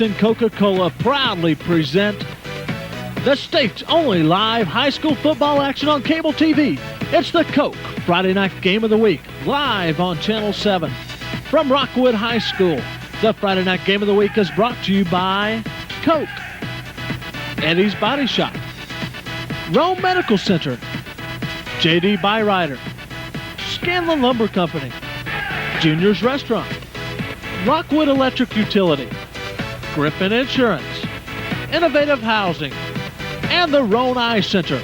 Johnson Coca-Cola proudly present the state's only live high school football action on cable TV. It's the Coke Friday Night Game of the Week, live on Channel 7. From Rockwood High School, the Friday Night Game of the Week is brought to you by Coke, Eddie's Body Shop, Rome Medical Center, J.D. Byrider, Scanlon Lumber Company, Junior's Restaurant, Rockwood Electric Utility, Griffin Insurance, Innovative Housing, and the Roan Eye Center.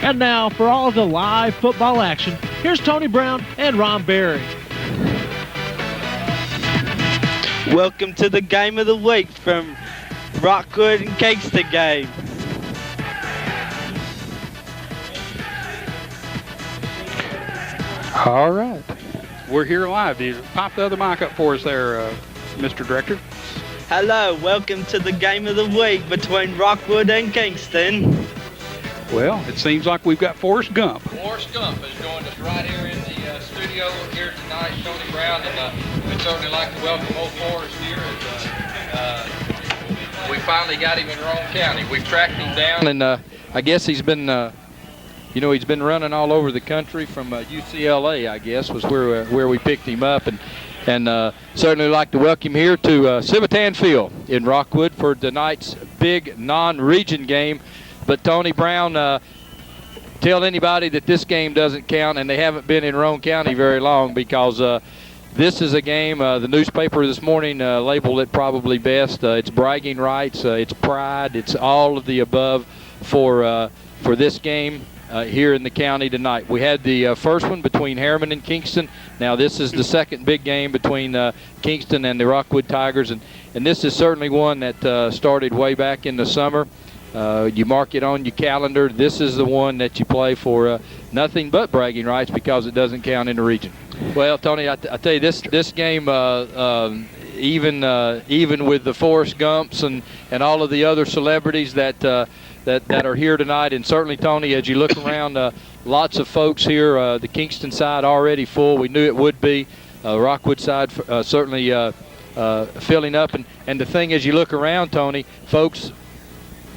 And now for all the live football action, here's Tony Brown and Ron Berry. Welcome to the Game of the Week from Rockwood and Kingston game. All right, we're here live. You pop the other mic up for us there, Mr. Director. Hello, welcome to the Game of the Week between Rockwood and Kingston. Well, it seems like we've got Forrest Gump. Forrest Gump is joining us right here in the studio here tonight, Tony Brown, and we'd certainly like to welcome old Forrest here. We finally got him in Rome County. We've tracked him down, and I guess he's been, he's been running all over the country from UCLA, I guess, was where we picked him up, and certainly like to welcome here to Civitan Field in Rockwood for tonight's big non-region game. But Tony Brown, tell anybody that this game doesn't count, and they haven't been in Roane County very long, because this is a game, the newspaper this morning labeled it probably best. It's bragging rights, it's pride, it's all of the above for this game here in the county tonight. We had the first one between Harriman and Kingston. Now this is the second big game between Kingston and the Rockwood Tigers, and this is certainly one that started way back in the summer. You mark it on your calendar. This is the one that you play for nothing but bragging rights, because it doesn't count in the region. Well, Tony, I tell you, this game, even with the Forrest Gumps and all of the other celebrities that are here tonight, and certainly, Tony, as you look around, lots of folks here. The Kingston side already full. We knew it would be. Rockwood side certainly filling up. And the thing is, you look around, Tony, folks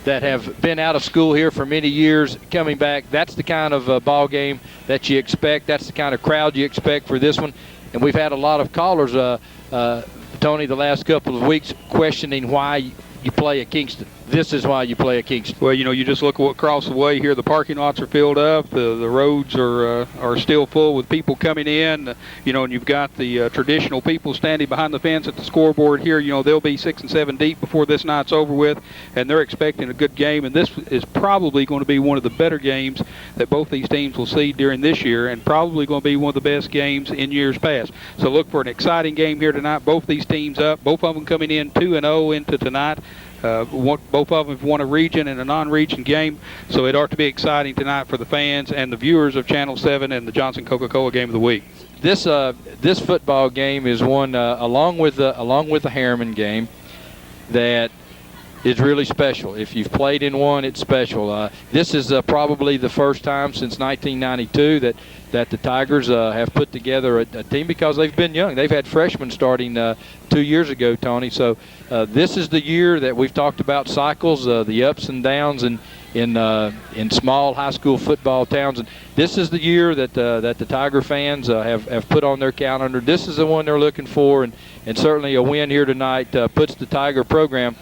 that have been out of school here for many years coming back, that's the kind of ball game that you expect. That's the kind of crowd you expect for this one. And we've had a lot of callers, Tony, the last couple of weeks questioning why you play at Kingston. This is why you play at Kingston. Well, you just look across the way here. The parking lots are filled up. The roads are still full with people coming in. And you've got the traditional people standing behind the fence at the scoreboard here. They'll be 6 and 7 deep before this night's over with, and they're expecting a good game. And this is probably going to be one of the better games that both these teams will see during this year, and probably going to be one of the best games in years past. So look for an exciting game here tonight. Both these teams up, both of them coming in 2-0 into tonight. Both of them have won a region and a non-region game, so it ought to be exciting tonight for the fans and the viewers of Channel 7 and the Johnson Coca-Cola Game of the Week. This football game is one along with the Harriman game that is really special. If you've played in one, it's special. This is probably the first time since 1992 that the Tigers have put together a team, because they've been young. They've had freshmen starting 2 years ago, Tony. So this is the year that we've talked about cycles, the ups and downs in small high school football towns. And this is the year that the Tiger fans have put on their calendar. This is the one they're looking for, and certainly a win here tonight puts the Tiger program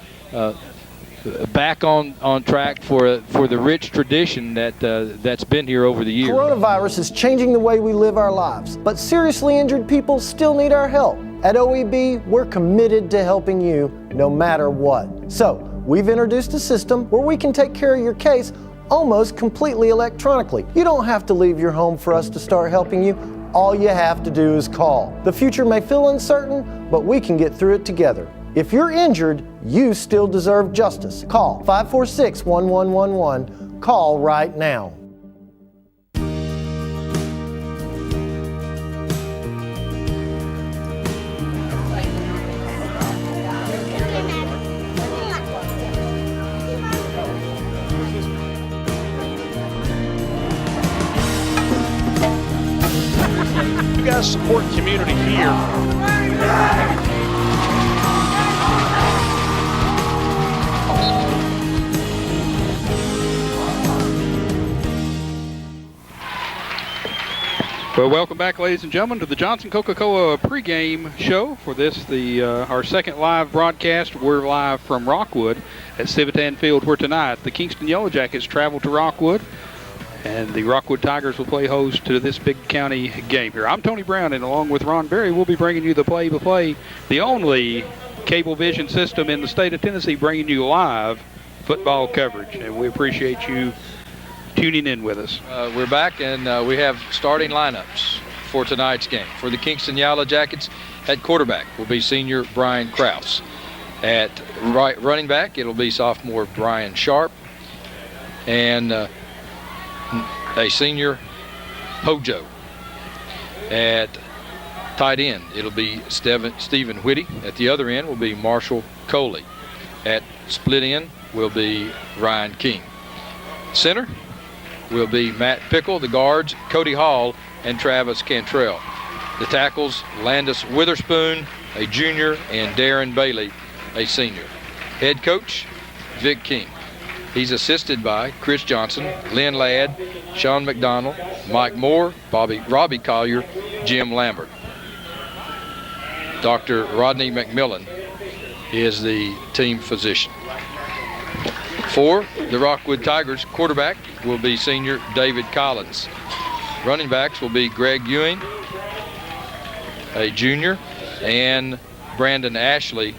back on track for the rich tradition that's been here over the years. Coronavirus is changing the way we live our lives, but seriously injured people still need our help. At OEB, we're committed to helping you no matter what. So, we've introduced a system where we can take care of your case almost completely electronically. You don't have to leave your home for us to start helping you. All you have to do is call. The future may feel uncertain, but we can get through it together. If you're injured, you still deserve justice. Call 546-1111. Call right now. You guys support community here. Well, welcome back, ladies and gentlemen, to the Johnson Coca-Cola pregame show for this, our second live broadcast. We're live from Rockwood at Civitan Field, where tonight the Kingston Yellow Jackets travel to Rockwood, and the Rockwood Tigers will play host to this big county game here. I'm Tony Brown, and along with Ron Berry, we'll be bringing you the play-by-play, the only cable vision system in the state of Tennessee, bringing you live football coverage, and we appreciate you tuning in with us. We're back, and we have starting lineups for tonight's game. For the Kingston Yellow Jackets, at quarterback will be senior Brian Krause. At running back, it'll be sophomore Brian Sharp, and a senior Hojo. At tight end, it'll be Stephen Whitty. At the other end will be Marshall Coley. At split end will be Ryan King. Center will be Matt Pickle. The guards, Cody Hall and Travis Cantrell. The tackles, Landis Witherspoon, a junior, and Darren Bailey, a senior. Head coach, Vic King. He's assisted by Chris Johnson, Lynn Ladd, Sean McDonald, Mike Moore, Robbie Collier, Jim Lambert. Dr. Rodney McMillan is the team physician. For the Rockwood Tigers, quarterback will be senior David Collins. Running backs will be Greg Ewing, a junior, and Brandon Ashley,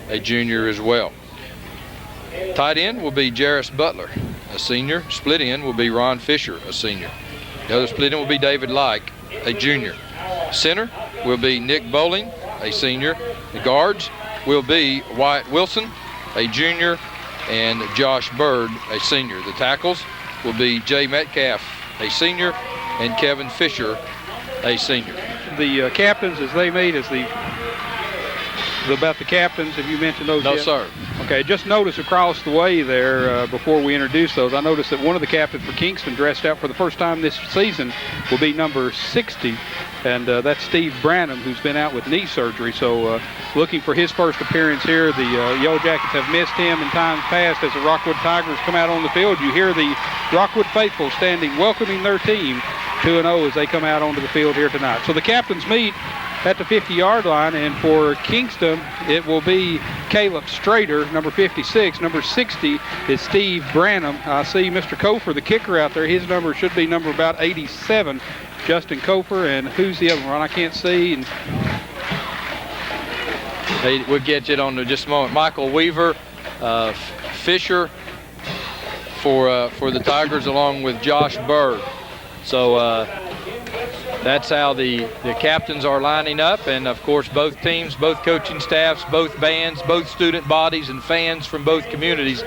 a junior as well. Tight end will be Jarris Butler, a senior. Split end will be Ron Fisher, a senior. The other split end will be David Like, a junior. Center will be Nick Bowling, a senior. The guards will be Wyatt Wilson, a junior, and Josh Bird, a senior. The tackles will be Jay Metcalf, a senior, and Kevin Fisher, a senior. The captains, as they made, about the captains, have you mentioned those No, yet? sir. Okay, just notice across the way there, before we introduce those, I noticed that one of the captains for Kingston, dressed out for the first time this season, will be number 60, and that's Steve Branham, who's been out with knee surgery. So looking for his first appearance here. The Yellow Jackets have missed him in times past as the Rockwood Tigers come out on the field. You hear the Rockwood faithful standing, welcoming their team 2-0 as they come out onto the field here tonight. So the captains meet at the 50-yard line, and for Kingston, it will be Caleb Strader, number 56. Number 60 is Steve Branham. I see Mr. Kofer, the kicker, out there. His number should be number about 87, Justin Kofer. And who's the other one? I can't see. And We'll get you on in just a moment. Michael Weaver, Fisher for the Tigers, along with Josh Bird. So that's how the captains are lining up, and of course both teams, both coaching staffs, both bands, both student bodies and fans from both communities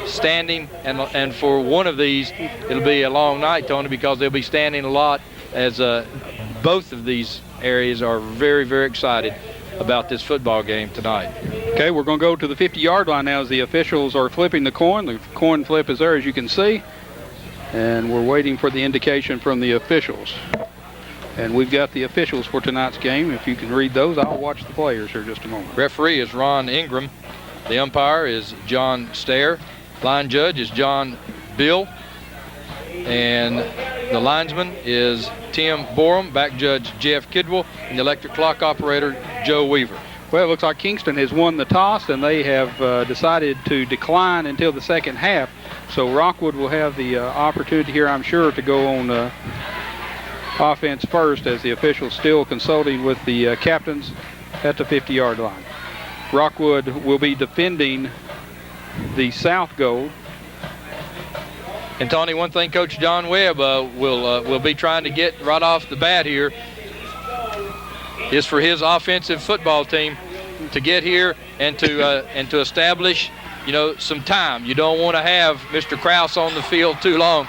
standing, and for one of these it'll be a long night, Tony, because they'll be standing a lot, as both of these areas are very, very excited about this football game tonight. Okay, we're going to go to the 50-yard line now as the officials are flipping the coin. The coin flip is there, as you can see, and we're waiting for the indication from the officials. And we've got the officials for tonight's game. If you can read those, I'll watch the players here just a moment. Referee is Ron Ingram. The umpire is John Stair. Line judge is John Bill. And the linesman is Tim Borum. Back judge Jeff Kidwell. And the electric clock operator Joe Weaver. Well, it looks like Kingston has won the toss, and they have decided to decline until the second half. So Rockwood will have the opportunity here, I'm sure, to go on offense first, as the officials still consulting with the captains at the 50-yard line. Rockwood will be defending the south goal. And Tony, one thing Coach John Webb will be trying to get right off the bat here is for his offensive football team to get here and to establish, some time. You don't want to have Mr. Krause on the field too long,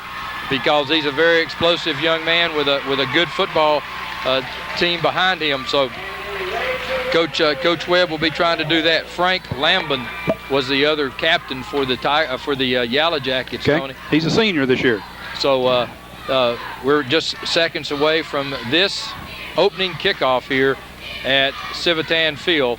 because he's a very explosive young man with a good football team behind him. So Coach Webb will be trying to do that. Frank Lambin was the other captain for the Yellow Jackets. Okay. Tony. He's a senior this year. So we're just seconds away from this opening kickoff here at Civitan Field.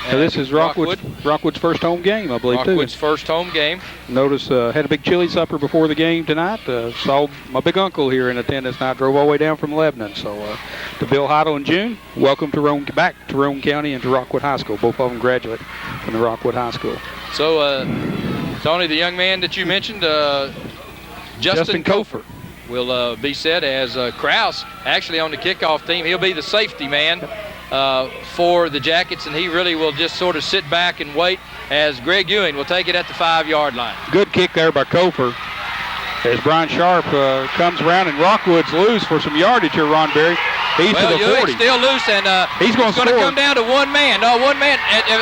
Now this is Rockwood's first home game, I believe, Rockwood's too. first home game. Notice had a big chili supper before the game tonight. Saw my big uncle here in attendance, and I drove all the way down from Lebanon. So to Bill Heidel and June, welcome to back to Roane County and to Rockwood High School. Both of them graduate from the Rockwood High School. So, Tony, the young man that you mentioned, Justin Kofer, will be set as Kraus, actually on the kickoff team. He'll be the safety man for the Jackets, and he really will just sort of sit back and wait as Greg Ewing will take it at the 5-yard line. Good kick there by Kofer as Brian Sharp comes around, and Rockwood's loose for some yardage here, Ron Berry. He's to the 40. Ewing's still loose, and he's going to come down to one man. No, one man.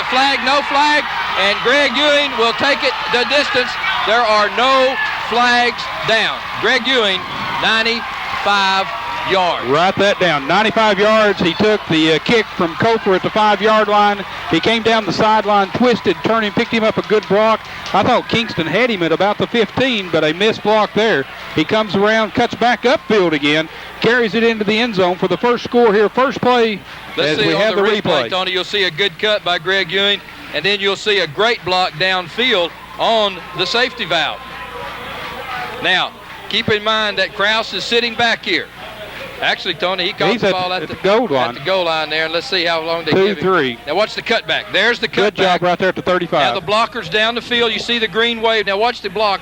Flag, no flag, and Greg Ewing will take it the distance. There are no flags down. Greg Ewing, 95 yards. Write that down. 95 yards. He took the kick from Kofer at the 5-yard line. He came down the sideline, twisted, turned him, picked him up a good block. I thought Kingston had him at about the 15, but a missed block there. He comes around, cuts back upfield again, carries it into the end zone for the first score here. First play as we have the replay. Tony, you'll see a good cut by Greg Ewing, and then you'll see a great block downfield on the safety valve. Now, keep in mind that Kraus is sitting back here. Actually, Tony, he caught the ball at the goal line. At the goal line there, and let's see how long they give him. 2-3. Now watch the cutback. There's the cutback. Good job right there at the 35. Now the blocker's down the field. You see the green wave. Now watch the block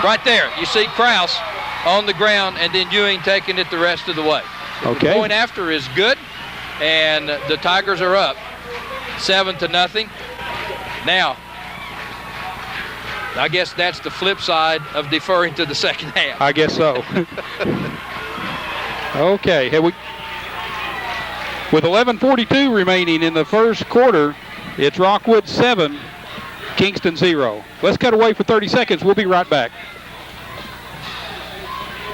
right there. You see Kraus on the ground, and then Ewing taking it the rest of the way. So okay. The point after is good, and the Tigers are up 7-0. Now, I guess that's the flip side of deferring to the second half. I guess so. Okay, with 11:42 remaining in the first quarter, it's Rockwood 7, Kingston 0. Let's cut away for 30 seconds. We'll be right back.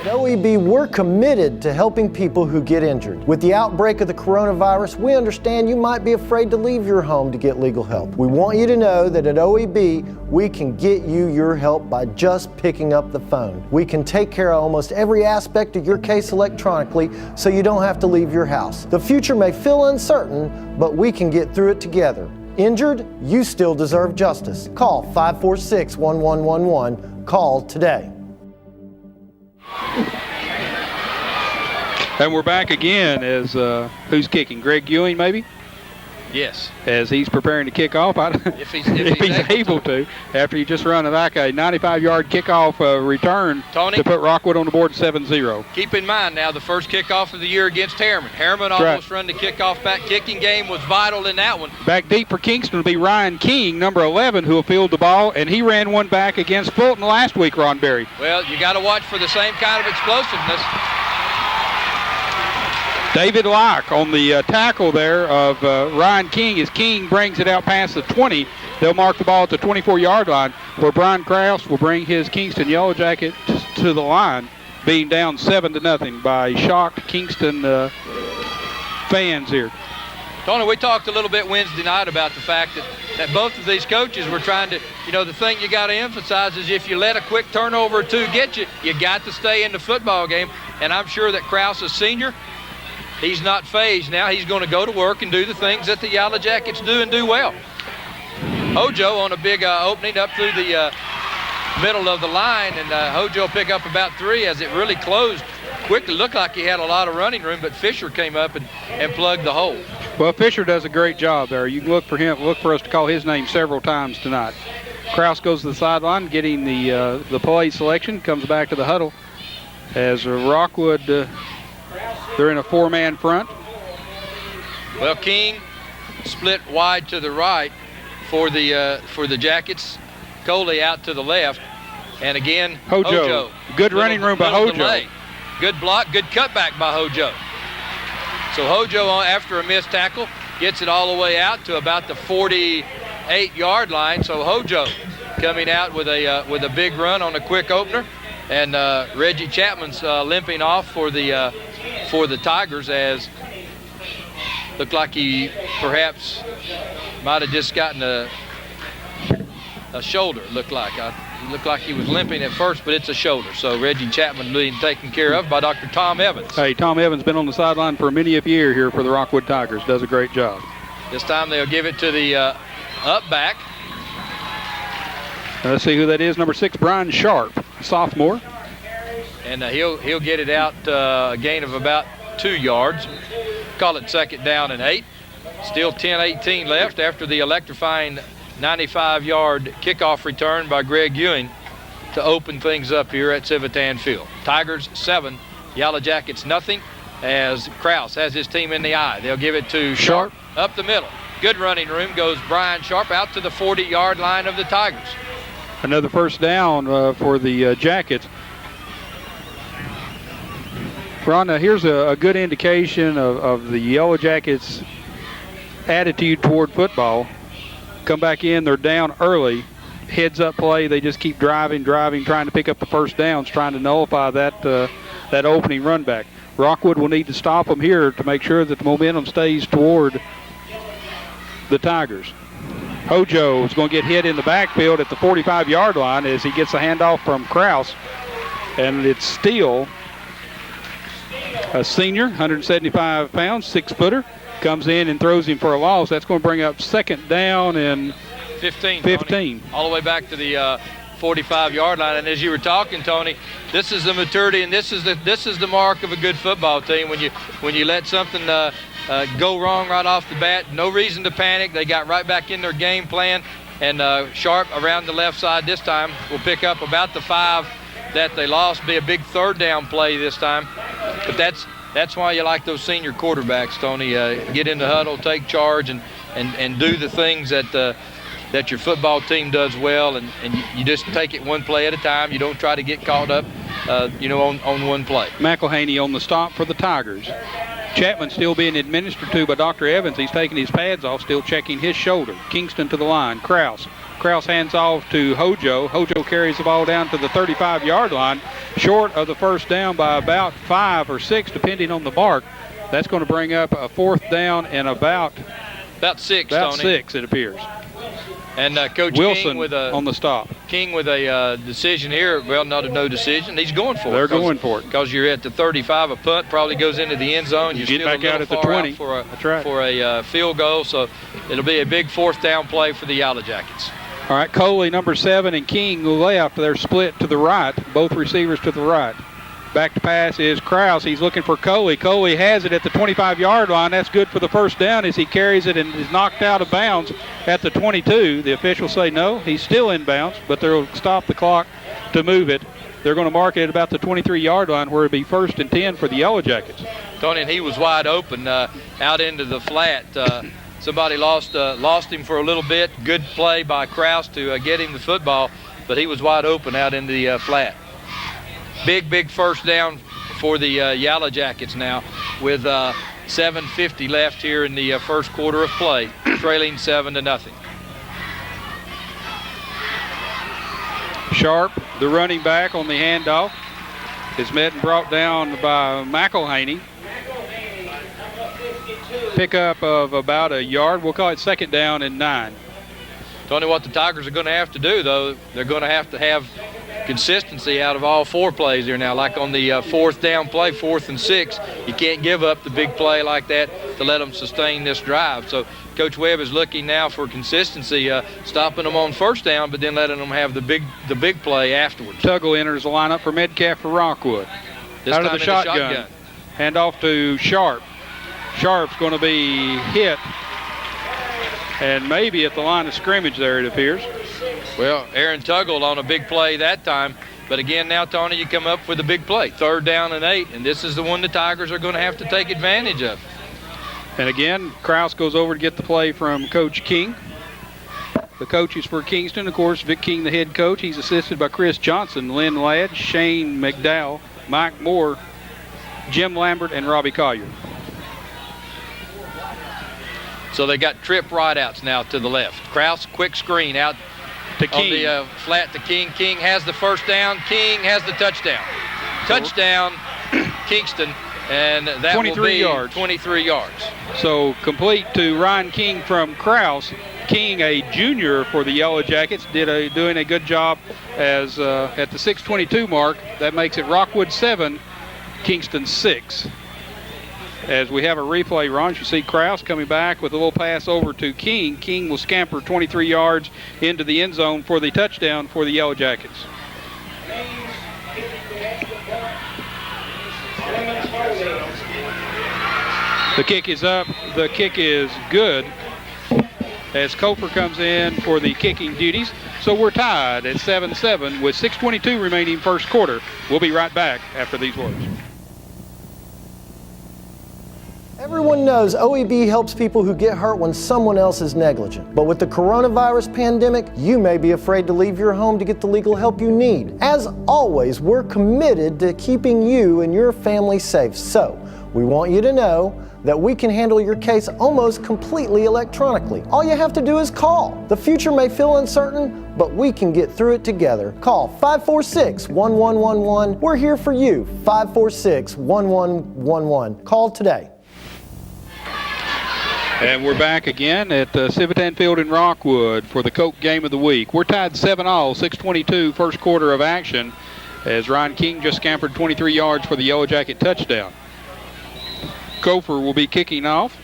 At OEB, we're committed to helping people who get injured. With the outbreak of the coronavirus, we understand you might be afraid to leave your home to get legal help. We want you to know that at OEB, we can get you your help by just picking up the phone. We can take care of almost every aspect of your case electronically so you don't have to leave your house. The future may feel uncertain, but we can get through it together. Injured? You still deserve justice. Call 546-1111. Call today. And we're back again as who's kicking? Greg Ewing, maybe? Yes. As he's preparing to kick off, if he's able to, after he just run like a 95-yard kickoff return, Tony, to put Rockwood on the board 7-0. Keep in mind now the first kickoff of the year against Harriman. Harriman almost run the kickoff back. Kicking game was vital in that one. Back deep for Kingston will be Ryan King, number 11, who will field the ball, and he ran one back against Fulton last week, Ron Berry. Well, you got to watch for the same kind of explosiveness. David Locke on the tackle there of Ryan King as King brings it out past the 20. They'll mark the ball at the 24-yard line where Brian Kraus will bring his Kingston Yellow Jacket to the line, being down 7-0 by shocked Kingston fans here. Tony, we talked a little bit Wednesday night about the fact that both of these coaches were trying to, the thing you got to emphasize is if you let a quick turnover or two get you, you got to stay in the football game. And I'm sure that Kraus is senior. He's not phased now. He's going to go to work and do the things that the Yellow Jackets do and do well. Hojo on a big opening up through the middle of the line, and Hojo pick up about 3 as it really closed quickly. Looked like he had a lot of running room, but Fisher came up and plugged the hole. Well, Fisher does a great job there. You can look for us to call his name several times tonight. Kraus goes to the sideline, getting the play selection, comes back to the huddle as Rockwood, they're in a 4-man front. Well, King split wide to the right for the Jackets. Coley out to the left, and again Hojo. Good running room by Hojo. Delay. Good block, good cutback by Hojo. So Hojo, after a missed tackle, gets it all the way out to about the 48-yard line. So Hojo coming out with a big run on a quick opener, and Reggie Chapman's limping off for the Tigers, as looked like he perhaps might have just gotten a shoulder. It looked like he was limping at first, but it's a shoulder. So Reggie Chapman being taken care of by Dr. Tom Evans. Hey, Tom Evans been on the sideline for many a year here for the Rockwood Tigers. Does a great job. This time they'll give it to the up back. Let's see who that is. Number 6, Brian Sharp, sophomore. And he'll get it out, a gain of about 2 yards. Call it 2nd down and 8. Still 10-18 left after the electrifying 95-yard kickoff return by Greg Ewing to open things up here at Civitan Field. Tigers 7, Yellow Jackets nothing, as Krause has his team in the eye. They'll give it to Sharp up the middle. Good running room goes Brian Sharp out to the 40-yard line of the Tigers. Another first down for the Jackets. Rhonda, here's a good indication of the Yellow Jackets' attitude toward football. Come back in, they're down early. Heads-up play, they just keep driving, trying to pick up the first downs, trying to nullify that opening run back. Rockwood will need to stop them here to make sure that the momentum stays toward the Tigers. Hojo is going to get hit in the backfield at the 45-yard line as he gets a handoff from Krause. And it's still a senior, 175 pounds, 6-footer. Comes in and throws him for a loss. That's going to bring up 2nd down and 15. 15. All the way back to the 45-yard line. And as you were talking, Tony, this is the maturity and this is the mark of a good football team. When you let something go wrong right off the bat, no reason to panic. They got right back in their game plan. And Sharp around the left side this time will pick up about the 5 that they lost. Be a big 3rd down play this time. But that's why you like those senior quarterbacks, Tony. Get in the huddle, take charge, and do the things that your football team does well, and you just take it one play at a time. You don't try to get caught up, on one play. McElhaney on the stop for the Tigers. Chapman still being administered to by Dr. Evans. He's taking his pads off, still checking his shoulder. Kingston to the line. Krause hands off to Hojo. Hojo carries the ball down to the 35-yard line, short of the first down by about 5 or 6, depending on the mark. That's going to bring up a 4th down and about 6, About Tony. 6, it appears. And Coach Wilson King on the stop. King with a decision here. Well, not a no decision. He's going for it. They're going for it. Because you're at the 35. A punt probably goes into the end zone. You You're get still back out at the 20. That's right. For a field goal. So it'll be a big 4th down play for the Yellow Jackets. All right, Coley, number 7, and King left. They're split to the right, both receivers to the right. Back to pass is Krause. He's looking for Coley. Coley has it at the 25-yard line. That's good for the first down as he carries it and is knocked out of bounds at the 22. The officials say no, he's still in bounds, but they'll stop the clock to move it. They're going to mark it at about the 23-yard line where it'll be 1st and 10 for the Yellow Jackets. Tony, and he was wide open out into the flat. Somebody lost him for a little bit. Good play by Krause to get him the football, but he was wide open out in the flat. Big first down for the Yellow Jackets now with 7:50 left here in the first quarter of play, trailing 7-0. Sharp, the running back on the handoff, is met and brought down by McElhaney. Pickup of about a yard. We'll call it 2nd down and 9. Tony, what the Tigers are going to have to do, though, they're going to have consistency out of all 4 plays here now. Like on the 4th down play, 4th and 6, you can't give up the big play like that to let them sustain this drive. So Coach Webb is looking now for consistency, stopping them on 1st down, but then letting them have the big play afterwards. Tuggle enters the lineup for Metcalf for Rockwood. This out of time the shotgun. Hand off to Sharp. Sharp's going to be hit, and maybe at the line of scrimmage there, it appears. Well, Aaron Tuggle on a big play that time. But again, now, Tony, you come up with a big play, 3rd down and 8, and this is the one the Tigers are going to have to take advantage of. And again, Krause goes over to get the play from Coach King. The coaches for Kingston, of course, Vic King, the head coach. He's assisted by Chris Johnson, Lynn Ladd, Shane McDowell, Mike Moore, Jim Lambert, and Robbie Collier. So they got trip right-outs now to the left. Krause, quick screen out to King. On the flat to King. King has the first down. King has the touchdown. Touchdown, Kingston, and that 23 will be yards. 23 yards. So complete to Ryan King from Krause. King, a junior for the Yellow Jackets, doing a good job as at the 6:22 mark. That makes it Rockwood 7, Kingston 6. as we have a replay, Ron. You see Kraus coming back with a little pass over to King. King will scamper 23 yards into the end zone for the touchdown for the Yellow Jackets. The kick is up. The kick is good as Koper comes in for the kicking duties. So we're tied at 7-7 with 6:22 remaining first quarter. We'll be right back after these words. Everyone knows OEB helps people who get hurt when someone else is negligent. But with the coronavirus pandemic, you may be afraid to leave your home to get the legal help you need. As always, we're committed to keeping you and your family safe. So we want you to know that we can handle your case almost completely electronically. All you have to do is call. The future may feel uncertain, but we can get through it together. Call 546-1111. We're here for you. 546-1111. Call today. And we're back again at Civitan Field in Rockwood for the Coke Game of the Week. We're tied 7-all, 6:22 first quarter of action as Ryan King just scampered 23 yards for the Yellow Jacket touchdown. Kofer will be kicking off.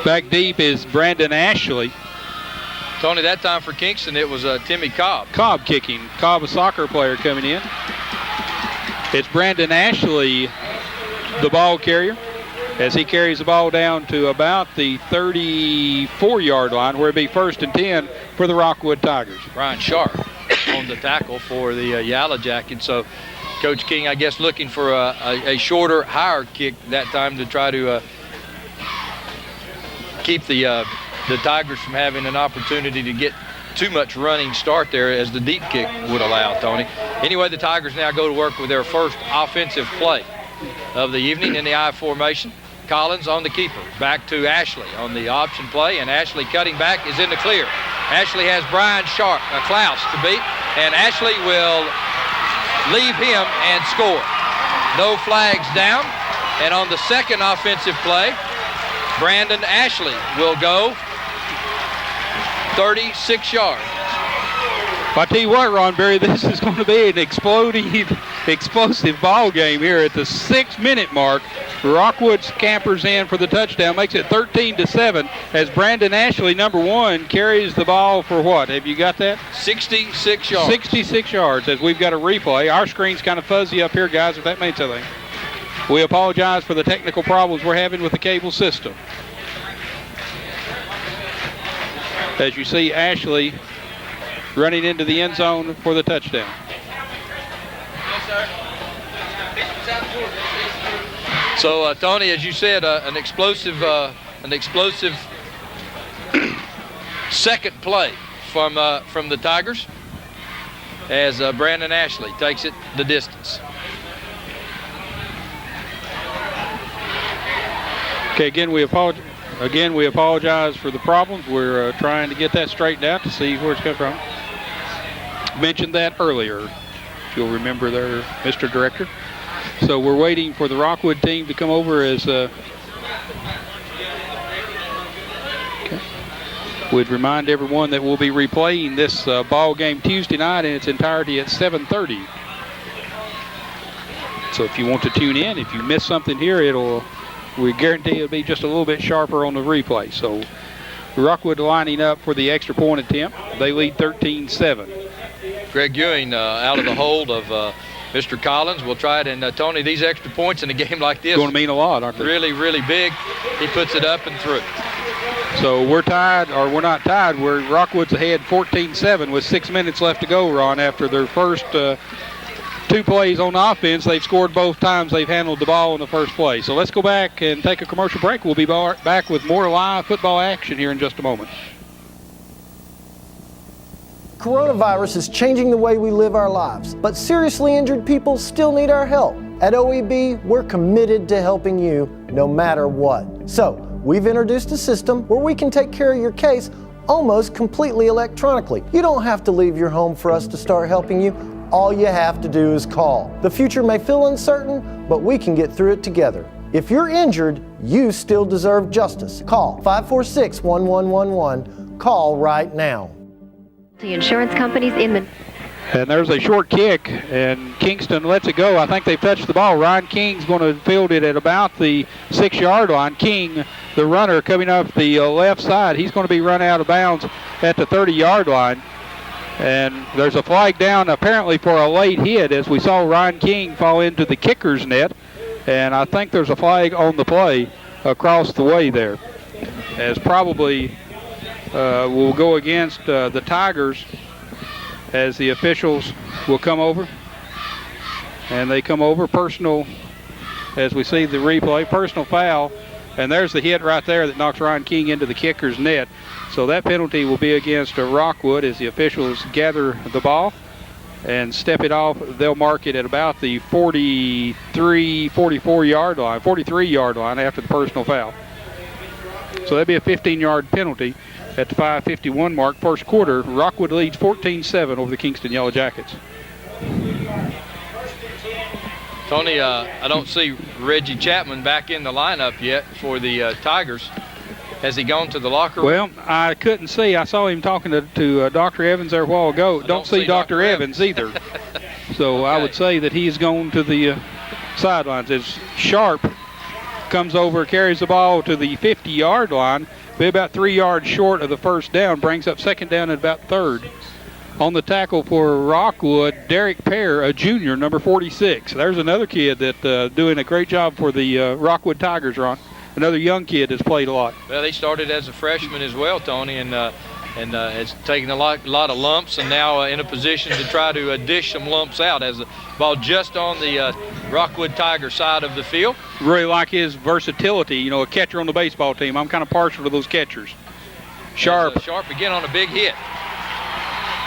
Back deep is Brandon Ashley. Tony, that time for Kingston, it was Timmy Cobb. Cobb kicking. Cobb, a soccer player, coming in. It's Brandon Ashley, the ball carrier, as he carries the ball down to about the 34-yard line, where it'd be 1st and 10 for the Rockwood Tigers. Ryan Sharp on the tackle for the Yellow Jackets. So Coach King, I guess, looking for a shorter, higher kick that time to try to keep the Tigers from having an opportunity to get too much running start there as the deep kick would allow, Tony. Anyway, the Tigers now go to work with their first offensive play of the evening in the I formation. Collins on the keeper. Back to Ashley on the option play, and Ashley cutting back is in the clear. Ashley has Brian Sharp, Klaus to beat, and Ashley will leave him and score. No flags down, and on the second offensive play, Brandon Ashley will go 36 yards. I tell you what, Ron Berry, this is going to be an explosive ball game here at the 6-minute mark. Rockwood scampers in for the touchdown, makes it 13-7 as Brandon Ashley, number 1, carries the ball for what? Have you got that? 66 yards. 66 yards as we've got a replay. Our screen's kind of fuzzy up here, guys, if that means anything. We apologize for the technical problems we're having with the cable system. As you see, Ashley running into the end zone for the touchdown. So, Tony, as you said, an explosive second play from the Tigers as Brandon Ashley takes it the distance. Okay, again, we apologize for the problems. We're trying to get that straightened out to see where it's coming from. Mentioned that earlier, if you'll remember there, Mr. Director. So we're waiting for the Rockwood team to come over as okay. We'd remind everyone that we'll be replaying this ball game Tuesday night in its entirety at 7:30. So if you want to tune in, if you miss something here, we guarantee it'll be just a little bit sharper on the replay. So Rockwood lining up for the extra point attempt. They lead 13-7. Greg Ewing out of the hold of Mr. Collins. We'll try it. And Tony, these extra points in a game like this going to mean a lot, aren't they? Really, really big. He puts it up and through. So we're tied, or we're not tied. Rockwood's ahead 14-7 with 6 minutes left to go, Ron, after their first 2 plays on offense. They've scored both times they've handled the ball in the first play. So let's go back and take a commercial break. We'll be back with more live football action here in just a moment. Coronavirus is changing the way we live our lives, but seriously injured people still need our help. At OEB, we're committed to helping you no matter what. So, we've introduced a system where we can take care of your case almost completely electronically. You don't have to leave your home for us to start helping you. All you have to do is call. The future may feel uncertain, but we can get through it together. If you're injured, you still deserve justice. Call 546-1111. Call right now. The insurance companies in the... And there's a short kick, and Kingston lets it go. I think they've touched the ball. Ryan King's going to field it at about the 6-yard line. King, the runner, coming up the left side. He's going to be run out of bounds at the 30-yard line. And there's a flag down apparently for a late hit as we saw Ryan King fall into the kicker's net. And I think there's a flag on the play across the way there, as probably will go against the Tigers, as the officials will come over. And they come over, personal, as we see the replay, personal foul. And there's the hit right there that knocks Ryan King into the kicker's net. So that penalty will be against Rockwood as the officials gather the ball and step it off. They'll mark it at about the 44-yard line, 43-yard line after the personal foul. So that'd be a 15-yard penalty at the 5:51 mark, first quarter. Rockwood leads 14-7 over the Kingston Yellow Jackets. Tony, I don't see Reggie Chapman back in the lineup yet for the Tigers. Has he gone to the locker room? Well, I couldn't see. I saw him talking to Dr. Evans there a while ago. Don't see Dr. Evans either. So okay. I would say that he's gone to the sidelines. As Sharp comes over, carries the ball to the 50-yard line, be about 3 yards short of the first down, brings up second down at about third. On the tackle for Rockwood, Derek Pear, a junior, number 46. There's another kid that doing a great job for the Rockwood Tigers, Ron. Another young kid that's played a lot. Well, he started as a freshman as well, Tony, and has taken a lot of lumps, and now in a position to try to dish some lumps out as the ball just on the Rockwood Tiger side of the field. Really like his versatility, you know, a catcher on the baseball team. I'm kind of partial to those catchers. Sharp. Sharp again on a big hit.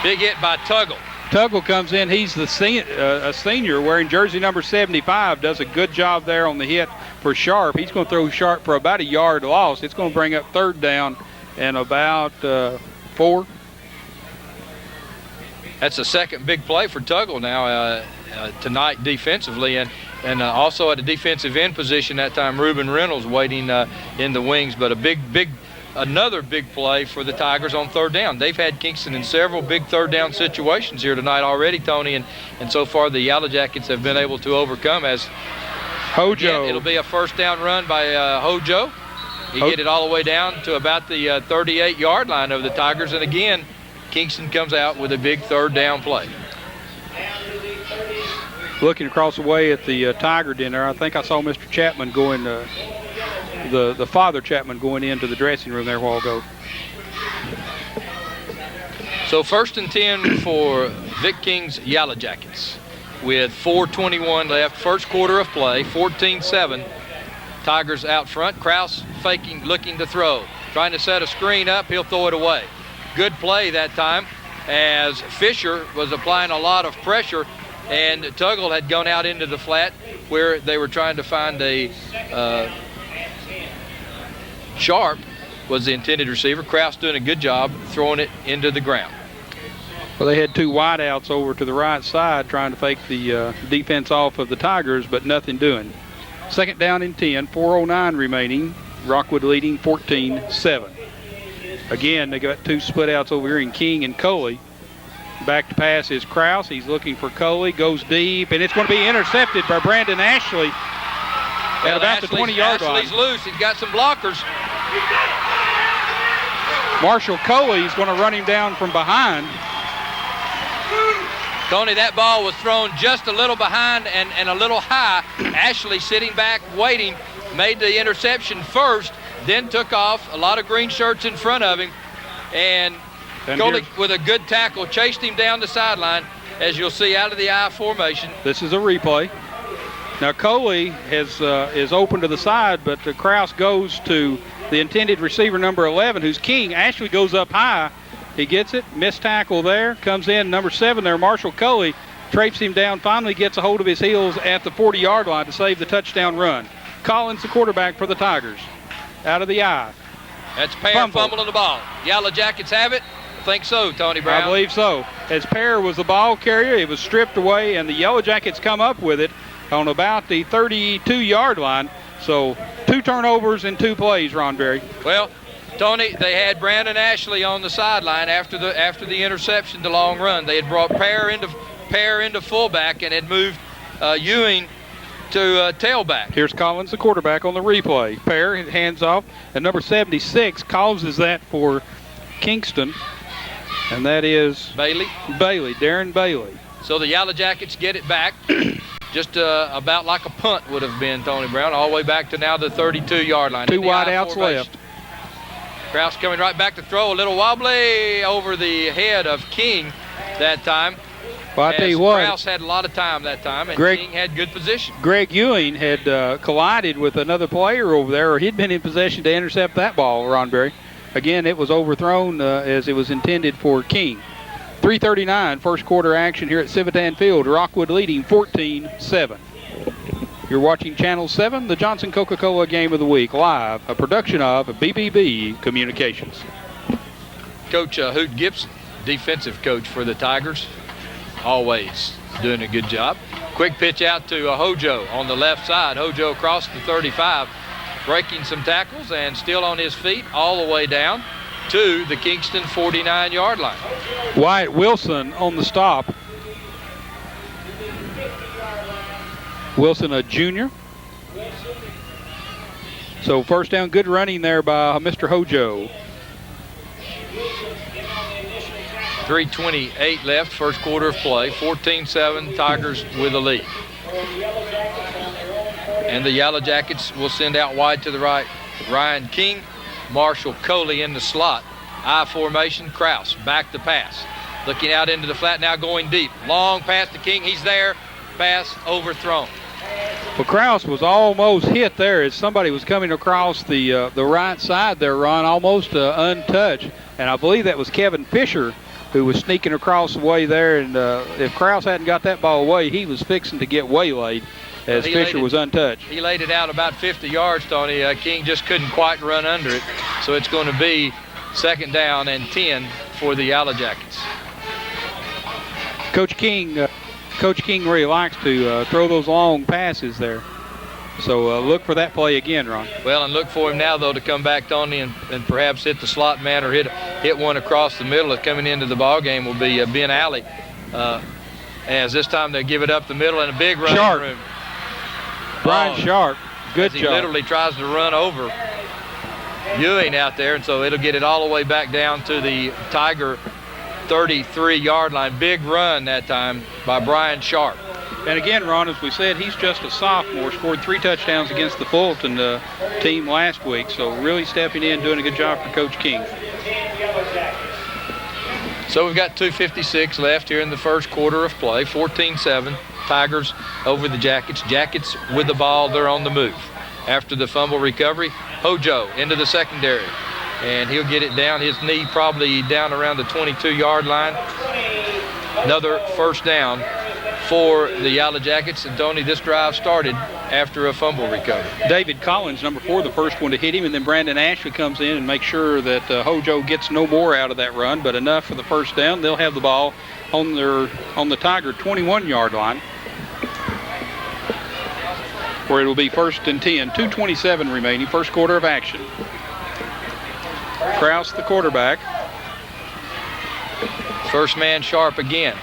Big hit by Tuggle. Tuggle comes in. He's a senior wearing jersey number 75. Does a good job there on the hit for Sharp. He's going to throw Sharp for about a yard loss. It's going to bring up third down and about 4. That's the second big play for Tuggle now tonight defensively, and also at a defensive end position that time, Reuben Reynolds waiting in the wings. But another big play for the Tigers on third down. They've had Kingston in several big third down situations here tonight already, Tony, and so far the Yellow Jackets have been able to overcome. As Hojo. Again, it'll be a first down run by Hojo. He get it all the way down to about the 38-yard line of the Tigers, and again, Kingston comes out with a big third down play. Looking across the way at the Tiger dinner, I think I saw Mr. Chapman going, the father Chapman going into the dressing room there a while ago. So 1st and 10 for Vic King's Yellow Jackets with 4:21 left, first quarter of play, 14-7. Tigers out front. Kraus faking, looking to throw. Trying to set a screen up, he'll throw it away. Good play that time as Fisher was applying a lot of pressure, and Tuggle had gone out into the flat where they were trying to find a Sharp was the intended receiver. Kraus doing a good job throwing it into the ground. Well, they had 2 wideouts over to the right side trying to fake the defense off of the Tigers, but nothing doing. Second down and 10, 4:09 remaining. Rockwood leading 14-7. Again, they got 2 split outs over here in King and Coley. Back to pass is Kraus. He's looking for Coley, goes deep, and it's going to be intercepted by Brandon Ashley at about the 20-yard line. Ashley's loose. He's got some blockers. Marshall Coley is going to run him down from behind. Tony, that ball was thrown just a little behind and a little high. Ashley sitting back, waiting, made the interception first, then took off. A lot of green shirts in front of him. And Coley, with a good tackle, chased him down the sideline, as you'll see out of the I formation. This is a replay. Now, Coley is open to the side, but Kraus goes to the intended receiver, number 11, who's King. Ashley goes up high. He gets it, missed tackle there, comes in, number 7 there, Marshall Coley, traipses him down, finally gets a hold of his heels at the 40-yard line to save the touchdown run. Collins, the quarterback for the Tigers, out of the I. That's Pear fumbling the ball. Yellow Jackets have it? I think so, Tony Brown. I believe so. As Pear was the ball carrier, it was stripped away, and the Yellow Jackets come up with it on about the 32-yard line. So 2 turnovers in 2 plays, Ron Berry. Well, Tony, they had Brandon Ashley on the sideline after the interception, the long run. They had brought Pear into fullback and had moved Ewing to tailback. Here's Collins, the quarterback, on the replay. Pear, hands off, and number 76 causes that for Kingston, and that is Bailey, Darren Bailey. So the Yellow Jackets get it back, just about like a punt would have been, Tony Brown, all the way back to now the 32-yard line. 2 wide outs left. Kraus coming right back to throw, a little wobbly over the head of King that time. Well, I tell you what, Kraus had a lot of time that time, and King had good position. Greg Ewing had collided with another player over there, or he'd been in possession to intercept that ball, Ron Berry. Again, it was overthrown as it was intended for King. 3:39, first quarter action here at Civitan Field. Rockwood leading 14-7. You're watching Channel 7, the Johnson Coca-Cola Game of the Week, live, a production of BBB Communications. Coach Hoot Gibson, defensive coach for the Tigers, always doing a good job. Quick pitch out to Hojo on the left side. Hojo across the 35, breaking some tackles and still on his feet all the way down to the Kingston 49-yard line. Wyatt Wilson on the stop. Wilson, a junior. So first down, good running there by Mr. Hojo. 3:28 left, first quarter of play. 14-7, Tigers with a lead. And the Yellow Jackets will send out wide to the right. Ryan King, Marshall Coley in the slot. I formation, Kraus back to pass. Looking out into the flat, now going deep. Long pass to King, he's there. Pass overthrown. Well, Kraus was almost hit there as somebody was coming across the right side there, Ron, almost untouched. And I believe that was Kevin Fisher who was sneaking across the way there. And if Kraus hadn't got that ball away, he was fixing to get waylaid as Fisher was untouched. He laid it out about 50 yards, Tony. King just couldn't quite run under it. So it's going to be second down and 10 for the Yellow Jackets. Coach King really likes to throw those long passes there. So look for that play again, Ron. Well, and look for him now, though, to come back, Tony, and perhaps hit the slot man or hit one across the middle. Coming into the ball game will be Ben Alley. As this time they give it up the middle and a big running room. Brian Sharp, good job. He literally tries to run over Ewing out there, and so it'll get it all the way back down to the Tiger 33-yard line. Big run that time by Brian Sharp. And again, Ron, as we said, he's just a sophomore, scored 3 touchdowns against the Fulton team last week, so really stepping in, doing a good job for Coach King. So we've got 2:56 left here in the first quarter of play. 14-7, Tigers over the Jackets. Jackets with the ball, they're on the move. After the fumble recovery, Hojo into the secondary, and he'll get it down, his knee probably down around the 22-yard line. Another first down for the Yellow Jackets. And Tony, this drive started after a fumble recovery. David Collins, number 4, the first one to hit him, and then Brandon Ashley comes in and makes sure that Hojo gets no more out of that run, but enough for the first down. They'll have the ball on the Tiger 21-yard line, where it'll be first and 10. 2:27 remaining, first quarter of action. Kraus, the quarterback. First man Sharp again.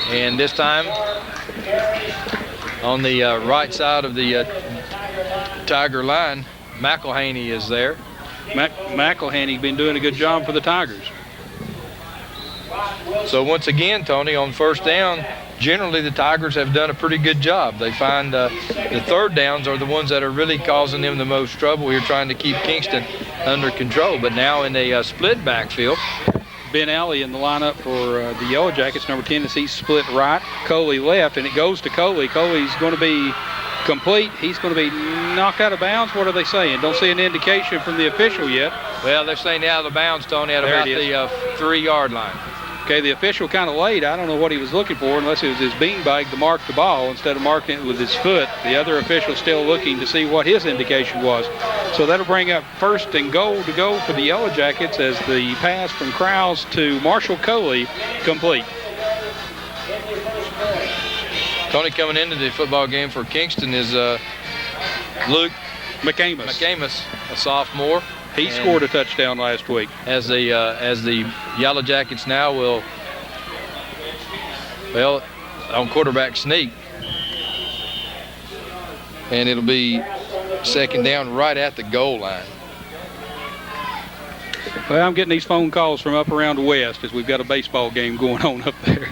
And this time on the right side of the Tiger line, McElhaney is there. McElhaney been doing a good job for the Tigers. So once again, Tony, on first down, generally the Tigers have done a pretty good job. They find the third downs are the ones that are really causing them the most trouble here, trying to keep Kingston under control. But now in a split backfield, Ben Alley in the lineup for the Yellow Jackets, number 10, as he's split right, Coley left, and it goes to Coley. Coley's going to be complete. He's going to be knocked out of bounds. What are they saying? Don't see an indication from the official yet. Well, they're saying out of the bounds, Tony, at about the 3-yard line. Okay, the official kind of late. I don't know what he was looking for, unless it was his beanbag to mark the ball instead of marking it with his foot. The other official still looking to see what his indication was. So that'll bring up first and goal to go for the Yellow Jackets as the pass from Krause to Marshall Coley complete. Tony, coming into the football game for Kingston is Luke McAmus, a sophomore. He scored a touchdown last week. As the Yellow Jackets now will, well, on quarterback sneak, and it'll be second down right at the goal line. Well, I'm getting these phone calls from up around the west as we've got a baseball game going on up there.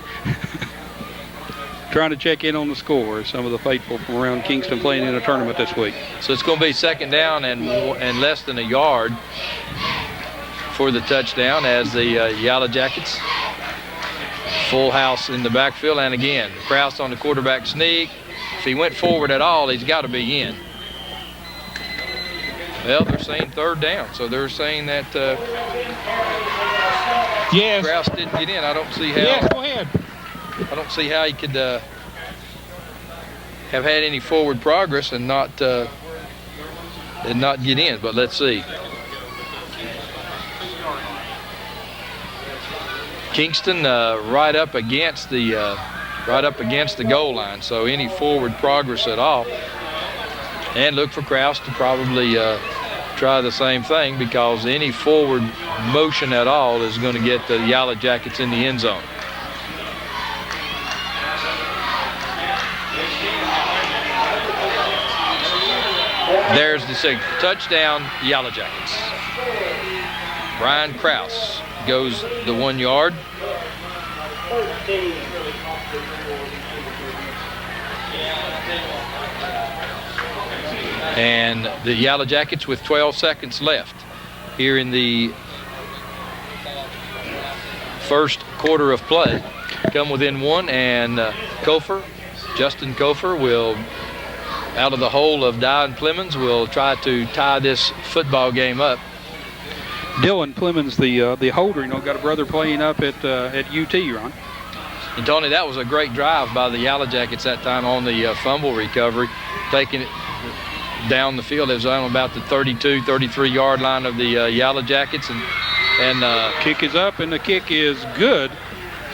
Trying to check in on the score. Some of the faithful from around Kingston playing in a tournament this week. So it's going to be second down and less than a yard for the touchdown as the Yellow Jackets. Full house in the backfield, and again, Krause on the quarterback sneak. If he went forward at all, he's got to be in. Well, they're saying third down, so they're saying that yes. Krause didn't get in. I don't see how. Yes, go ahead. I don't see how he could have had any forward progress and not get in. But let's see. Kingston right up against the goal line. So any forward progress at all, and look for Krause to probably try the same thing, because any forward motion at all is going to get the Yellow Jackets in the end zone. There's the signal. Touchdown, Yellow Jackets. Brian Krause goes the 1 yard. And the Yellow Jackets with 12 seconds left here in the first quarter of play come within one, and Justin Kofer will, out of the hole of Dion Clemens, will try to tie this football game up. Dylan Clemens, the holder, got a brother playing up at UT, Ron. And Tony, that was a great drive by the Yellow Jackets that time on the fumble recovery, taking it down the field. It was on about the 32, 33-yard line of the Yellow Jackets, and kick is up, and the kick is good.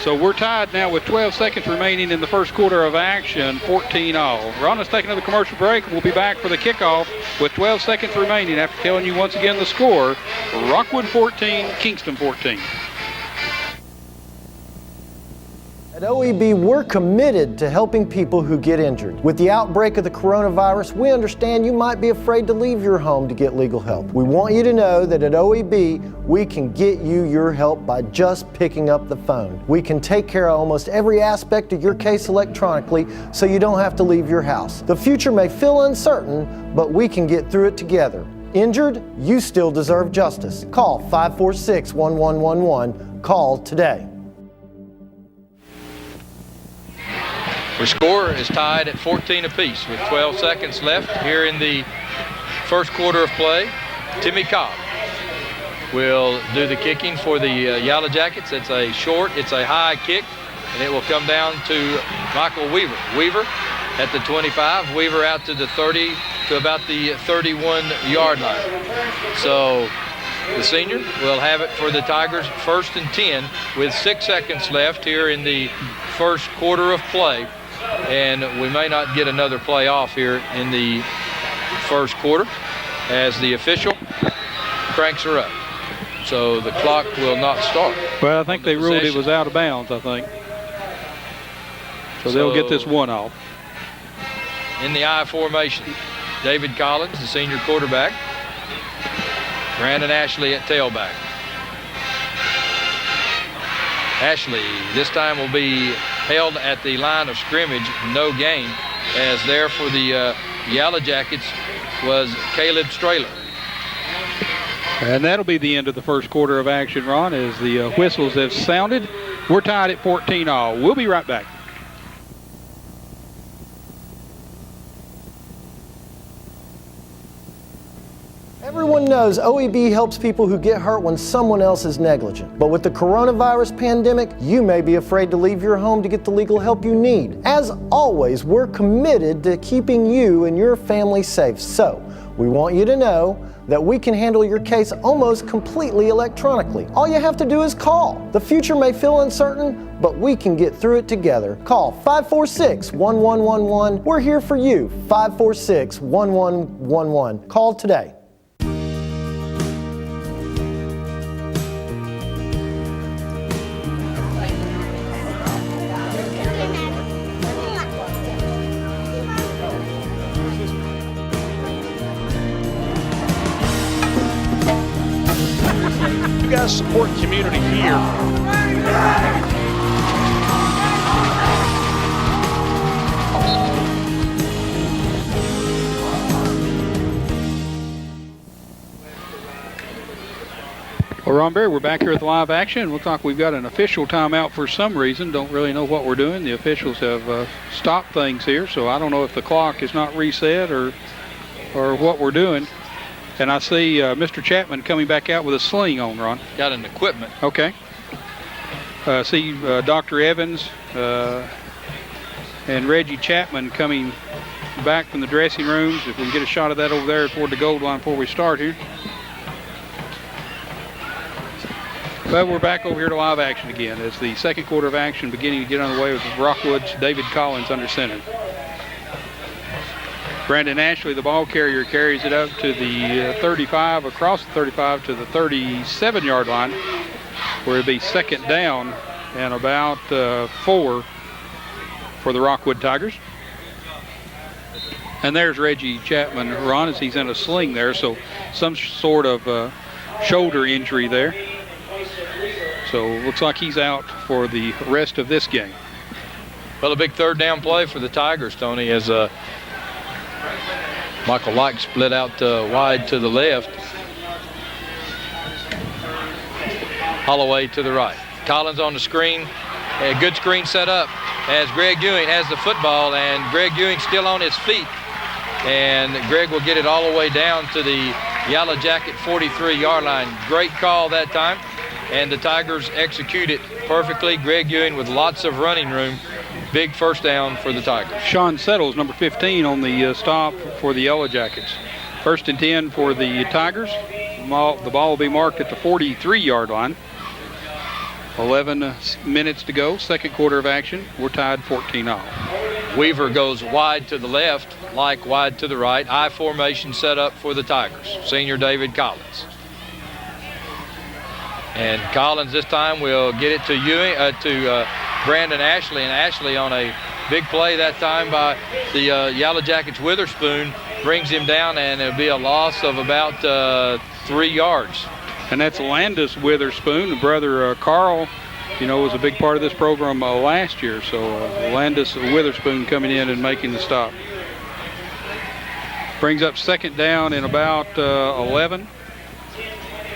So we're tied now with 12 seconds remaining in the first quarter of action, 14-all. Ron, let's take another commercial break, and we'll be back for the kickoff with 12 seconds remaining after telling you once again the score: Rockwood 14, Kingston 14. At OEB, we're committed to helping people who get injured. With the outbreak of the coronavirus, we understand you might be afraid to leave your home to get legal help. We want you to know that at OEB, we can get you your help by just picking up the phone. We can take care of almost every aspect of your case electronically, so you don't have to leave your house. The future may feel uncertain, but we can get through it together. Injured? You still deserve justice. Call 546-1111. Call today. Our score is tied at 14 apiece with 12 seconds left here in the first quarter of play. Timmy Cobb will do the kicking for the Yellow Jackets. It's a short, it's a high kick, and it will come down to Michael Weaver. Weaver at the 25, Weaver out to the 30, to about the 31-yard line. So the senior will have it for the Tigers, 1st and 10 with 6 seconds left here in the first quarter of play. And we may not get another play off here in the first quarter as the official cranks her up. So the clock will not start. Well, I think they ruled it was out of bounds, I think. So they'll get this one off. In the I formation, David Collins, the senior quarterback. Brandon Ashley at tailback. Ashley this time will be held at the line of scrimmage, no gain, as there for the Yellow Jackets was Caleb Strahler. And that'll be the end of the first quarter of action, Ron, as the whistles have sounded. We're tied at 14-all. We'll be right back. Everyone knows OEB helps people who get hurt when someone else is negligent. But with the coronavirus pandemic, you may be afraid to leave your home to get the legal help you need. As always, we're committed to keeping you and your family safe. So, we want you to know that we can handle your case almost completely electronically. All you have to do is call. The future may feel uncertain, but we can get through it together. Call 546-1111. We're here for you. 546-1111. Call today. support community here. Well, Ron Berry, we're back here at the live action. Looks like we've got an official timeout for some reason. Don't really know what we're doing. The officials have stopped things here, so I don't know if the clock is not reset or what we're doing. And I see Mr. Chapman coming back out with a sling on, Ron. Got an equipment. Okay. See Dr. Evans and Reggie Chapman coming back from the dressing rooms. If we can get a shot of that over there toward the goal line before we start here. But we're back over here to live action again as the second quarter of action beginning to get underway with Rockwood's David Collins under center. Brandon Ashley, the ball carrier, carries it up to the 35, across the 35 to the 37-yard line, where it'll be second down and about 4 for the Rockwood Tigers. And there's Reggie Chapman, Ron, as he's in a sling there, so some sort of shoulder injury there. So looks like he's out for the rest of this game. Well, a big third down play for the Tigers, Tony, as Michael Light split out wide to the left. Holloway to the right. Collins on the screen. A good screen set up as Greg Ewing has the football, and Greg Ewing still on his feet. And Greg will get it all the way down to the Yellow Jacket 43-yard line. Great call that time. And the Tigers execute it perfectly. Greg Ewing with lots of running room. Big first down for the Tigers. Sean Settles, number 15, on the stop for the Yellow Jackets. First and 10 for the Tigers. The ball will be marked at the 43-yard line. 11 minutes to go, second quarter of action. We're tied 14-all. Weaver goes wide to the left, like wide to the right. I formation set up for the Tigers. Senior David Collins. And Collins this time will get it to Ewing, to Brandon Ashley, and Ashley on a big play that time by the Yellow Jackets. Witherspoon brings him down, and it'll be a loss of about 3 yards. And that's Landis Witherspoon, the brother Carl, was a big part of this program last year. So Landis Witherspoon coming in and making the stop. Brings up second down in about 11.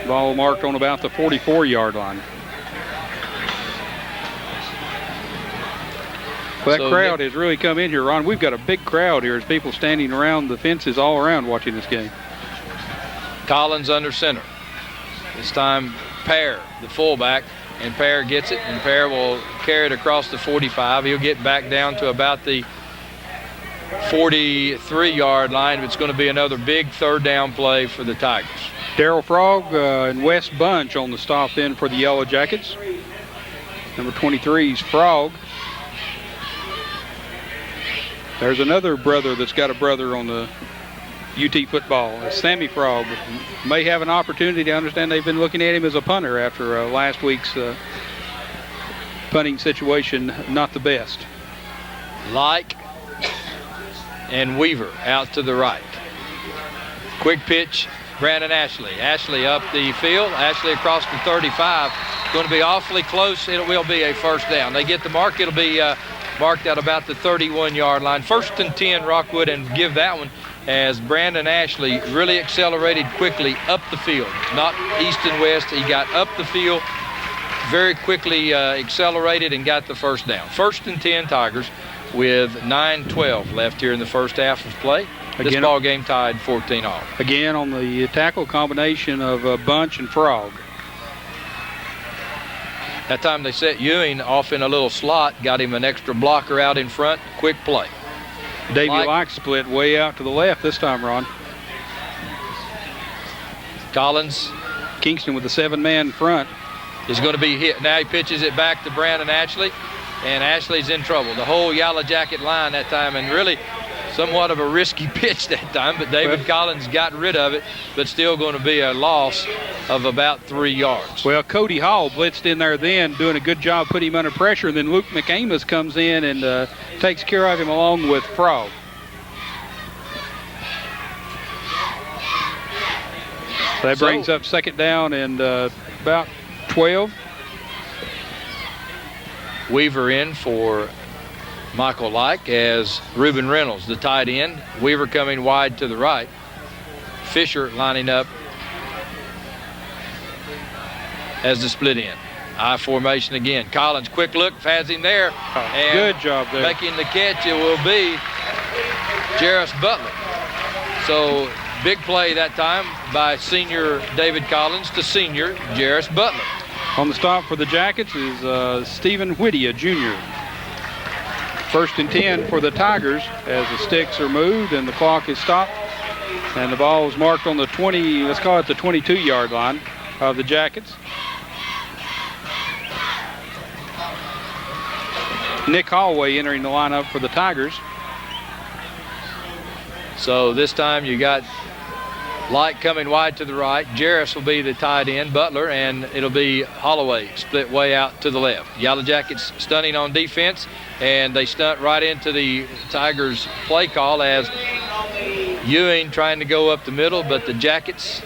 Ball marked on about the 44-yard line. Well, that crowd has really come in here, Ron. We've got a big crowd here as people standing around the fences all around watching this game. Collins under center. This time Pear, the fullback, and Pear gets it, and Pear will carry it across the 45. He'll get back down to about the 43-yard line. It's going to be another big third down play for the Tigers. Darryl Frog and Wes Bunch on the stop in for the Yellow Jackets. Number 23 is Frog. There's another brother that's got a brother on the UT football. Sammy Frog may have an opportunity. To understand they've been looking at him as a punter after last week's punting situation, not the best. Like and Weaver out to the right. Quick pitch. Brandon Ashley. Ashley up the field. Ashley across the 35. Going to be awfully close. It will be a first down. They get the mark. It'll be marked at about the 31-yard line. First and 10, Rockwood, and give that one as Brandon Ashley really accelerated quickly up the field. Not east and west. He got up the field, very quickly accelerated and got the first down. First and 10, Tigers, with 9:12 left here in the first half of play. This ball game tied 14-all. Again on the tackle combination of Bunch and Frog. That time they set Ewing off in a little slot, got him an extra blocker out in front. Quick play. Davey Like split way out to the left this time, Ron. Collins. Kingston with the 7-man front. Is going to be hit. Now he pitches it back to Brandon Ashley, and Ashley's in trouble. The whole Yellow Jacket line that time, and really somewhat of a risky pitch that time, but David Collins got rid of it, but still going to be a loss of about 3 yards. Well, Cody Hall blitzed in there then, doing a good job putting him under pressure, and then Luke McAmus comes in and takes care of him along with Frog. That brings up second down and about 12. Weaver in for Michael Like as Reuben Reynolds, the tight end. Weaver coming wide to the right. Fisher lining up as the split end. I formation again. Collins, quick look, has him there. And good job there. Making the catch, it will be Jarris Butler. So big play that time by senior David Collins to senior Jarris Butler. On the stop for the Jackets is Stephen Whittier, Jr. 1st and 10 for the Tigers as the sticks are moved and the clock is stopped. And the ball is marked on the 20, let's call it the 22-yard line of the Jackets. Nick Holloway entering the lineup for the Tigers. So this time you got Light coming wide to the right. Jarris will be the tight end, Butler, and it'll be Holloway split way out to the left. Yellow Jackets stunning on defense, and they stunt right into the Tigers play call as Ewing trying to go up the middle, but the Jackets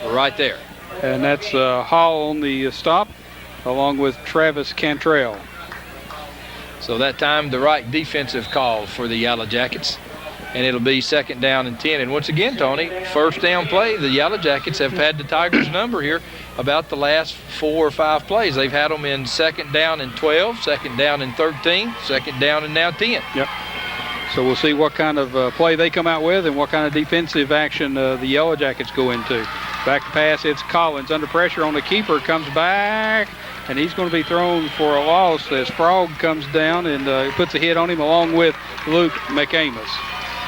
are right there. And that's Hall on the stop, along with Travis Cantrell. So that time the right defensive call for the Yellow Jackets, and it'll be 2nd down and 10. And once again, Tony, 1st down play, the Yellow Jackets have had the Tigers number here about the last 4 or 5 plays. They've had them in 2nd down and 12, 2nd down and 13, 2nd down and now 10. Yep. So we'll see what kind of play they come out with and what kind of defensive action the Yellow Jackets go into. Back to pass, it's Collins under pressure on the keeper, comes back, and he's going to be thrown for a loss as Frog comes down and puts a hit on him along with Luke McAmus.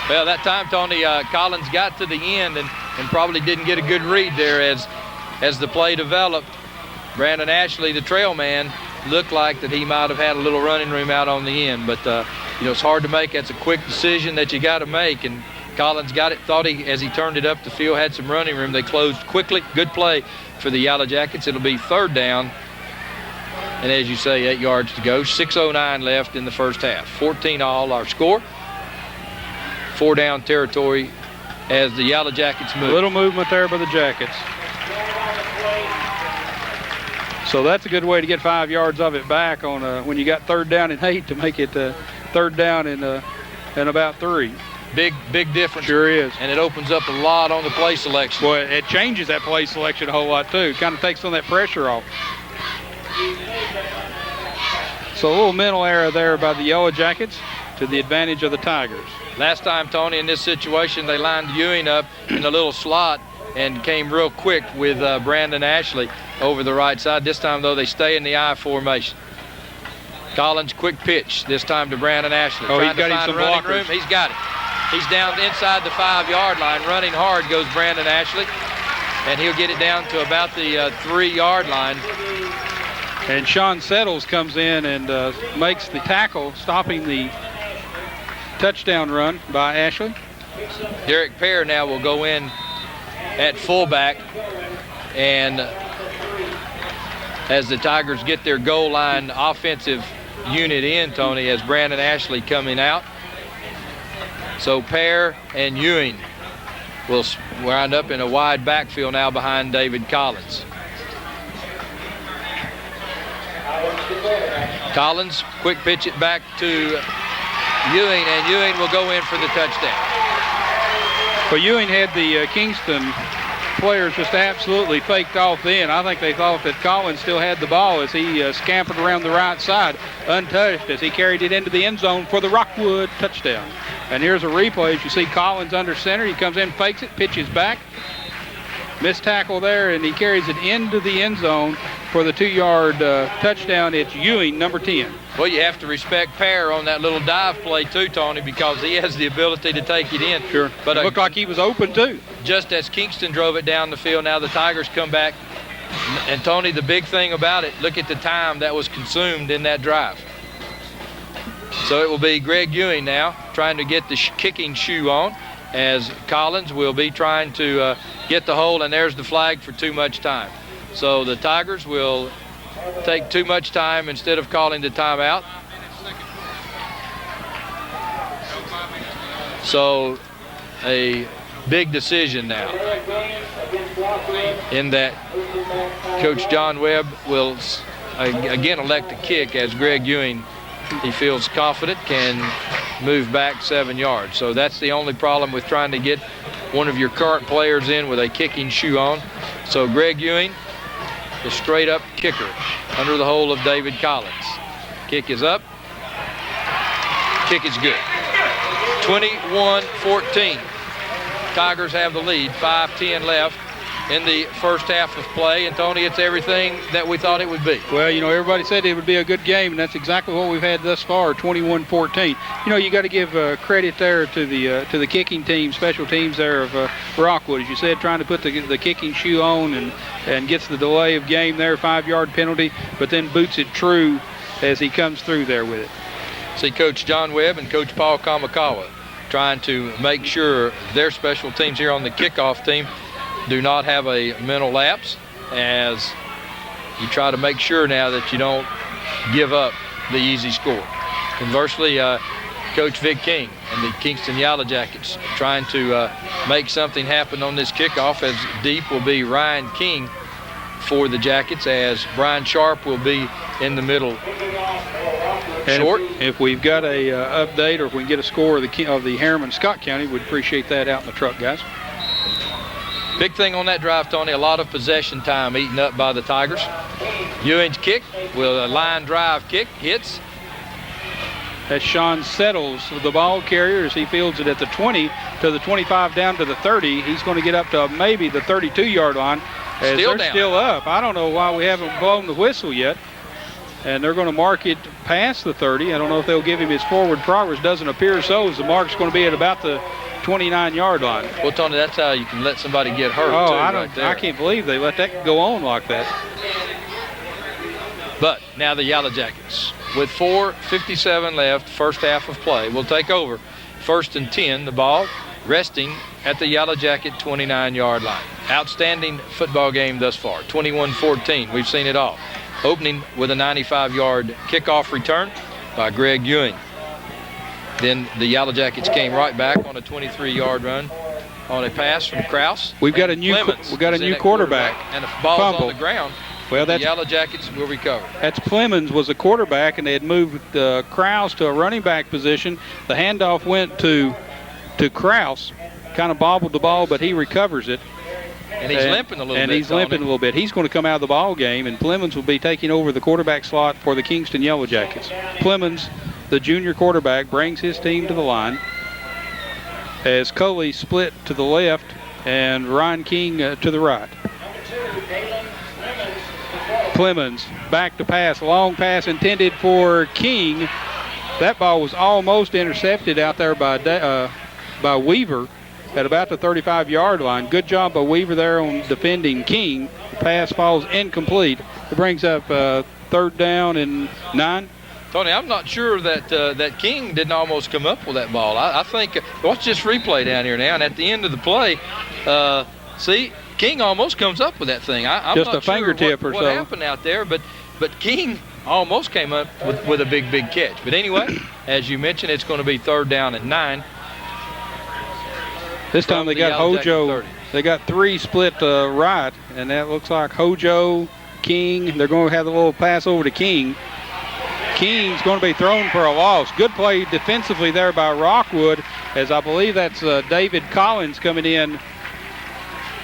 Well, that time, Tony, Collins got to the end and probably didn't get a good read there as the play developed. Brandon Ashley, the trail man, looked like that he might have had a little running room out on the end, but it's hard to make. That's a quick decision that you got to make, and Collins got it, thought he, as he turned it up the field, had some running room. They closed quickly. Good play for the Yellow Jackets. It'll be 3rd down, and as you say, 8 yards to go. 6:09 left in the first half. 14 all our score. 4 down territory as the Yellow Jackets move. A little movement there by the Jackets. So that's a good way to get 5 yards of it back on when you got 3rd down and 8 to make it 3rd down and about 3. Big difference. Sure is. And it opens up a lot on the play selection. Well, it changes that play selection a whole lot too. Kind of takes some of that pressure off. So a little mental error there by the Yellow Jackets to the advantage of the Tigers. Last time, Tony, in this situation, they lined Ewing up in a little slot and came real quick with Brandon Ashley over the right side. This time, though, they stay in the I formation. Collins, quick pitch, this time to Brandon Ashley. Oh, he's got him some running blockers. room. He's got it. He's down inside the 5-yard line. Running hard goes Brandon Ashley, and he'll get it down to about the 3-yard line. And Sean Settles comes in and makes the tackle, stopping the touchdown run by Ashley. Derek Pear now will go in at fullback, and as the Tigers get their goal line offensive unit in, Tony, as Brandon Ashley coming out. So Pear and Ewing will wind up in a wide backfield now behind David Collins. Collins, quick pitch it back to Ewing, and Ewing will go in for the touchdown. Well, Ewing had the Kingston players just absolutely faked off then. I think they thought that Collins still had the ball as he scampered around the right side, untouched, as he carried it into the end zone for the Rockwood touchdown. And here's a replay. As you see Collins under center, he comes in, fakes it, pitches back. Missed tackle there, and he carries it into the end zone for the 2-yard touchdown. It's Ewing, number 10. Well, you have to respect Pear on that little dive play too, Tony, because he has the ability to take it in. Sure. But it looked like he was open too. Just as Kingston drove it down the field, now the Tigers come back. And Tony, the big thing about it, look at the time that was consumed in that drive. So it will be Greg Ewing now trying to get the kicking shoe on, as Collins will be trying to get the hold, and there's the flag for too much time. So the Tigers will take too much time instead of calling the timeout. So a big decision now. in that Coach John Webb will again elect to kick, as Greg Ewing, he feels confident, can move back 7 yards. So that's the only problem with trying to get one of your current players in with a kicking shoe on. So Greg Ewing, the straight up kicker under the hole of David Collins. Kick is up. Kick is good. 21-14. Tigers have the lead. 5:10 left in the first half of play. And Tony, it's everything that we thought it would be. Well, you know, everybody said it would be a good game, and that's exactly what we've had thus far, 21-14. You know, you got to give credit there to the kicking team, special teams there of Rockwood. As you said, trying to put the kicking shoe on and gets the delay of game there, 5-yard penalty, but then boots it true as he comes through there with it. See Coach John Webb and Coach Paul Kamikawa trying to make sure their special teams here on the kickoff team do not have a mental lapse, as you try to make sure now that you don't give up the easy score. Conversely, Coach Vic King and the Kingston Yellow Jackets trying to make something happen on this kickoff, as deep will be Ryan King for the Jackets, as Brian Sharp will be in the middle. Short. If we've got a update, or if we can get a score of the Harriman-Scott County, we'd appreciate that out in the truck, guys. Big thing on that drive, Tony, a lot of possession time eaten up by the Tigers. Ewing's kick will a line drive kick, hits. As Sean settles the ball carrier as he fields it at the 20 to the 25 down to the 30. He's going to get up to maybe the 32-yard line. As Still they're down. Still up. I don't know why we haven't blown the whistle yet. And they're going to mark it past the 30. I don't know if they'll give him his forward progress. Doesn't appear so, as the mark's going to be at about the 29-yard line. Well, Tony, that's how you can let somebody get hurt, Oh, too, I can't believe they let that go on like that. But now the Yellow Jackets, with 4:57 left, first half of play, will take over. 1st and 10, the ball resting at the Yellow Jacket 29-yard line. Outstanding football game thus far, 21-14. We've seen it all. Opening with a 95-yard kickoff return by Greg Ewing. Then the Yellow Jackets came right back on a 23-yard run on a pass from Kraus. We've got a new quarterback. And the ball's Fumble. on the ground. Well, the Yellow Jackets will recover. That's Clemens was a quarterback, and they had moved Kraus to a running back position. The handoff went to Kraus, kind of bobbled the ball, but he recovers it. And he's limping a little bit. He's going to come out of the ball game, and Clemens will be taking over the quarterback slot for the Kingston Yellow Jackets. Clemens, the junior quarterback, brings his team to the line as Coley split to the left and Ryan King to the right. Clemens back to pass, long pass intended for King. That ball was almost intercepted out there by Weaver at about the 35-yard line. Good job by Weaver there on defending King. The pass falls incomplete. It brings up 3rd down and 9. Tony, I'm not sure that King didn't almost come up with that ball. I think, watch this replay down here now, and at the end of the play, see, King almost comes up with that thing. I'm just not a fingertip sure or what so. happened out there, but King almost came up with a big catch. But anyway, as you mentioned, it's going to be 3rd down and 9. This time they got Hojo. They got 3 split right, and that looks like Hojo, King. They're going to have the little pass over to King. King's going to be thrown for a loss. Good play defensively there by Rockwood, as I believe that's David Collins coming in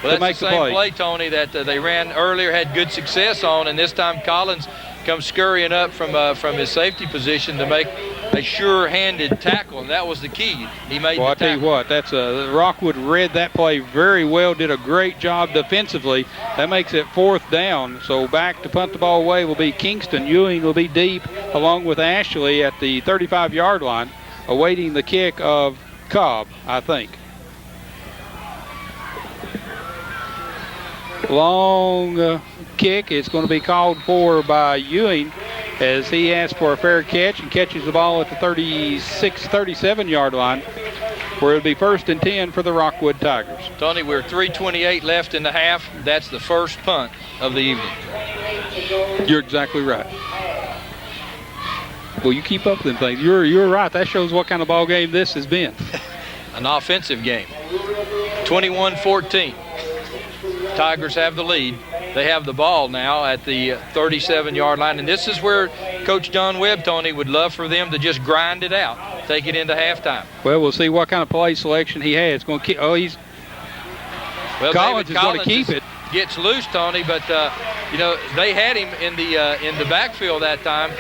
to make the same play, Tony, that they ran earlier, had good success on, and this time Collins comes scurrying up from his safety position to make a sure-handed tackle, and that was the key. He made the tackle. I tell you what, that's Rockwood read that play very well, did a great job defensively. That makes it 4th down. So back to punt the ball away will be Kingston. Ewing will be deep along with Ashley at the 35-yard line, awaiting the kick of Cobb, I think. Long kick. It's going to be called for by Ewing as he asks for a fair catch and catches the ball at the 37-yard line, where it'll be 1st and 10 for the Rockwood Tigers. Tony, we're 3:28 left in the half. That's the first punt of the evening. You're exactly right. Well, you keep up with them things. You're right. That shows what kind of ball game this has been. An offensive game. 21-14. Tigers have the lead. They have the ball now at the 37-yard line, and this is where Coach John Webb, Tony, would love for them to just grind it out, take it into halftime. Well, we'll see what kind of play selection he has. Going to keep. Oh, he's. Well, Collins is going to keep it. Gets loose, Tony, but they had him in the backfield that time.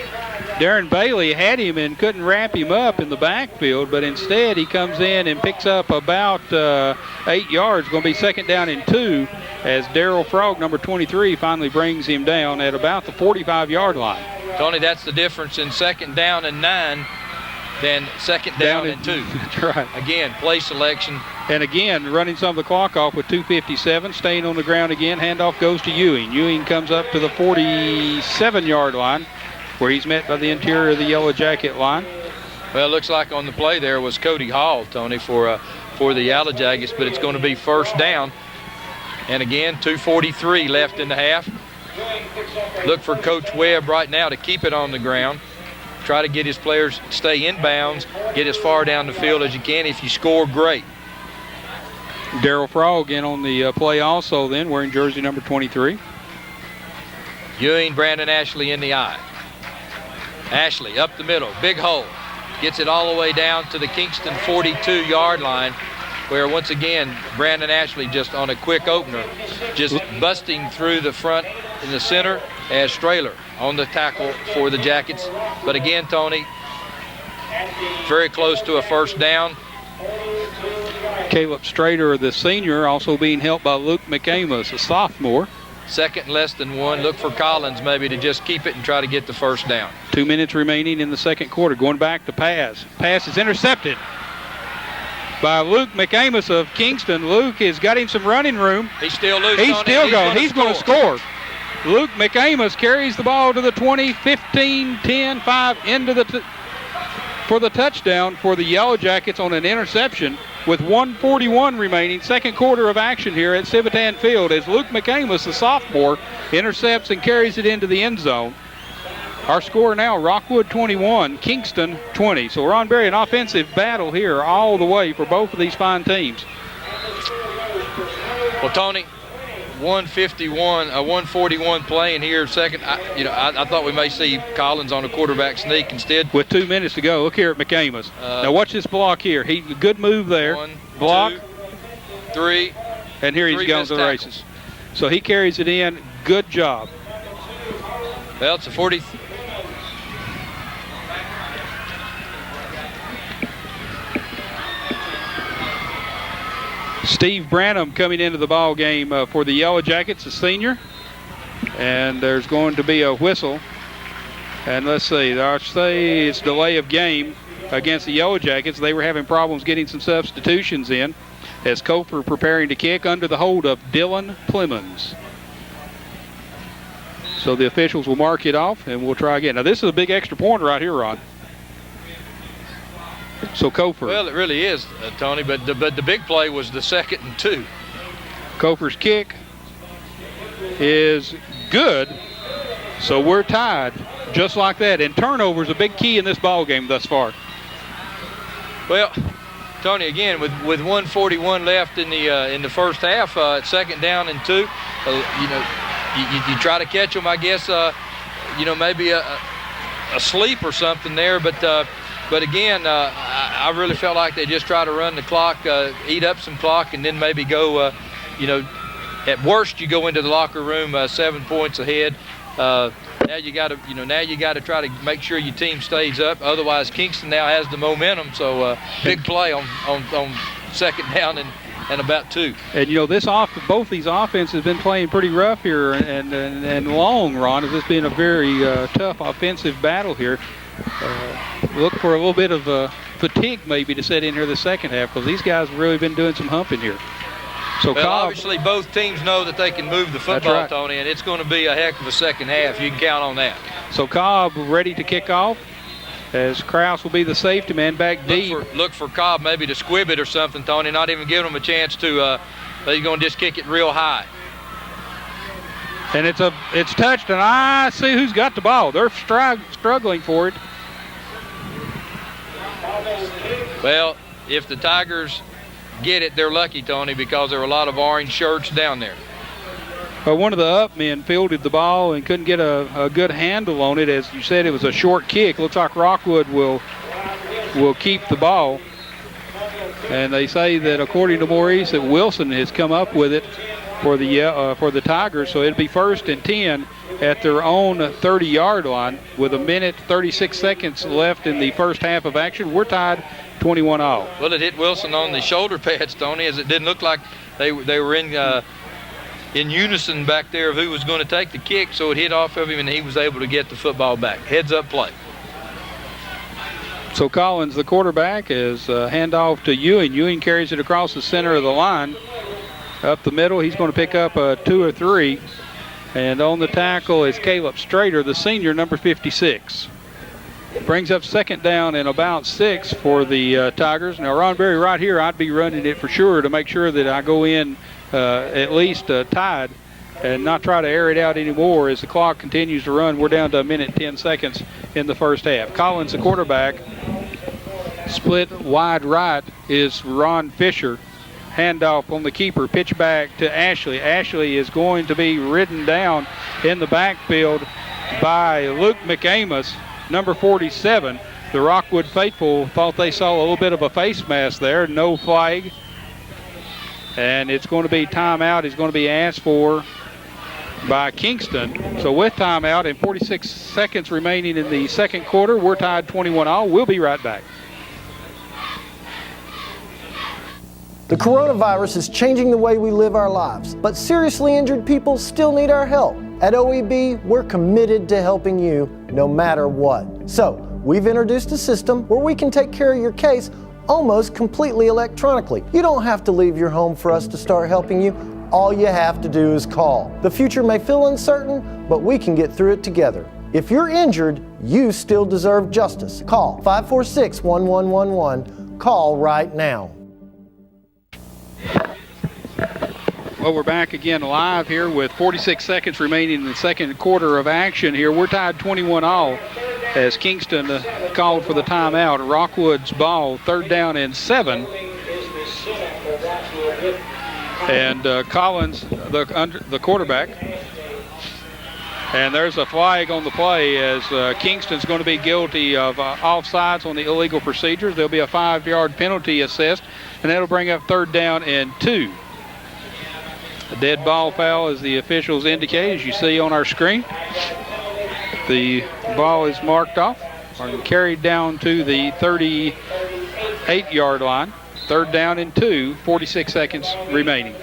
Darren Bailey had him and couldn't wrap him up in the backfield, but instead he comes in and picks up about 8 yards. Going to be 2nd down and 2 as Darrell Frog, number 23, finally brings him down at about the 45-yard line. Tony, that's the difference in 2nd down and 9 than 2nd down and 2. That's right. Again, play selection. And again, running some of the clock off with 2:57, staying on the ground again. Handoff goes to Ewing. Ewing comes up to the 47-yard line, where he's met by the interior of the Yellow Jacket line. Well, it looks like on the play there was Cody Hall, Tony, for the Yellow Jackets, but it's going to be 1st down. And again, 2:43 left in the half. Look for Coach Webb right now to keep it on the ground. Try to get his players to stay in bounds, get as far down the field as you can. If you score, great. Darrell Frog in on the play also then, wearing jersey number 23. Ewing, Brandon Ashley in the eye. Ashley up the middle, big hole. Gets it all the way down to the Kingston 42-yard line, where once again, Brandon Ashley just on a quick opener, just busting through the front in the center as Strahler on the tackle for the Jackets. But again, Tony, very close to a 1st down. Caleb Strader, the senior, also being helped by Luke McAmus, a sophomore. 2nd less than 1. Look for Collins maybe to just keep it and try to get the 1st down. 2 minutes remaining in the 2nd quarter. Going back to pass. Pass is intercepted by Luke McAmus of Kingston. Luke has got him some running room. He's still loose. He's still going. He's going to score. Luke McAmus carries the ball to the 20, 15, 10, 5 into for the touchdown for the Yellow Jackets on an interception with 1:41 remaining. 2nd quarter of action here at Civitan Field as Luke McAmus, the sophomore, intercepts and carries it into the end zone. Our score now, Rockwood 21, Kingston 20. So Ron Berry, an offensive battle here all the way for both of these fine teams. Well, Tony, 141 playing here. Second, I thought we may see Collins on a quarterback sneak instead. With 2 minutes to go, look here at McAmus. Now watch this block here. Good move there. 1, block. 2, 3. And here he's going to the races. So he carries it in. Good job. Well, it's a 40. Steve Branham coming into the ball game for the Yellow Jackets, a senior. And there's going to be a whistle. And let's see, I'll say it's delay of game against the Yellow Jackets. They were having problems getting some substitutions in as Cofer preparing to kick under the hold of Dylan Plemons. So the officials will mark it off and we'll try again. Now this is a big extra point right here, Ron. So Cofer. Well, it really is, Tony, but the big play was the 2nd and 2. Cofer's kick is good. So we're tied just like that. And turnover is a big key in this ball game thus far. Well, Tony, again, with 1:41 left in the first half, it's 2nd down and 2. You try to catch them, I guess. Maybe a sleep or something there, but again, I really felt like they just try to run the clock, eat up some clock, and then maybe go. At worst, you go into the locker room 7 points ahead. Now you got to try to make sure your team stays up. Otherwise, Kingston now has the momentum. So big play on 2nd down and about 2. And both these offenses have been playing pretty rough here and long, Ron. This has been a very tough offensive battle here. Look for a little bit of fatigue maybe to set in here the second half because these guys have really been doing some humping here. So well, Cobb, obviously both teams know that they can move the football, right, Tony, and it's going to be a heck of a second half. You can count on that. So Cobb ready to kick off as Krause will be the safety man back deep. Look for Cobb maybe to squib it or something, Tony, not even giving them a chance to they're going to just kick it real high. And it's touched, and I see who's got the ball. They're struggling for it. Well, if the Tigers get it, they're lucky, Tony, because there are a lot of orange shirts down there. one of the up men fielded the ball and couldn't get a good handle on it. As you said, it was a short kick. Looks like Rockwood will keep the ball. And they say that, according to Maurice, that Wilson has come up with it for the Tigers. So it'll be 1st and 10 at their own 30-yard line with 1 minute 36 seconds left in the first half of action. We're tied 21-all. Well, it hit Wilson on the shoulder pads, Tony, as it didn't look like they were in unison back there of who was going to take the kick, so it hit off of him and he was able to get the football back. Heads-up play. So Collins, the quarterback, is handoff to Ewing. Ewing carries it across the center of the line. Up the middle, he's going to pick up a 2 or 3. And on the tackle is Caleb Strader, the senior, number 56. Brings up 2nd down and about 6 for the Tigers. Now, Ron Berry, right here, I'd be running it for sure to make sure that I go in at least tied and not try to air it out anymore as the clock continues to run. We're down to 1 minute 10 seconds in the first half. Collins, the quarterback, split wide right is Ron Fisher. Handoff on the keeper, pitch back to Ashley. Ashley is going to be ridden down in the backfield by Luke McAmus, number 47. The Rockwood faithful thought they saw a little bit of a face mask there. No flag. And it's going to be timeout. Is going to be asked for by Kingston. So with timeout and 46 seconds remaining in the second quarter, we're tied 21-all. We'll be right back. The coronavirus is changing the way we live our lives, but seriously injured people still need our help. At OEB, we're committed to helping you no matter what. So, we've introduced a system where we can take care of your case almost completely electronically. You don't have to leave your home for us to start helping you. All you have to do is call. The future may feel uncertain, but we can get through it together. If you're injured, you still deserve justice. Call 546-1111. Call right now. Well, we're back again live here with 46 seconds remaining in the second quarter of action here. We're tied 21-all as Kingston called for the timeout. Rockwood's ball, 3rd down and 7. And Collins, the quarterback. And there's a flag on the play as Kingston's going to be guilty of offsides on the illegal procedures. There'll be a 5-yard penalty assessed, and that'll bring up 3rd down and 2. A dead ball foul, as the officials indicate, as you see on our screen. The ball is marked off and carried down to the 38-yard line. 3rd down and 2, 46 seconds remaining.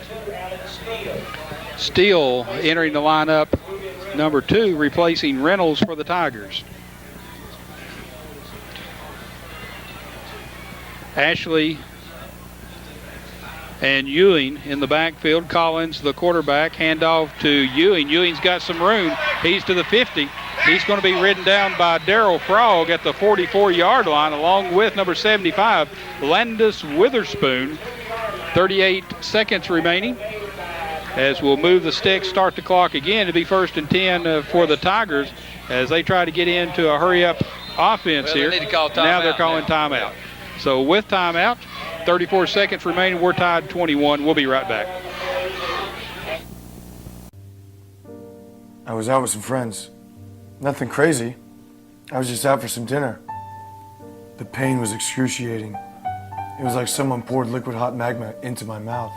Steele entering the lineup, number 2, replacing Reynolds for the Tigers. Ashley and Ewing in the backfield. Collins, the quarterback, handoff to Ewing. Ewing's got some room. He's to the 50. He's going to be ridden down by Darryl Frog at the 44-yard line, along with number 75, Landis Witherspoon. 38 seconds remaining as we'll move the sticks, start the clock again to be 1st and 10 for the Tigers as they try to get into a hurry-up offense here. Now they're calling timeout. So with timeout, 34 seconds remaining, we're tied 21. We'll be right back. I was out with some friends. Nothing crazy. I was just out for some dinner. The pain was excruciating. It was like someone poured liquid hot magma into my mouth.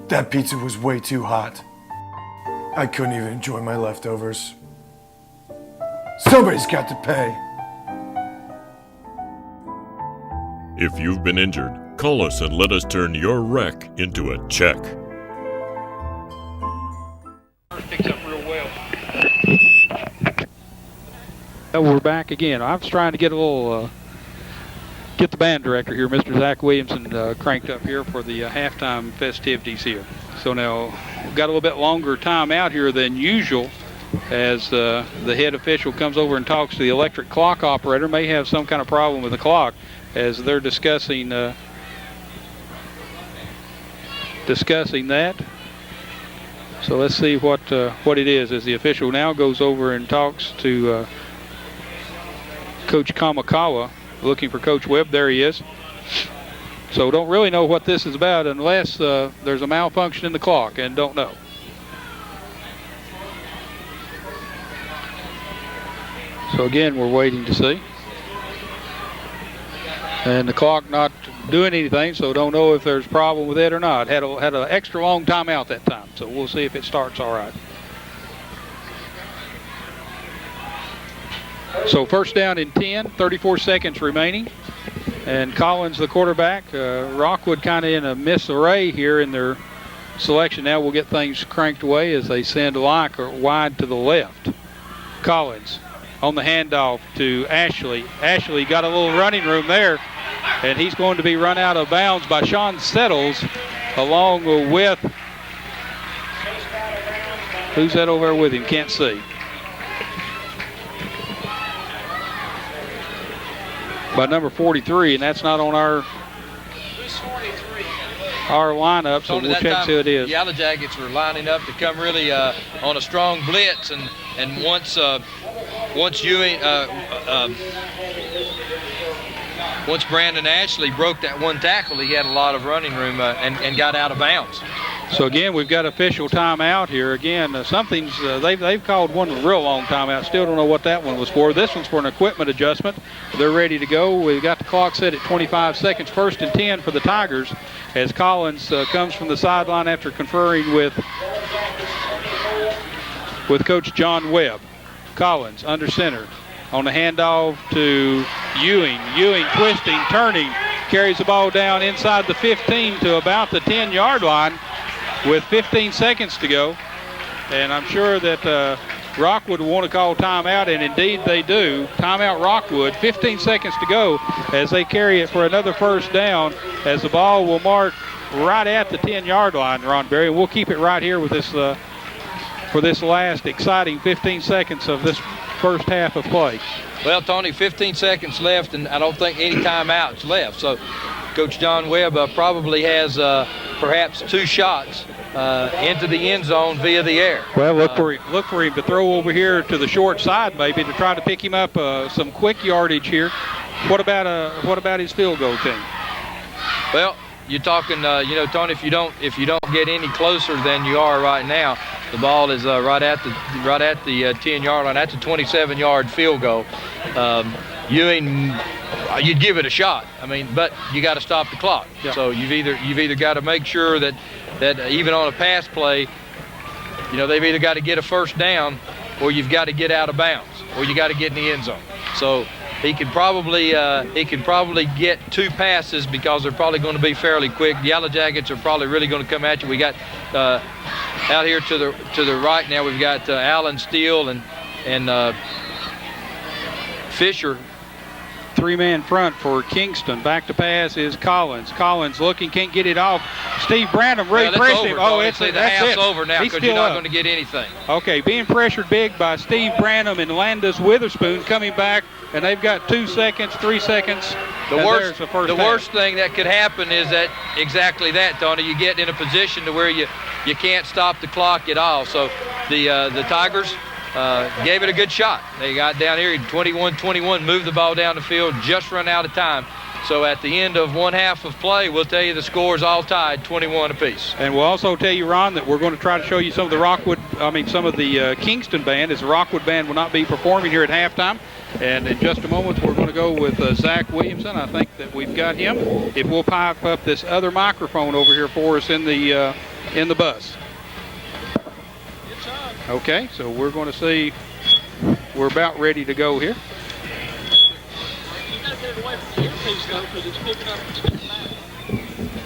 That pizza was way too hot. I couldn't even enjoy my leftovers. Somebody's got to pay. If you've been injured, call us and let us turn your wreck into a check. Picks up real well. We're back again. I was trying to get a little, get the band director here, Mr. Zach Williamson, cranked up here for the halftime festivities here. So now we've got a little bit longer time out here than usual as the head official comes over and talks to the electric clock operator. May have some kind of problem with the clock as they're discussing that. So let's see what it is as the official now goes over and talks to Coach Kamakawa, looking for Coach Webb. There he is. So don't really know what this is about unless there's a malfunction in the clock, and don't know. So again, we're waiting to see. And the clock not doing anything, so don't know if there's a problem with it or not. Had an extra long timeout that time, so we'll see if it starts all right. So first down and 10, 34 seconds remaining. And Collins, the quarterback. Rockwood kind of in a misarray here in their selection. Now we'll get things cranked away as they send Locke wide to the left. Collins on the handoff to Ashley. Ashley got a little running room there, and he's going to be run out of bounds by Sean Settles, along with, who's that over there with him? Can't see. By number 43, and that's not on our lineup, so we'll check see who it is. The Yellow Jackets were lining up to come really on a strong blitz, and once Ewing, once Brandon Ashley broke that one tackle, he had a lot of running room and got out of bounds. So again, we've got official timeout here. Again, something's they've called one real long timeout. Still don't know what that one was for. This one's for an equipment adjustment. They're ready to go. We've got the clock set at 25 seconds. First and 10 for the Tigers as Collins comes from the sideline after conferring with Coach John Webb. Collins under center on the handoff to Ewing. Ewing twisting, turning, carries the ball down inside the 15 to about the 10-yard line with 15 seconds to go. And I'm sure that Rockwood will want to call timeout, and indeed they do. Timeout Rockwood, 15 seconds to go as they carry it for another first down as the ball will mark right at the 10-yard line, Ron Berry. And we'll keep it right here with this for this last exciting 15 seconds of this first half of play. Well, Tony, 15 seconds left, and I don't think any timeouts left. So Coach John Webb probably has perhaps 2 shots into the end zone via the air. Well, look for him to throw over here to the short side, maybe, to try to pick him up some quick yardage here. What about his field goal team? Well, you're talking, Tony, if you don't get any closer than you are right now, the ball is right at the 10-yard line. That's a 27-yard field goal. Ewing, you'd give it a shot. I mean, but you got to stop the clock. Yeah. So you've either got to make sure that even on a pass play, they've either got to get a first down, or you've got to get out of bounds, or you got to get in the end zone. So he could probably get 2 passes because they're probably going to be fairly quick. The Yellow Jackets are probably really going to come at you. We got out here to the right now. We've got Allen Steele and Fisher. 3-man front for Kingston. Back to pass is Collins. Collins looking, can't get it off. Steve Branham really pressed him. Oh, that's it. Over now because you're not going to get anything. Okay, being pressured big by Steve Branham and Landis Witherspoon coming back, and they've got 2 seconds, 3 seconds. The worst thing that could happen is that exactly that, Tony. You get in a position to where you can't stop the clock at all. So the Tigers gave it a good shot. They got down here 21-21, moved the ball down the field, just run out of time. So at the end of one half of play, we'll tell you the score is all tied, 21 apiece. And we'll also tell you, Ron, that we're going to try to show you some of the Kingston band, as the Rockwood band will not be performing here at halftime. And in just a moment, we're going to go with Zach Williamson. I think that we've got him. If we'll pipe up this other microphone over here for us in the bus. Okay, so we're going to see. We're about ready to go here.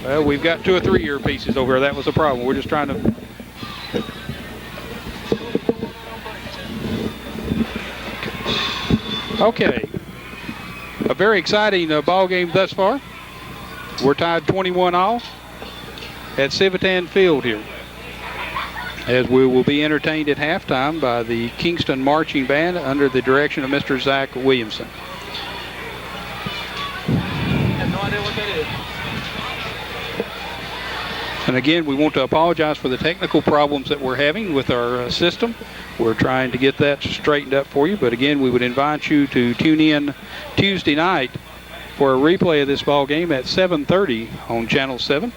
Well, we've got 2 or 3 earpieces over here. That was a problem. We're just trying to. Okay. A very exciting ball game thus far. We're tied 21-all at Civitan Field here, as we will be entertained at halftime by the Kingston Marching Band under the direction of Mr. Zach Williamson. I have no idea what that is. And again, we want to apologize for the technical problems that we're having with our system. We're trying to get that straightened up for you, but again, we would invite you to tune in Tuesday night for a replay of this ball game at 7:30 on Channel 7.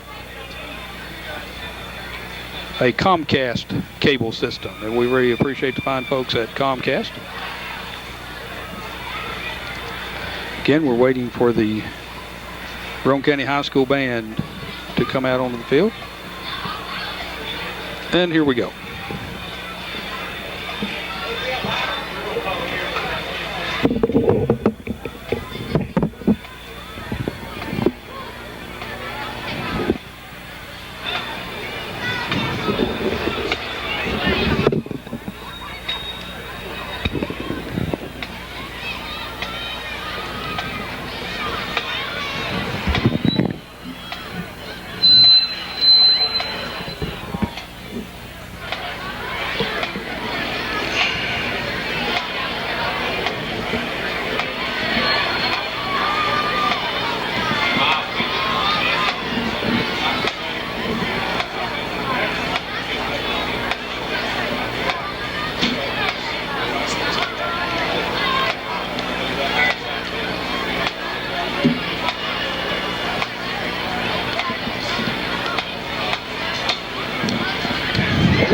A Comcast cable system, and we really appreciate the fine folks at Comcast. Again, we're waiting for the Roane County High School band to come out onto the field. And here we go.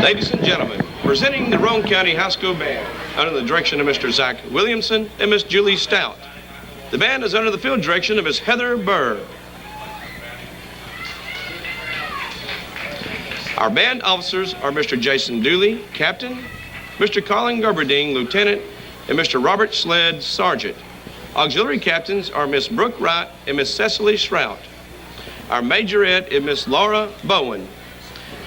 Ladies and gentlemen, presenting the Roane County High School Band under the direction of Mr. Zach Williamson and Miss Julie Stout. The band is under the field direction of Miss Heather Burr. Our band officers are Mr. Jason Dooley, Captain, Mr. Colin Gerberding, Lieutenant, and Mr. Robert Sled, Sergeant. Auxiliary captains are Miss Brooke Wright and Miss Cecily Shrout. Our majorette is Miss Laura Bowen.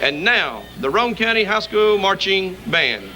And now, the Roane County High School Marching Band.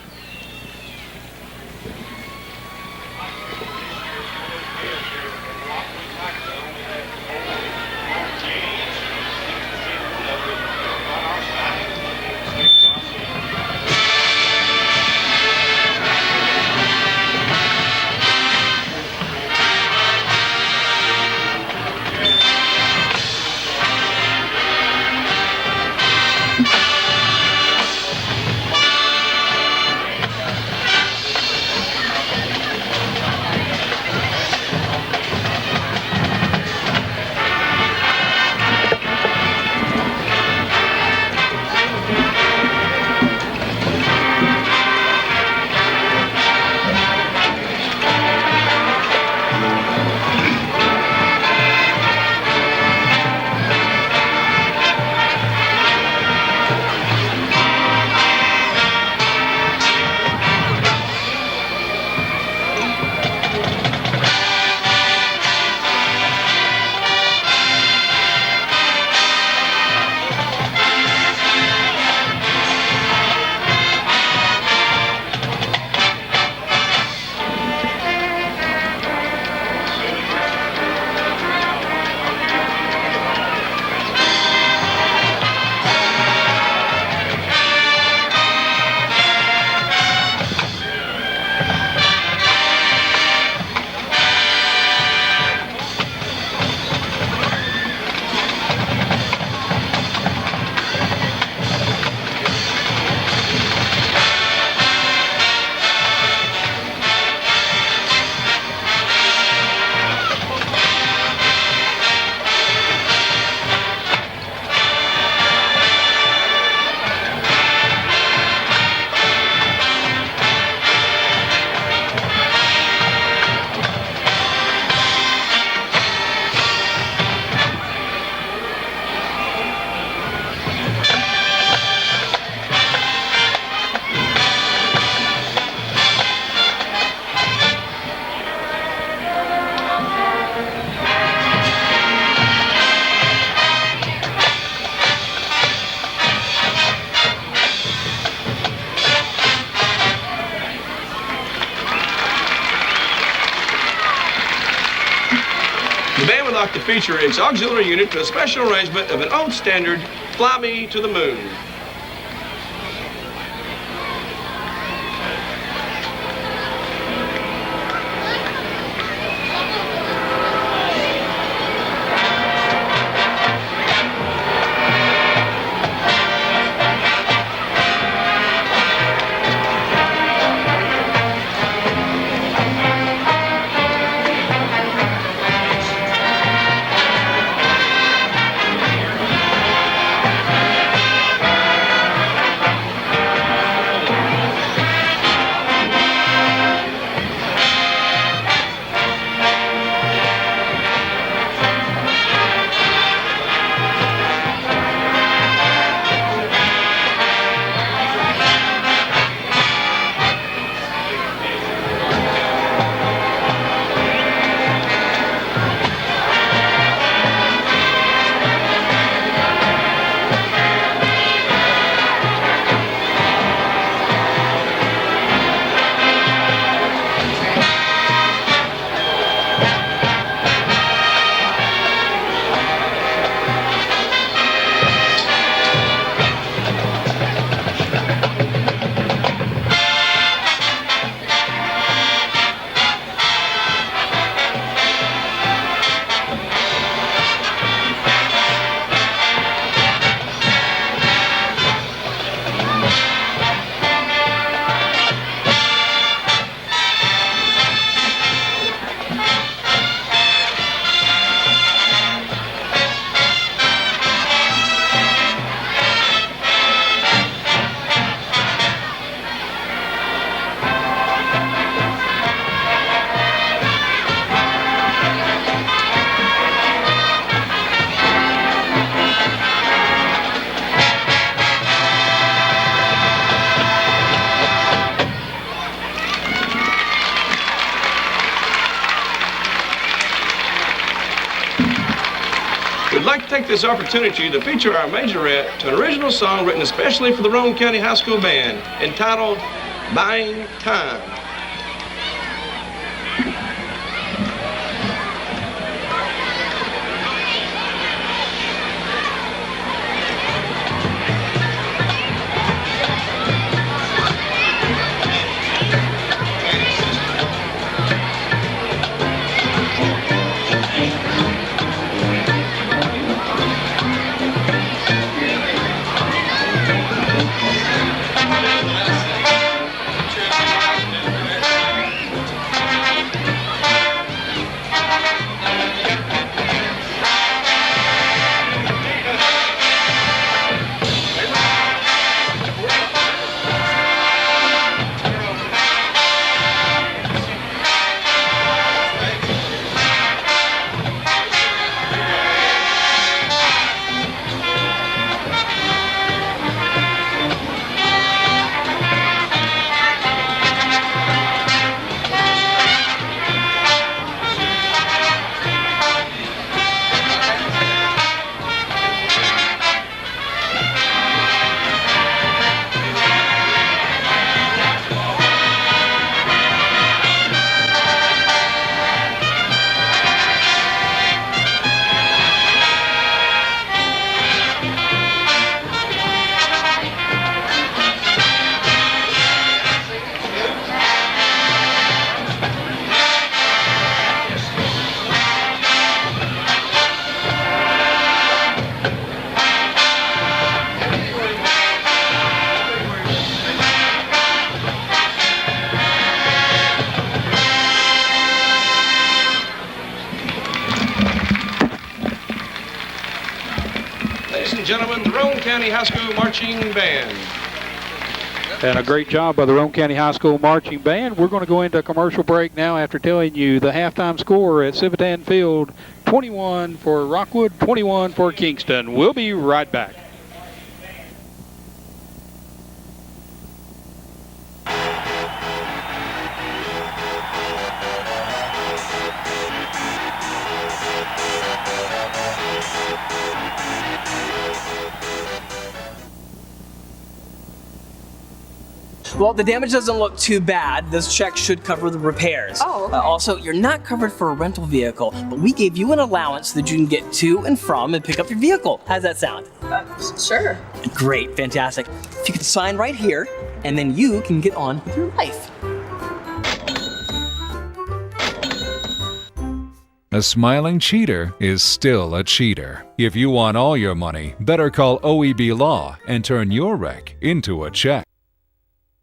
like to feature its auxiliary unit to a special arrangement of an old standard, Fly Me to the Moon. like to take this opportunity to feature our majorette to an original song written especially for the Roane County High School Band entitled Buying Time. Ladies and gentlemen, the Roane County High School Marching Band. And a great job by the Roane County High School Marching Band. We're going to go into a commercial break now after telling you the halftime score at Civitan Field, 21 for Rockwood, 21 for Kingston. We'll be right back. Well, the damage doesn't look too bad. This check should cover the repairs. Oh, okay. Also, you're not covered for a rental vehicle, but we gave you an allowance so that you can get to and from and pick up your vehicle. How's that sound? Sure. Great, fantastic. If you could sign right here, and then you can get on with your life. A smiling cheater is still a cheater. If you want all your money, better call OEB Law and turn your wreck into a check.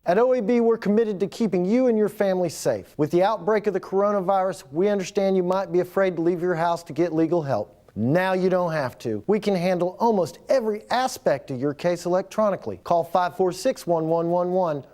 At OEB, we're committed to keeping you and your family safe. With the outbreak of the coronavirus, we understand you might be afraid to leave your house to get legal help. Now you don't have to. We can handle almost every aspect of your case electronically. Call 546-1111.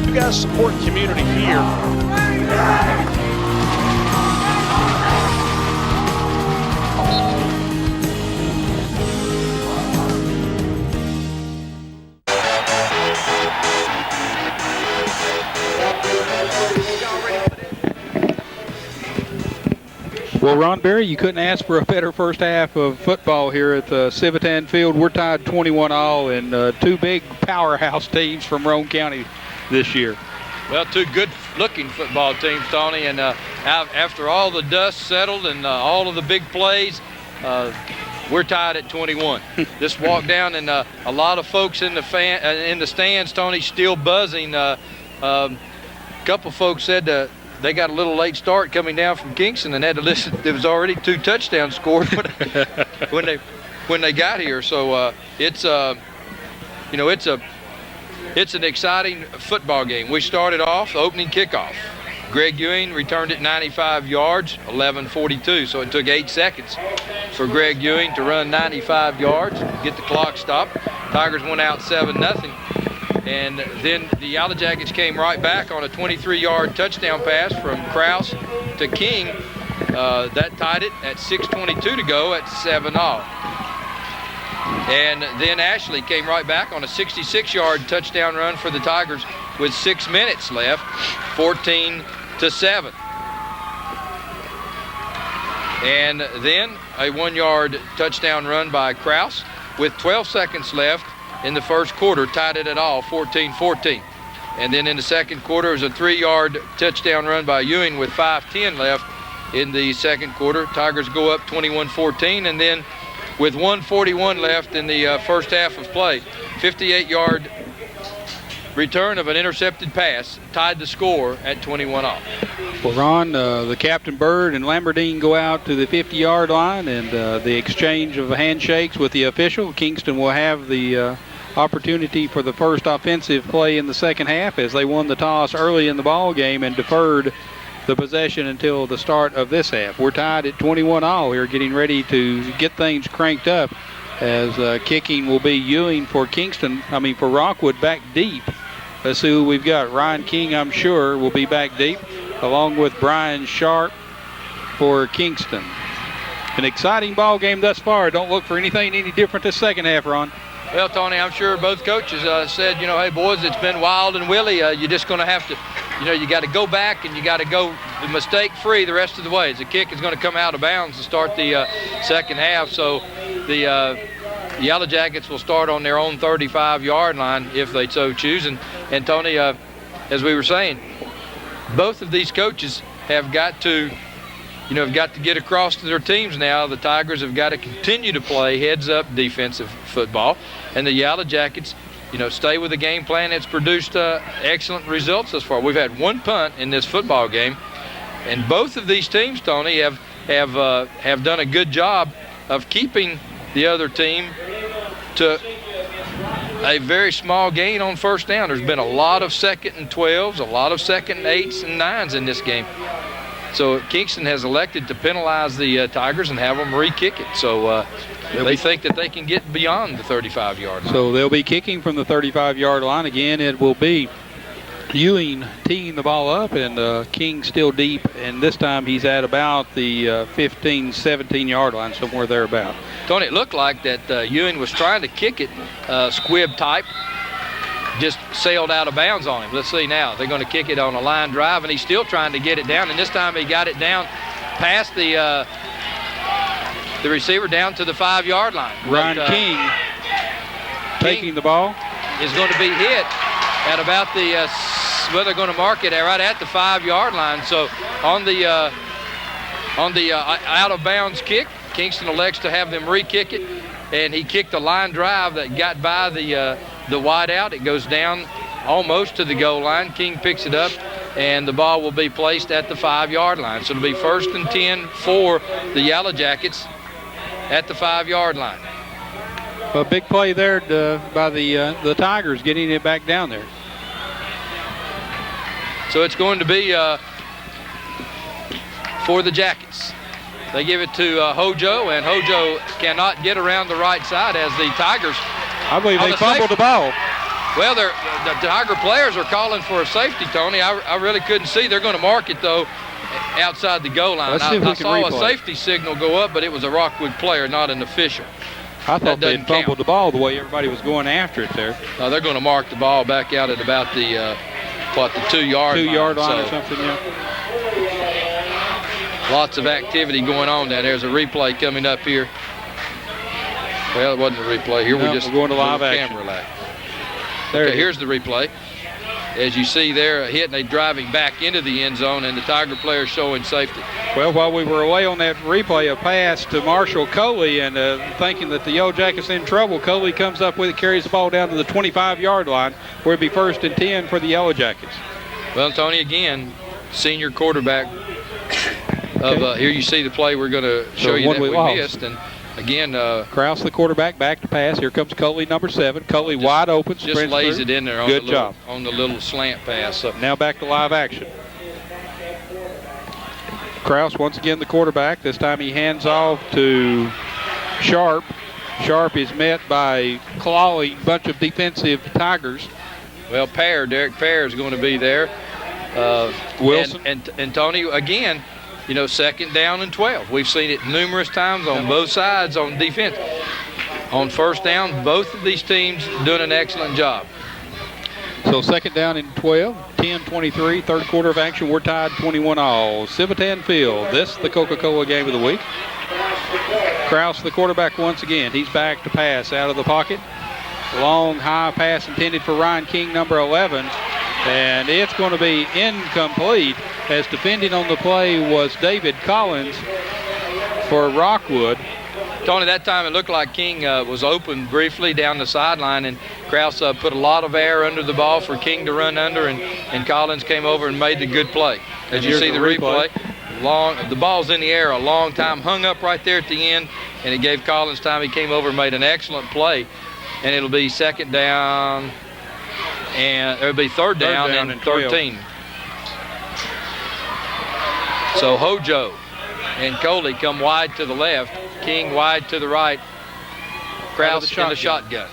You guys support community here. Well, Ron Berry, you couldn't ask for a better first half of football here at the Civitan Field. We're tied 21-all, and two big powerhouse teams from Roane County this year. Well, two good-looking football teams, Tony, and after all the dust settled and all of the big plays, we're tied at 21. Just walked down, and a lot of folks in the stands, Tony, still buzzing. A couple folks said they got a little late start coming down from Kingston and had to listen. There was already 2 touchdowns scored when they got here. So it's an exciting football game. We started off the opening kickoff. Greg Ewing returned it 95 yards, 11:42. So it took 8 seconds for Greg Ewing to run 95 yards, get the clock stopped. Tigers went out 7-0. And then the Yellow Jackets came right back on a 23-yard touchdown pass from Krause to King. That tied it at 6:22 to go at 7-all. And then Ashley came right back on a 66-yard touchdown run for the Tigers with 6 minutes left, 14-7. And then a 1-yard touchdown run by Kraus with 12 seconds left in the first quarter, tied it at all, 14-14. And then in the second quarter, it was a 3-yard touchdown run by Ewing with 5:10 left in the second quarter. Tigers go up 21-14, and then with 1:41 left in the first half of play, 58-yard return of an intercepted pass tied the score at 21-all. Well, Ron, the Captain Bird and Lamberdine go out to the 50-yard line, and the exchange of handshakes with the official. Kingston will have the opportunity for the first offensive play in the second half, as they won the toss early in the ball game and deferred the possession until the start of this half. We're tied at 21-all here, getting ready to get things cranked up, as kicking will be Ewing for for Rockwood back deep. Let's see who we've got. Ryan King, I'm sure, will be back deep, along with Brian Sharp for Kingston. An exciting ball game thus far. Don't look for anything any different this second half, Ron. Well, Tony, I'm sure both coaches said, hey, boys, it's been wild and willy. You're just going to have to, you got to go back and you got to go mistake-free the rest of the way. The kick is going to come out of bounds to start the second half. So the Yellow Jackets will start on their own 35-yard line if they so choose. And Tony, as we were saying, both of these coaches have got to get across to their teams now. The Tigers have got to continue to play heads-up defensive football, and the Yellow Jackets, stay with the game plan that's produced excellent results thus far. We've had one punt in this football game, and both of these teams, Tony, have done a good job of keeping the other team to a very small gain on first down. There's been a lot of 2nd and 12s, a lot of 2nd and 8s and 9s in this game. So Kingston has elected to penalize the Tigers and have them re-kick it. So they think that they can get beyond the 35-yard line. So they'll be kicking from the 35-yard line. Again, it will be Ewing teeing the ball up, and King still deep. And this time he's at about the 15, 17-yard line, somewhere thereabout. Tony, it looked like that Ewing was trying to kick it squib type. Just sailed out of bounds on him. Let's see now. They're going to kick it on a line drive, and he's still trying to get it down. And this time he got it down past the receiver down to the 5-yard line. Ryan King taking the ball is going to be hit at about the they're going to mark it right at the 5-yard line. So on the out of bounds kick, Kingston elects to have them re-kick it, and he kicked a line drive that got by the wide out. It goes down almost to the goal line. King picks it up, and the ball will be placed at the 5-yard line. So it'll be 1st and 10 for the Yellow Jackets at the 5-yard line. A big play there by the Tigers, getting it back down there. So it's going to be for the Jackets. They give it to Hojo, and Hojo cannot get around the right side as the Tigers. I believe they fumbled the ball. Well, the Tiger players are calling for a safety, Tony. I really couldn't see. They're going to mark it, though, outside the goal line. I saw a safety signal go up, but it was a Rockwood player, not an official. I thought they had fumbled the ball the way everybody was going after it there. No, they're going to mark the ball back out at about the 2-yard line. 2-yard line or something, yeah. Lots of activity going on down there. There's a replay coming up here. Well, it wasn't a replay. Here we're going to live action. Camera light. Okay, here's the replay. As you see there, a hit, and they driving back into the end zone, and the Tiger players showing safety. Well, while we were away on that replay, a pass to Marshall Coley, and thinking that the Yellow Jackets in trouble, Coley comes up with it, carries the ball down to the 25-yard line, where it'd be 1st and 10 for the Yellow Jackets. Well, Tony, again, senior quarterback. Here you see the play we're going to show you that we missed. And again, Kraus, the quarterback, back to pass. Here comes Coley, number 7. Coley wide open. Just lays it in there on on the little slant pass. So now back to live action. Kraus once again the quarterback. This time he hands off to Sharp. Sharp is met by a clawing bunch of defensive Tigers. Well, Derek Pear is going to be there. Wilson. And Tony, again, second down and 12. We've seen it numerous times on both sides on defense. On first down, both of these teams doing an excellent job. So second down and 12, 10-23, third quarter of action. We're tied 21-all. Civitan Field, this the Coca-Cola game of the week. Krause, the quarterback, once again. He's back to pass out of the pocket. Long, high pass intended for Ryan King, number 11. And it's going to be incomplete, as defending on the play was David Collins for Rockwood. Tony, that time it looked like King was open briefly down the sideline, and Krause put a lot of air under the ball for King to run under, and Collins came over and made the good play. As you see the replay, the ball's in the air a long time, hung up right there at the end, and it gave Collins time. He came over and made an excellent play, and it'll be second down, and it'll be third down and 13. So Hojo and Coley come wide to the left, King wide to the right, Krause in the shotgun.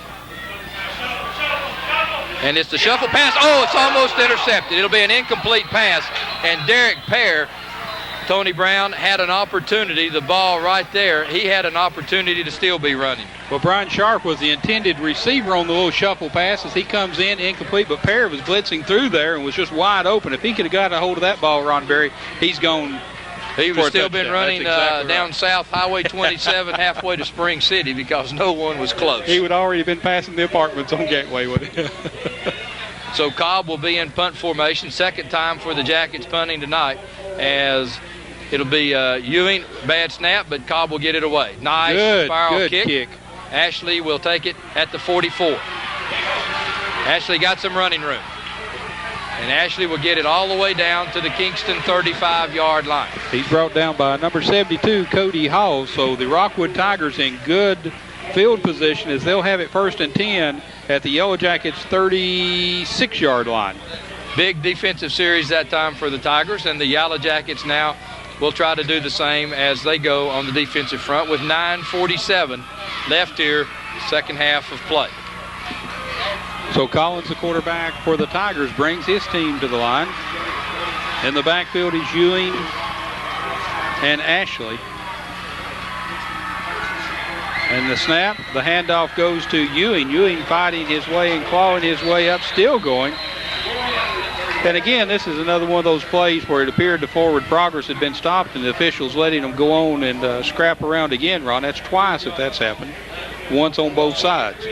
And it's the shuffle pass. Oh, it's almost intercepted. It'll be an incomplete pass. And Derek Pear, Tony Brown, had an opportunity. The ball right there, he had an opportunity to still be running. Well, Brian Sharp was the intended receiver on the little shuffle pass as he comes in incomplete, but Pear was blitzing through there and was just wide open. If he could have got a hold of that ball, Ron Berry, he's gone. He would have still been running down South Highway 27 halfway to Spring City because no one was close. He would already been passing the apartments on Gateway with it. So Cobb will be in punt formation. Second time for the Jackets punting tonight, as it'll be Ewing. Bad snap, but Cobb will get it away. Nice spiral kick. Ashley will take it at the 44. Ashley got some running room. And Ashley will get it all the way down to the Kingston 35-yard line. He's brought down by number 72, Cody Hall. So the Rockwood Tigers in good field position as they'll have it first and 10 at the Yellow Jackets 36-yard line. Big defensive series that time for the Tigers, and the Yellow Jackets now will try to do the same as they go on the defensive front with 9:47 left here, second half of play. So Collins, the quarterback for the Tigers, brings his team to the line. In the backfield is Ewing and Ashley. And the snap, the handoff goes to Ewing. Ewing fighting his way and clawing his way up, still going. And again, this is another one of those plays where it appeared the forward progress had been stopped and the officials letting them go on and scrap around again, Ron. That's twice if that's happened. Once on both sides.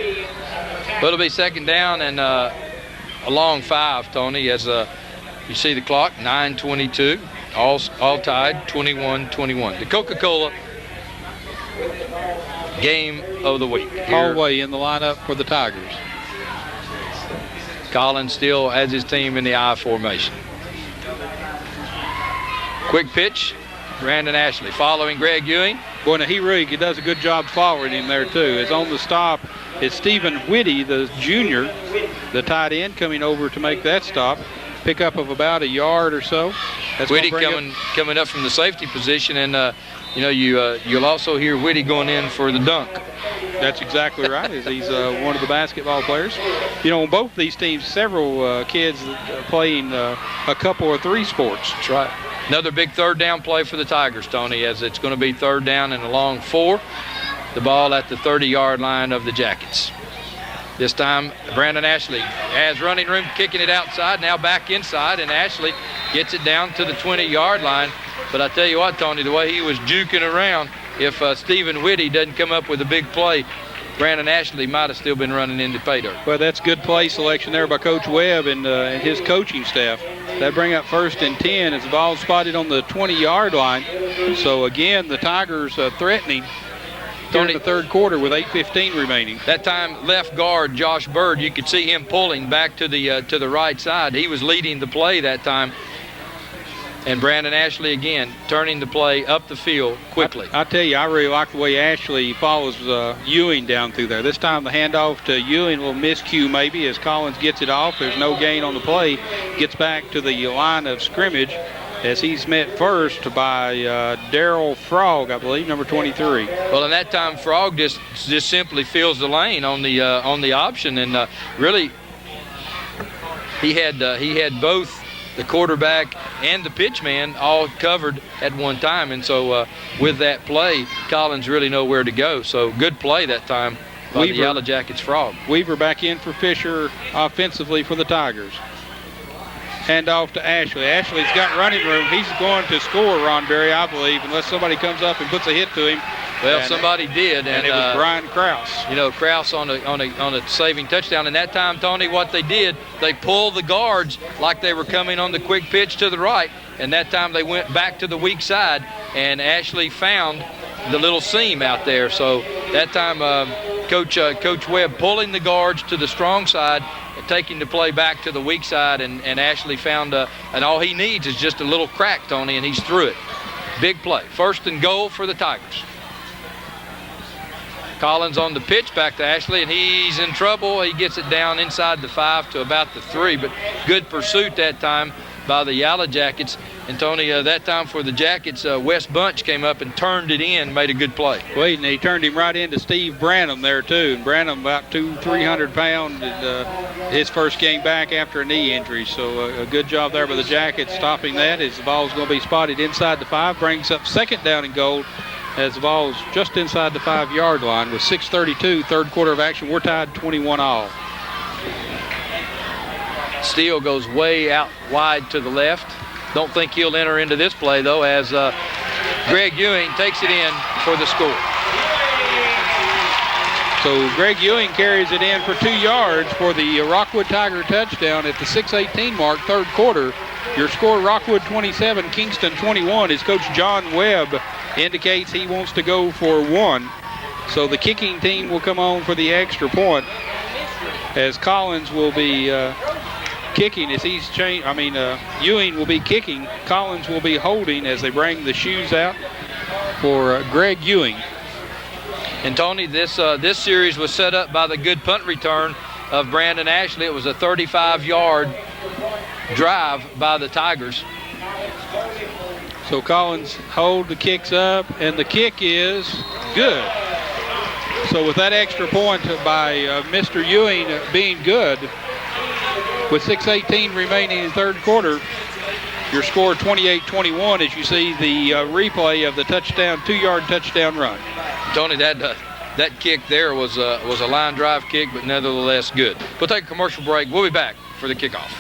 But it'll be second down and a long 5, Tony, as you see the clock, 9:22, all tied, 21-21. The Coca-Cola game of the week. Hallway in the lineup for the Tigers. Collins still has his team in the I formation. Quick pitch, Brandon Ashley following Greg Ewing. Boy, now he does a good job following him there, too. It's on the stop. It's Stephen Whitty, the junior, the tight end, coming over to make that stop. Pickup of about a yard or so. Whitty coming up from the safety position, and you'll also hear Whitty going in for the dunk. That's exactly right. He's one of the basketball players. On both these teams, several kids playing a couple or three sports. That's right. Another big third down play for the Tigers, Tony, as it's going to be third down and a long 4. The ball at the 30-yard line of the Jackets. This time, Brandon Ashley has running room, kicking it outside, now back inside, and Ashley gets it down to the 20-yard line. But I tell you what, Tony, the way he was juking around, if Stephen Whitty doesn't come up with a big play, Brandon Ashley might have still been running into pay dirt. Well, that's good play selection there by Coach Webb and his coaching staff. That bring up first and 10 as the ball spotted on the 20-yard line. So, again, the Tigers threatening in the third quarter with 8:15 remaining. That time, left guard Josh Bird, you could see him pulling back to the right side. He was leading the play that time. And Brandon Ashley, again, turning the play up the field quickly. I tell you, I really like the way Ashley follows Ewing down through there. This time the handoff to Ewing, a little miscue maybe as Collins gets it off. There's no gain on the play. Gets back to the line of scrimmage as he's met first by Darryl Frog, I believe, number 23. Well, and that time Frog just simply fills the lane on the option, and really he had both the quarterback and the pitchman all covered at one time. And so with that play, Collins really know where to go. So good play that time by the Yellow Jackets frog. Weaver back in for Fisher offensively for the Tigers. Hand off to Ashley. Ashley's got running room. He's going to score, Ron Berry, I believe, unless somebody comes up and puts a hit to him. Well, somebody did, and it was Brian Krause. You know, Krause on a saving touchdown. And that time, Tony, what they did, they pulled the guards like they were coming on the quick pitch to the right. And that time they went back to the weak side, and Ashley found the little seam out there. So that time, Coach Webb pulling the guards to the strong side, taking the play back to the weak side, and Ashley found and all he needs is just a little crack, Tony, and he's through it. Big play. 1st and goal for the Tigers. Collins on the pitch back to Ashley, and he's in trouble. He gets it down inside the 5 to about the 3, but good pursuit that time by the Yellow Jackets. And Tony, that time for the Jackets, Wes Bunch came up and turned it in, made a good play. Wait, and he turned him right into Steve Branham there too. And Branham about 200-300 pounds, his first game back after a knee injury. So a good job there by the Jackets stopping that, as the ball's going to be spotted inside the 5, brings up 2nd down and goal, as the ball's just inside the 5-yard line with 6:32, 3rd quarter of action. We're tied 21-all. Steele goes way out wide to the left. Don't think he'll enter into this play, though, as Greg Ewing takes it in for the score. So Greg Ewing carries it in for 2 yards for the Rockwood Tiger touchdown at the 6:18 mark, 3rd quarter. Your score, Rockwood 27, Kingston 21. His coach John Webb indicates he wants to go for 1. So the kicking team will come on for the extra point, as Collins will be kicking as he's changed. Ewing will be kicking. Collins will be holding as they bring the shoes out for Greg Ewing. And Tony, this series was set up by the good punt return of Brandon Ashley. It was a 35-yard drive by the Tigers. So Collins hold, the kick's up, and the kick is good. So with that extra point by Mr. Ewing being good, with 6:18 remaining in the 3rd quarter, your score 28-21 as you see the replay of the touchdown, 2-yard touchdown run. Tony, that kick there was a line drive kick, but nevertheless good. We'll take a commercial break. We'll be back for the kickoff.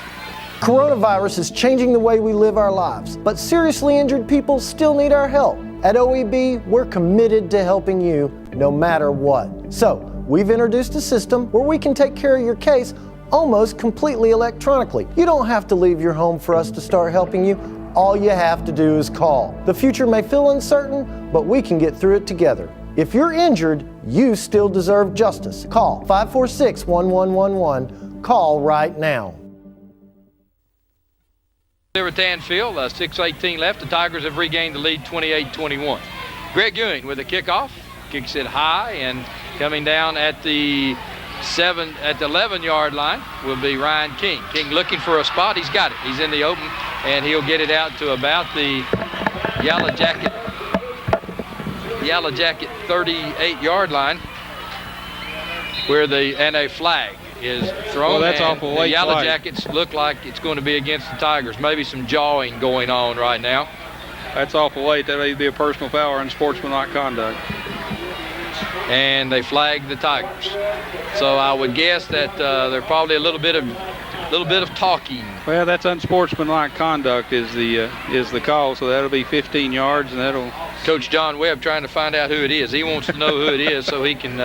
Coronavirus is changing the way we live our lives, but seriously injured people still need our help. At OEB, we're committed to helping you no matter what. So, we've introduced a system where we can take care of your case almost completely electronically. You don't have to leave your home for us to start helping you. All you have to do is call. The future may feel uncertain, but we can get through it together. If you're injured, you still deserve justice. Call 546-1111. Call right now. Silvertan Field, 6:18 left. The Tigers have regained the lead 28-21. Greg Ewing with a kickoff, kicks it high, and coming down at the 11-yard line will be Ryan King. King looking for a spot. He's got it. He's in the open, and he'll get it out to about the Yellow Jacket 38-yard line, where a flag is thrown. Well, that's awful late. The Yellow flag. Jackets look like it's going to be against the Tigers. Maybe some jawing going on right now. That's awful late. That may be a personal foul or unsportsmanlike conduct. And they flagged the Tigers. So I would guess that they're probably a little bit of talking. Well, that's unsportsmanlike conduct is the call. So that'll be 15 yards, and that'll. Coach John Webb trying to find out who it is. He wants to know who it is so he can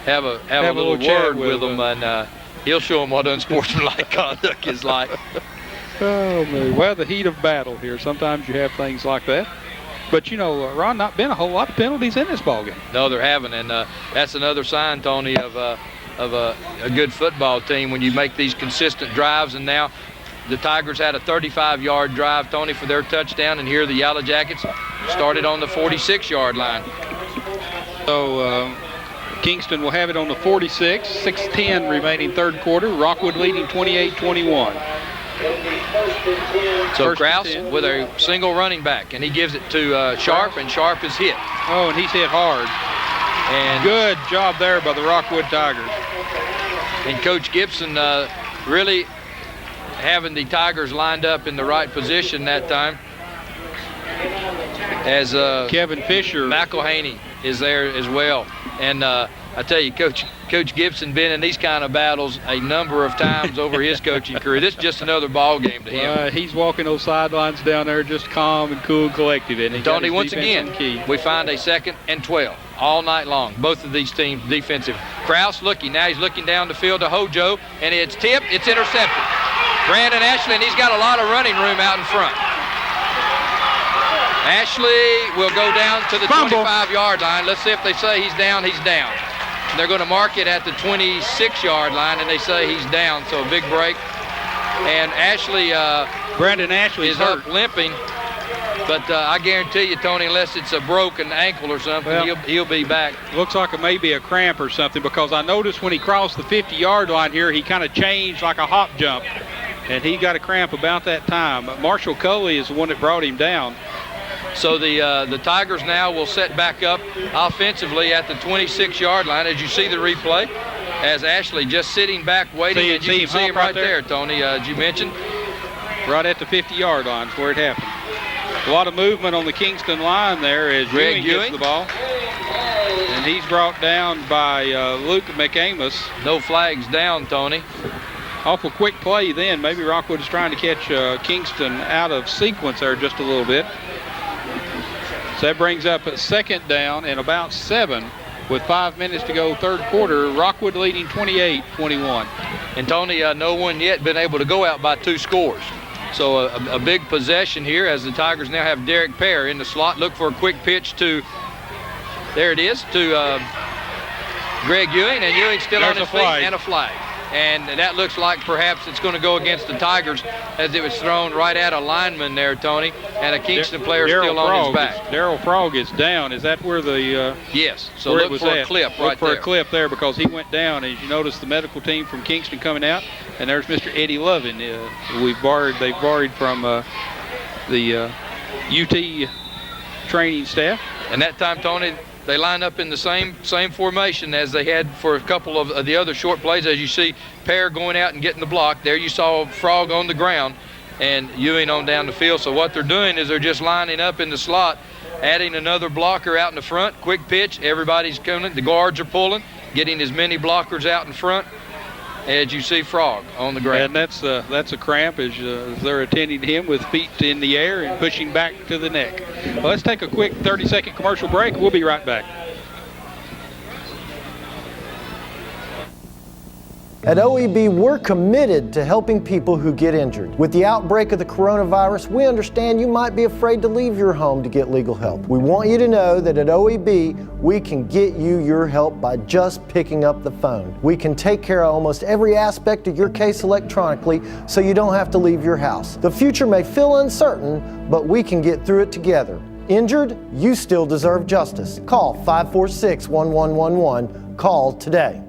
have a little word with them, and he'll show them what unsportsmanlike conduct is like. Oh man! Well, the heat of battle here. Sometimes you have things like that. But, you know, Ron, not been a whole lot of penalties in this ballgame. No, there haven't, and that's another sign, Tony, of a good football team when you make these consistent drives. And now the Tigers had a 35-yard drive, Tony, for their touchdown, and here the Yellow Jackets started on the 46-yard line. So Kingston will have it on the 46, 6:10 remaining 3rd quarter. Rockwood leading 28-21. So Krause with a single running back, and he gives it to Sharp, and Sharp is hit. Oh, and he's hit hard. And good job there by the Rockwood Tigers. And Coach Gibson really having the Tigers lined up in the right position that time. As Kevin Fisher. McElhaney is there as well. And I tell you, Coach Gibson been in these kind of battles a number of times over his coaching career. This is just another ball game to him. He's walking those sidelines down there just calm and cool and collected. And Tony, once again, we find a 2nd and 12 all night long. Both of these teams defensive. Kraus looking. Now he's looking down the field to Hojo, and it's tipped. It's intercepted. Brandon Ashley, and he's got a lot of running room out in front. Ashley will go down to the 25-yard line. Let's see if they say he's down. He's down. They're going to mark it at the 26-yard line, and they say he's down. So a big break. And Ashley, Brandon Ashley is up limping. But I guarantee you, Tony, unless it's a broken ankle or something, he'll be back. Looks like it may be a cramp or something, because I noticed when he crossed the 50-yard line here, he kind of changed like a hop jump, and he got a cramp about that time. Marshall Coley is the one that brought him down. So the Tigers now will set back up offensively at the 26-yard line, as you see the replay, as Ashley just sitting back waiting, and you can see him right there, Tony, as you mentioned. Right at the 50-yard line is where it happened. A lot of movement on the Kingston line there as Greg Ewing gets the ball. And he's brought down by Luke McAmus. No flags down, Tony. Awful quick play then. Maybe Rockwood is trying to catch Kingston out of sequence there just a little bit. So that brings up a 2nd down and about 7 with 5 minutes to go, 3rd quarter. Rockwood leading 28-21. And Tony, no one yet been able to go out by 2 scores. So a big possession here as the Tigers now have Derek Pear in the slot. Look for a quick pitch to, there it is, to Greg Ewing, and Ewing still on his feet, and a flag. And that looks like perhaps it's going to go against the Tigers, as it was thrown right at a lineman there, Tony, and a Kingston player still on his back. Daryl Frog is down. Is that where the yes, so look for a clip right there. Look for a clip there, because he went down. As you notice, the medical team from Kingston coming out, and there's Mr. Eddie Lovin. They've borrowed from the UT training staff. And that time, Tony, they line up in the same formation as they had for a couple of the other short plays. As you see, Pear going out and getting the block. There you saw Frog on the ground and Ewing on down the field. So what they're doing is they're just lining up in the slot, adding another blocker out in the front. Quick pitch, everybody's coming. The guards are pulling, getting as many blockers out in front as you see Frog on the ground. And that's a cramp as they're attending him with feet in the air and pushing back to the neck. Well, let's take a quick 30-second commercial break. We'll be right back. At OEB, we're committed to helping people who get injured. With the outbreak of the coronavirus, we understand you might be afraid to leave your home to get legal help. We want you to know that at OEB, we can get you your help by just picking up the phone. We can take care of almost every aspect of your case electronically, so you don't have to leave your house. The future may feel uncertain, but we can get through it together. Injured? You still deserve justice. Call 546-1111. Call today.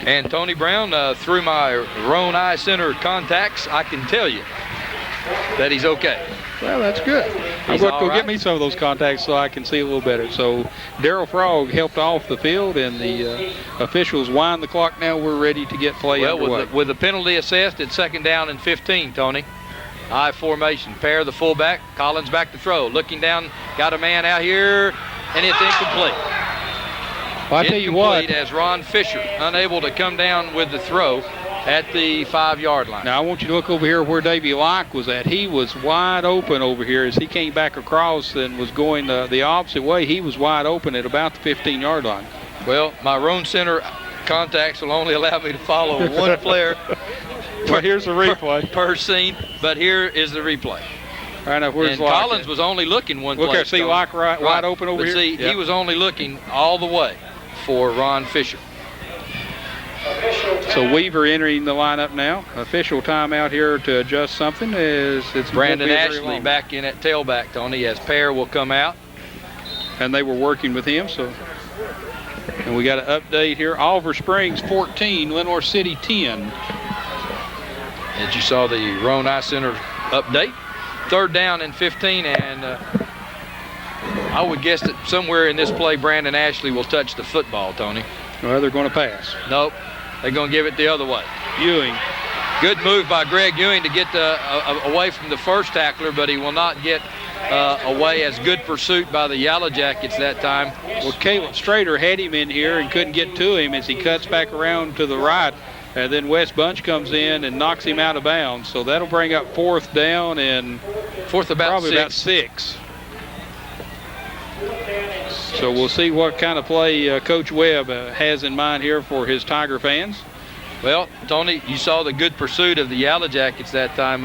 And Tony Brown, through my Roan Eye Center contacts, I can tell you that he's okay. Well, that's good. I'm going to go get me some of those contacts so I can see a little better. So Daryl Frog helped off the field, and the officials wind the clock now. We're ready to get play underway. With the penalty assessed at 2nd down and 15, Tony. I formation. Pear the fullback. Collins back to throw. Looking down, got a man out here, and it's incomplete. Well, I tell you what, as Ron Fisher unable to come down with the throw at the 5-yard line. Now I want you to look over here where Davey Locke was at. He was wide open over here as he came back across and was going the opposite way. He was wide open at about the 15-yard line. Well, my Roan Center contacts will only allow me to follow one player. Well, here's the replay per scene, but here is the replay. All right, now where's Locke? Collins was only looking one place. Look, see Locke wide open over here. See, he was only looking all the way for Ron Fisher. So Weaver entering the lineup now. Official timeout here to adjust something. It's Brandon Ashley back in at tailback, Tony, as Pear will come out. And they were working with him, so. And we got an update here. Oliver Springs 14, Lenore City 10. As you saw the Roan Eye Center update. 3rd down and 15, and I would guess that somewhere in this play, Brandon Ashley will touch the football, Tony. Well, they're going to pass. Nope. They're going to give it the other way. Ewing Good move by Greg Ewing to get away from the first tackler, but he will not get away. As good pursuit by the Yellow Jackets that time. Well, Caleb Strader had him in here and couldn't get to him as he cuts back around to the right. And then Wes Bunch comes in and knocks him out of bounds. So that'll bring up 4th down and probably about 6. So we'll see what kind of play Coach Webb has in mind here for his Tiger fans. Well, Tony, you saw the good pursuit of the Yellow Jackets that time.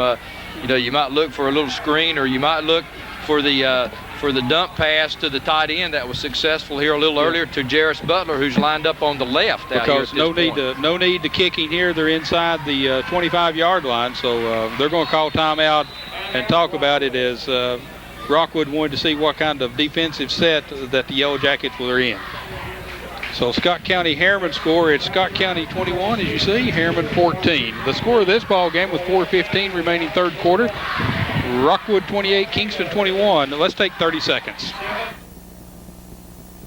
You might look for a little screen, or you might look for the dump pass to the tight end that was successful here a little earlier to Jarris Butler, who's lined up on the left. Because no need to kicking here. They're inside the 25-yard line, so they're going to call timeout and talk about it as Rockwood wanted to see what kind of defensive set that the Yellow Jackets were in. So Scott County Harriman score, it's Scott County 21, as you see, Harriman 14. The score of this ball game with 4:15 remaining third quarter, Rockwood 28, Kingston 21. Let's take 30 seconds.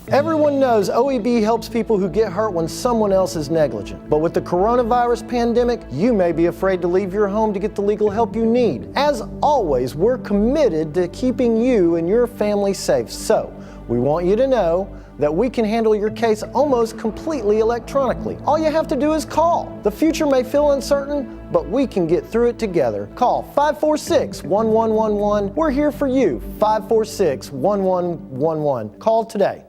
Everyone knows OEB helps people who get hurt when someone else is negligent. But with the coronavirus pandemic, you may be afraid to leave your home to get the legal help you need. As always, we're committed to keeping you and your family safe. So we want you to know that we can handle your case almost completely electronically. All you have to do is call. The future may feel uncertain, but we can get through it together. Call 546-1111. We're here for you. 546-1111. Call today.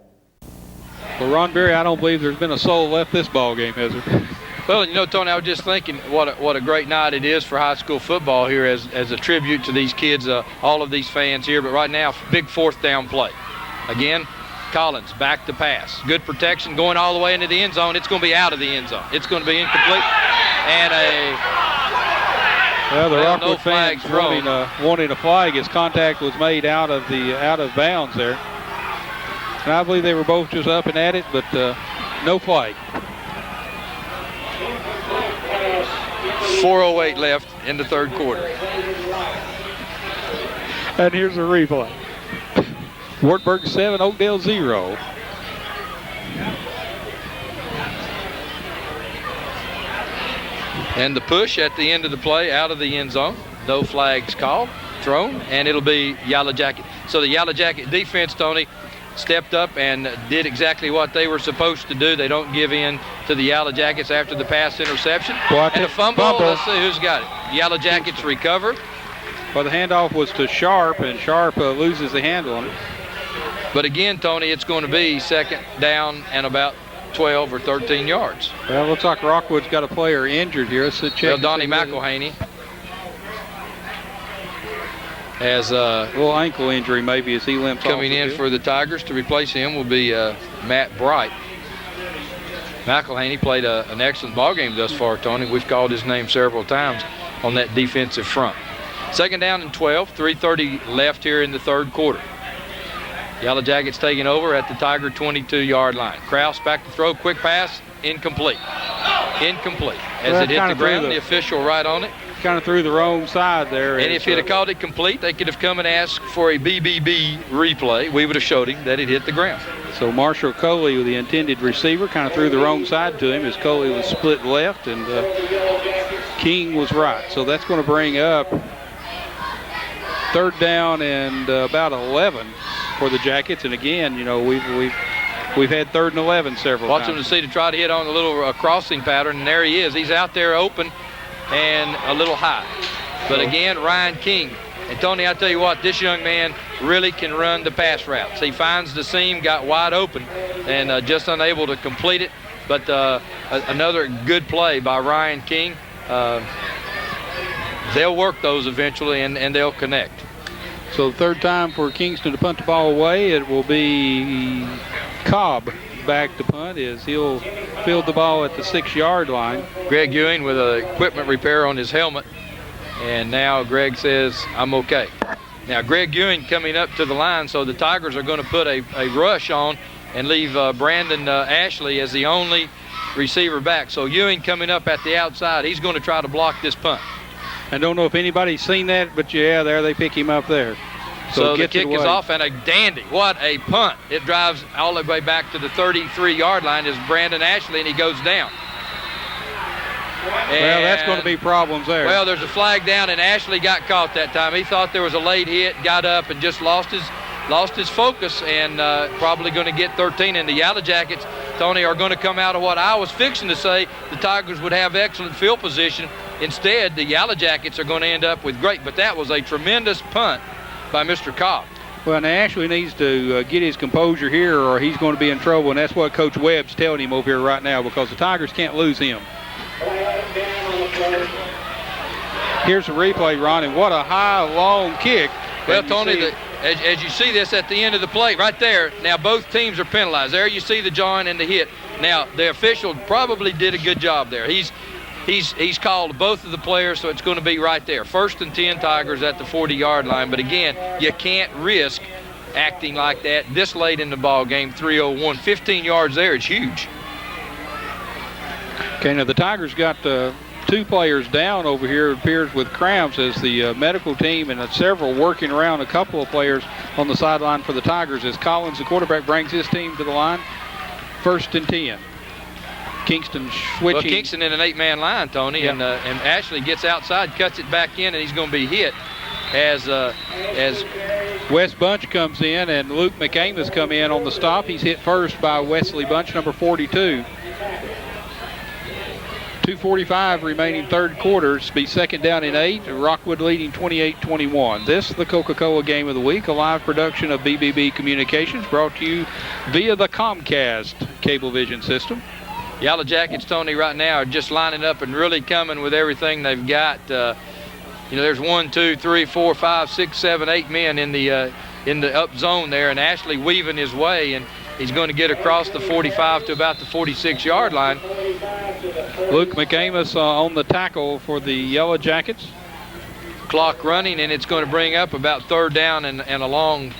Well, Ron Berry, I don't believe there's been a soul left this ball game, has there? Well, Tony, I was just thinking what a great night it is for high school football here as a tribute to these kids, all of these fans here. But right now, big 4th down play. Again, Collins back to pass. Good protection going all the way into the end zone. It's going to be out of the end zone. It's going to be incomplete. And the Rockwood fans wanting a flag as contact was made out of bounds there. And I believe they were both just up and at it, but no flag. 4:08 left in the third quarter. And here's a replay. Wartburg 7, Oakdale 0. And the push at the end of the play out of the end zone. No flags called, thrown, and it'll be Yellow Jacket. So the Yellow Jacket defense, Tony, stepped up and did exactly what they were supposed to do. They don't give in to the Yellow Jackets after the pass interception. And a fumble. Let's see who's got it. Yellow Jackets recover. Well, the handoff was to Sharp, and Sharp loses the handle on it. But again, Tony, it's going to be 2nd down and about 12 or 13 yards. Well, it looks like Rockwood's got a player injured here. Let's check. Well, Donnie McElhaney has a little ankle injury maybe as he limps off. Coming in for the Tigers to replace him will be Matt Bright. McElhaney played an excellent ball game thus far, Tony. We've called his name several times on that defensive front. 2nd down and 12, 3:30 left here in the third quarter. Yellow Jackets taking over at the Tiger 22-yard line. Kraus back to throw, quick pass, incomplete. Incomplete. As it hit the ground, the official right on it. Kind of threw the wrong side there. And if he'd have called it complete, they could have come and asked for a BBB replay. We would have showed him that it hit the ground. So Marshall Coley, the intended receiver, kind of threw the wrong side to him as Coley was split left and King was right. So that's going to bring up 3rd down and about 11 for the Jackets. And again, we've had 3rd and 11 several times. Watch him to try to hit on a little crossing pattern, and there he is. He's out there open and a little high. But again, Ryan King. And Tony, I tell you what, this young man really can run the pass routes. He finds the seam, got wide open, and just unable to complete it. But another good play by Ryan King. They'll work those eventually, and they'll connect. So the 3rd time for Kingston to punt the ball away, it will be Cobb back to punt as he'll field the ball at the 6-yard line. Greg Ewing with an equipment repair on his helmet. And now Greg says, I'm okay. Now Greg Ewing coming up to the line, so the Tigers are going to put a rush on and leave Brandon Ashley as the only receiver back. So Ewing coming up at the outside, he's going to try to block this punt. I don't know if anybody's seen that, but yeah, there they pick him up there. So the kick is off, and a dandy. What a punt. It drives all the way back to the 33-yard line as Brandon Ashley, and he goes down. Well, that's going to be problems there. Well, there's a flag down, and Ashley got caught that time. He thought there was a late hit, got up, and just lost his focus, and probably going to get 13. And the Yellow Jackets, Tony, are going to come out of what I was fixing to say. The Tigers would have excellent field position. Instead, the Yellow Jackets are going to end up with great. But that was a tremendous punt by Mr. Cobb. Well, now Ashley needs to get his composure here, or he's going to be in trouble, and that's what Coach Webb's telling him over here right now, because the Tigers can't lose him. Here's the replay, Ron, and what a high, long kick. Well, Tony, as you see this at the end of the play, right there, now both teams are penalized. There you see the join and the hit. Now, the official probably did a good job there. He's called both of the players, so it's going to be right there. 1st and 10 Tigers at the 40-yard line. But again, you can't risk acting like that this late in the ball game. 3:01, 15 yards there. It's huge. Okay, now the Tigers got 2 players down over here, it appears, with cramps, as the medical team and several working around a couple of players on the sideline for the Tigers, as Collins, the quarterback, brings his team to the line. 1st and 10. Kingston switching. Well, Kingston in an 8-man line, Tony, and Ashley gets outside, cuts it back in, and he's going to be hit as Wes Bunch comes in, and Luke McAmis come in on the stop. He's hit first by Wesley Bunch, number 42. 2:45 remaining third quarter. Be 2nd down and 8. Rockwood leading 28-21. This, the Coca-Cola Game of the Week, a live production of BBB Communications, brought to you via the Comcast Cablevision system. Yellow Jackets, Tony, right now are just lining up and really coming with everything they've got. There's 1, 2, 3, 4, 5, 6, 7, 8 men in the up zone there, and Ashley weaving his way, and he's going to get across the 45 to about the 46-yard line. Luke McAmis on the tackle for the Yellow Jackets. Clock running, and it's going to bring up about 3rd down and a long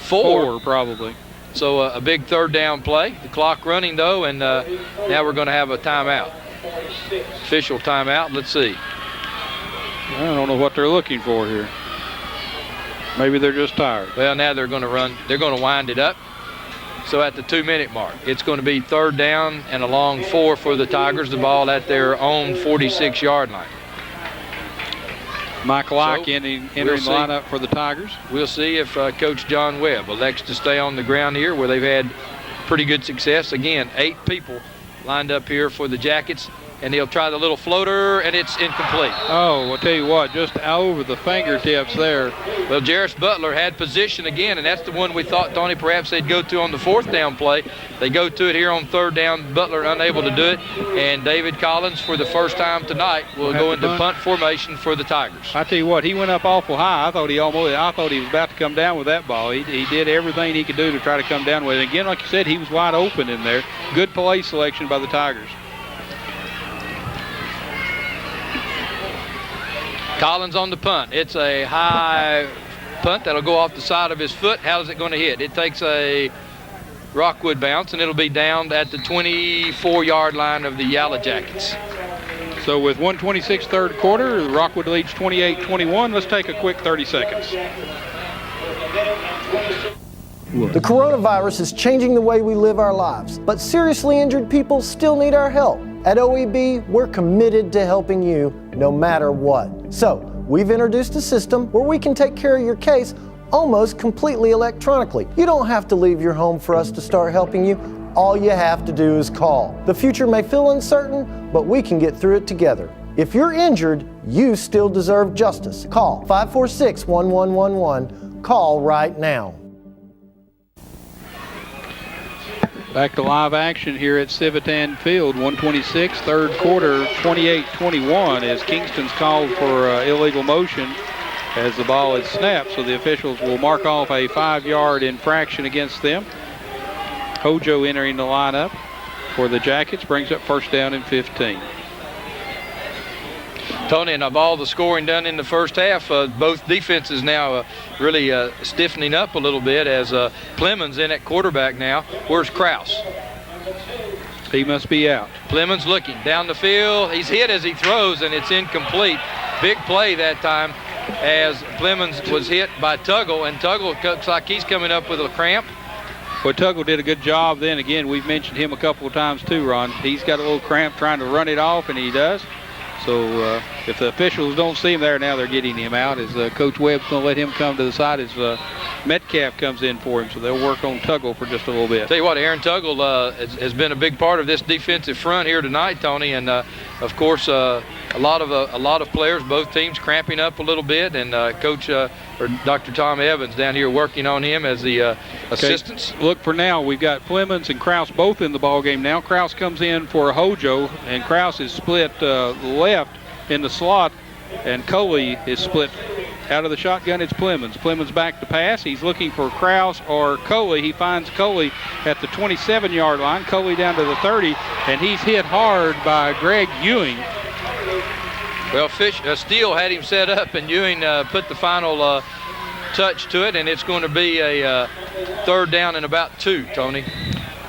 4 probably. So a big 3rd down play. The clock running, though, and now we're going to have a timeout. Official timeout. Let's see. I don't know what they're looking for here. Maybe they're just tired. Well, now they're going to run. They're going to wind it up. So at the 2-minute mark, it's going to be 3rd down and a long 4 for the Tigers. The ball at their own 46-yard line. Mike Locke entering the lineup for the Tigers. We'll see if Coach John Webb elects to stay on the ground here, where they've had pretty good success. Again, 8 people lined up here for the Jackets, and he'll try the little floater, and it's incomplete. Oh, I'll tell you what, just over the fingertips there. Well, Jarris Butler had position again, and that's the one we thought, Tony, perhaps they'd go to on the 4th down play. They go to it here on 3rd down. Butler unable to do it, and David Collins, for the first time tonight, will go into punt formation for the Tigers. I tell you what, he went up awful high. I thought he was about to come down with that ball. He did everything he could do to try to come down with it. Again, like you said, he was wide open in there. Good play selection by the Tigers. Collins on the punt. It's a high punt that'll go off the side of his foot. How is it going to hit? It takes a Rockwood bounce, and it'll be down at the 24-yard line of the Yellow Jackets. So with 1:26 third quarter, Rockwood leads 28-21. Let's take a quick 30 seconds. The coronavirus is changing the way we live our lives, but seriously injured people still need our help. At OEB, we're committed to helping you no matter what. So, we've introduced a system where we can take care of your case almost completely electronically. You don't have to leave your home for us to start helping you. All you have to do is call. The future may feel uncertain, but we can get through it together. If you're injured, you still deserve justice. Call 546-1111. Call right now. Back to live action here at Civitan Field. 1:26, third quarter, 28-21, as Kingston's called for illegal motion as the ball is snapped. So the officials will mark off a 5-yard infraction against them. Hojo entering the lineup for the Jackets, brings up 1st down and 15. Tony, and of all the scoring done in the first half, both defenses now really stiffening up a little bit, as Plemons in at quarterback now. Where's Kraus? He must be out. Plemons looking down the field. He's hit as he throws, and it's incomplete. Big play that time, as Plemons was hit by Tuggle, and Tuggle looks like he's coming up with a cramp. Well, Tuggle did a good job then. Again, we've mentioned him a couple of times too, Ron. He's got a little cramp trying to run it off, and he does. So if the officials don't see him there now, they're getting him out. As Coach Webb's going to let him come to the side as Metcalf comes in for him. So they'll work on Tuggle for just a little bit. Tell you what, Aaron Tuggle has been a big part of this defensive front here tonight, Tony, and of course a lot of players, both teams cramping up a little bit, and Coach or Dr. Tom Evans down here working on him as the assistants. Look, for now we've got Flemons and Kraus both in the ball game now. Kraus comes in for Hojo, and Kraus is split left in the slot, and Coley is split out of the shotgun. It's Flemons. Flemons back to pass. He's looking for Kraus or Coley. He finds Coley at the 27-yard line. Coley down to the 30, and he's hit hard by Greg Ewing. Well, Steele had him set up, and Ewing put the final touch to it, and it's going to be a third down and about 2, Tony.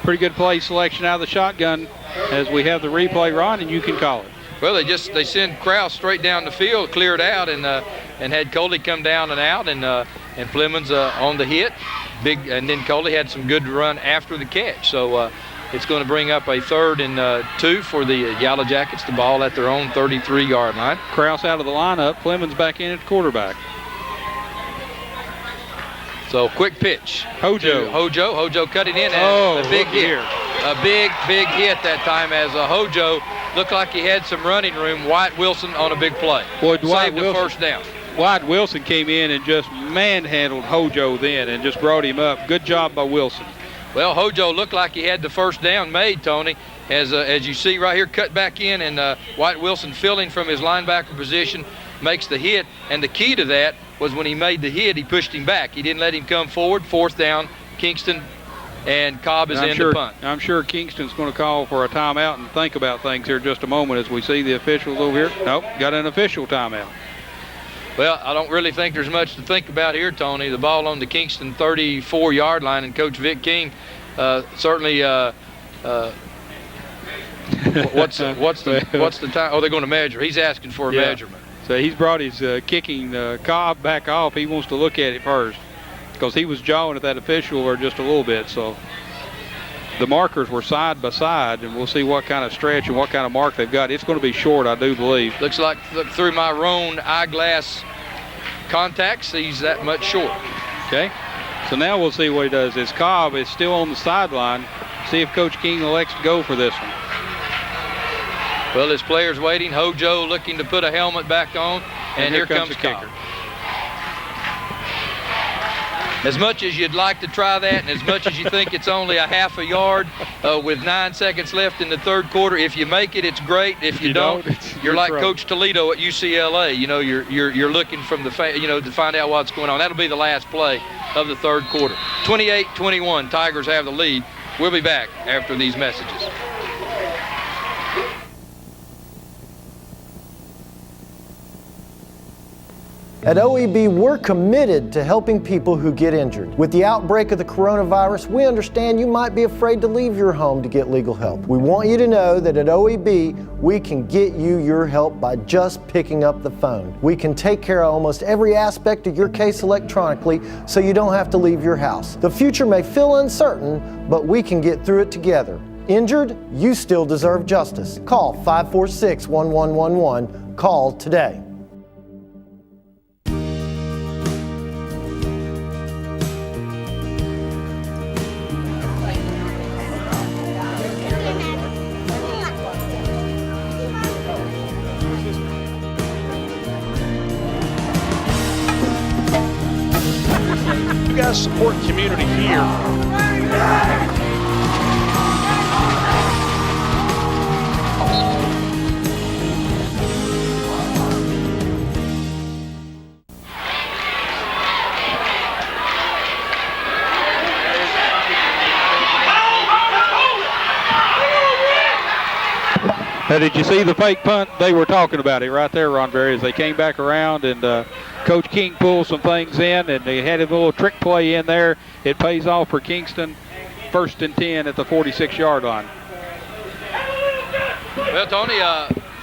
Pretty good play selection out of the shotgun as we have the replay, Ron, and you can call it. Well, they send Kraus straight down the field, cleared out, and had Coley come down and out, and Flemons on the hit, and then Coley had some good run after the catch. So it's going to bring up a third and 2 for the Yellow Jackets. The ball at their own 33-yard line. Kraus out of the lineup. Flemons back in at quarterback. So quick pitch. Hojo cut it in, and a big hit. A big hit that time as Hojo looked like he had some running room. Wyatt Wilson on a big play. Boy, Dwight Saved the first down. Wyatt Wilson came in and just manhandled Hojo then and just brought him up. Good job by Wilson. Well, Hojo looked like he had the first down made, Tony, as you see right here, cut back in, and Wyatt Wilson filling from his linebacker position makes the hit, and the key to that was when he made the hit, he pushed him back. He didn't let him come forward. Fourth down, Kingston, and Cobb is in the punt. I'm sure Kingston's going to call for a timeout and think about things here just a moment as we see the officials over here. Nope, got an official timeout. Well, I don't really think there's much to think about here, Tony. The ball on the Kingston 34-yard line, and Coach Vic King certainly what's the time? Oh, they're going to measure. He's asking for a measurement. So he's brought his kicking Cobb back off. He wants to look at it first because he was jawing at that official or just a little bit. So the markers were side by side, and we'll see what kind of stretch and what kind of mark they've got. It's going to be short, I do believe. Look through my Roan eyeglass contacts, he's that much short. Okay. So now we'll see what he does. As Cobb is still on the sideline, see if Coach King elects to go for this one. Well, his player's waiting. Hojo looking to put a helmet back on, and here comes the kicker. As much as you'd like to try that, and as much as you think it's only a half a yard with 9 seconds left in the third quarter, if you make it, it's great. If you don't, you're like Coach Toledo at UCLA. You know, you're looking from the to find out what's going on. That'll be the last play of the third quarter. 28-21, Tigers have the lead. We'll be back after these messages. At OEB, we're committed to helping people who get injured. With the outbreak of the coronavirus, we understand you might be afraid to leave your home to get legal help. We want you to know that at OEB, we can get you your help by just picking up the phone. We can take care of almost every aspect of your case electronically, so you don't have to leave your house. The future may feel uncertain, but we can get through it together. Injured? You still deserve justice. Call 546-1111. Call today. Support community here. Now, did you see the fake punt? They were talking about it right there, Ron Berry, as they came back around, and Coach King pulled some things in, and they had a little trick play in there. It pays off for Kingston. 1st and 10 at the 46-yard line. Well, Tony,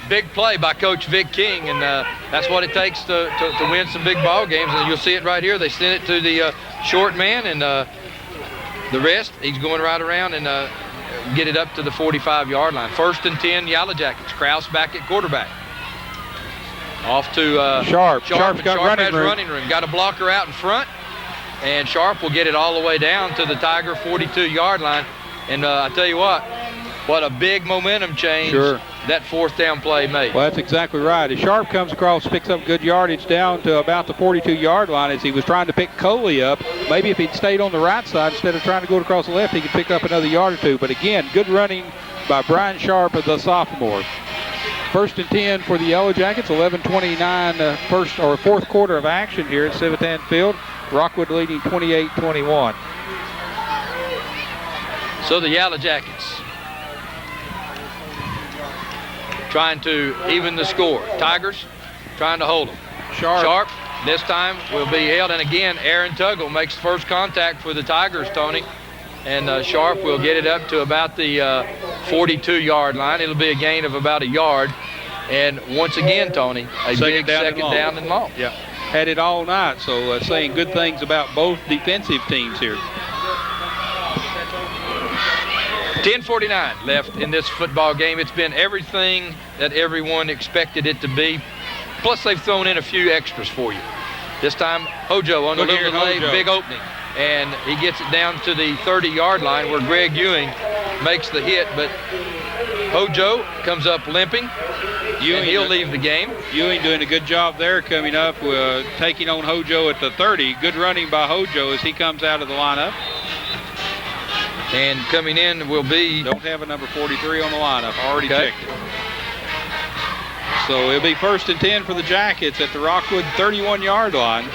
big play by Coach Vic King, and that's what it takes to win some big ball games. And you'll see it right here. They send it to the short man, and the rest, he's going right around and get it up to the 45-yard line. 1st and 10, Yellow Jackets. Kraus back at quarterback. Off to Sharp. Sharp Sharp's got running room. running room. Got a blocker out in front, and Sharp will get it all the way down to the Tiger 42-yard line. And I tell you what a big momentum change that 4th down play made. Well, that's exactly right. As Sharp comes across, picks up good yardage down to about the 42-yard line as he was trying to pick Coley up. Maybe if he'd stayed on the right side instead of trying to go across the left, he could pick up another yard or two. But again, good running by Brian Sharp, the sophomore. 1st and 10 for the Yellow Jackets. 11:29 4th quarter of action here at Civitan Field. Rockwood leading 28-21. So the Yellow Jackets trying to even the score. Tigers trying to hold them. Sharp this time will be held, and again Aaron Tuggle makes first contact for the Tigers, Tony, and Sharp will get it up to about the 42-yard line. It'll be a gain of about a yard, and once again, Tony, a big second down and long. Yeah, had it all night, so saying good things about both defensive teams here. 10:49 left in this football game. It's been everything that everyone expected it to be. Plus, they've thrown in a few extras for you. This time, Hojo on the little delay, big opening. And he gets it down to the 30-yard line where Greg Ewing makes the hit. But Hojo comes up limping. And he'll leave the game. Ewing doing a good job there coming up, taking on Hojo at the 30. Good running by Hojo as he comes out of the lineup. And coming in will be... Don't have a number 43 on the lineup. Already checked it. So it'll be 1st and 10 for the Jackets at the Rockwood 31-yard line.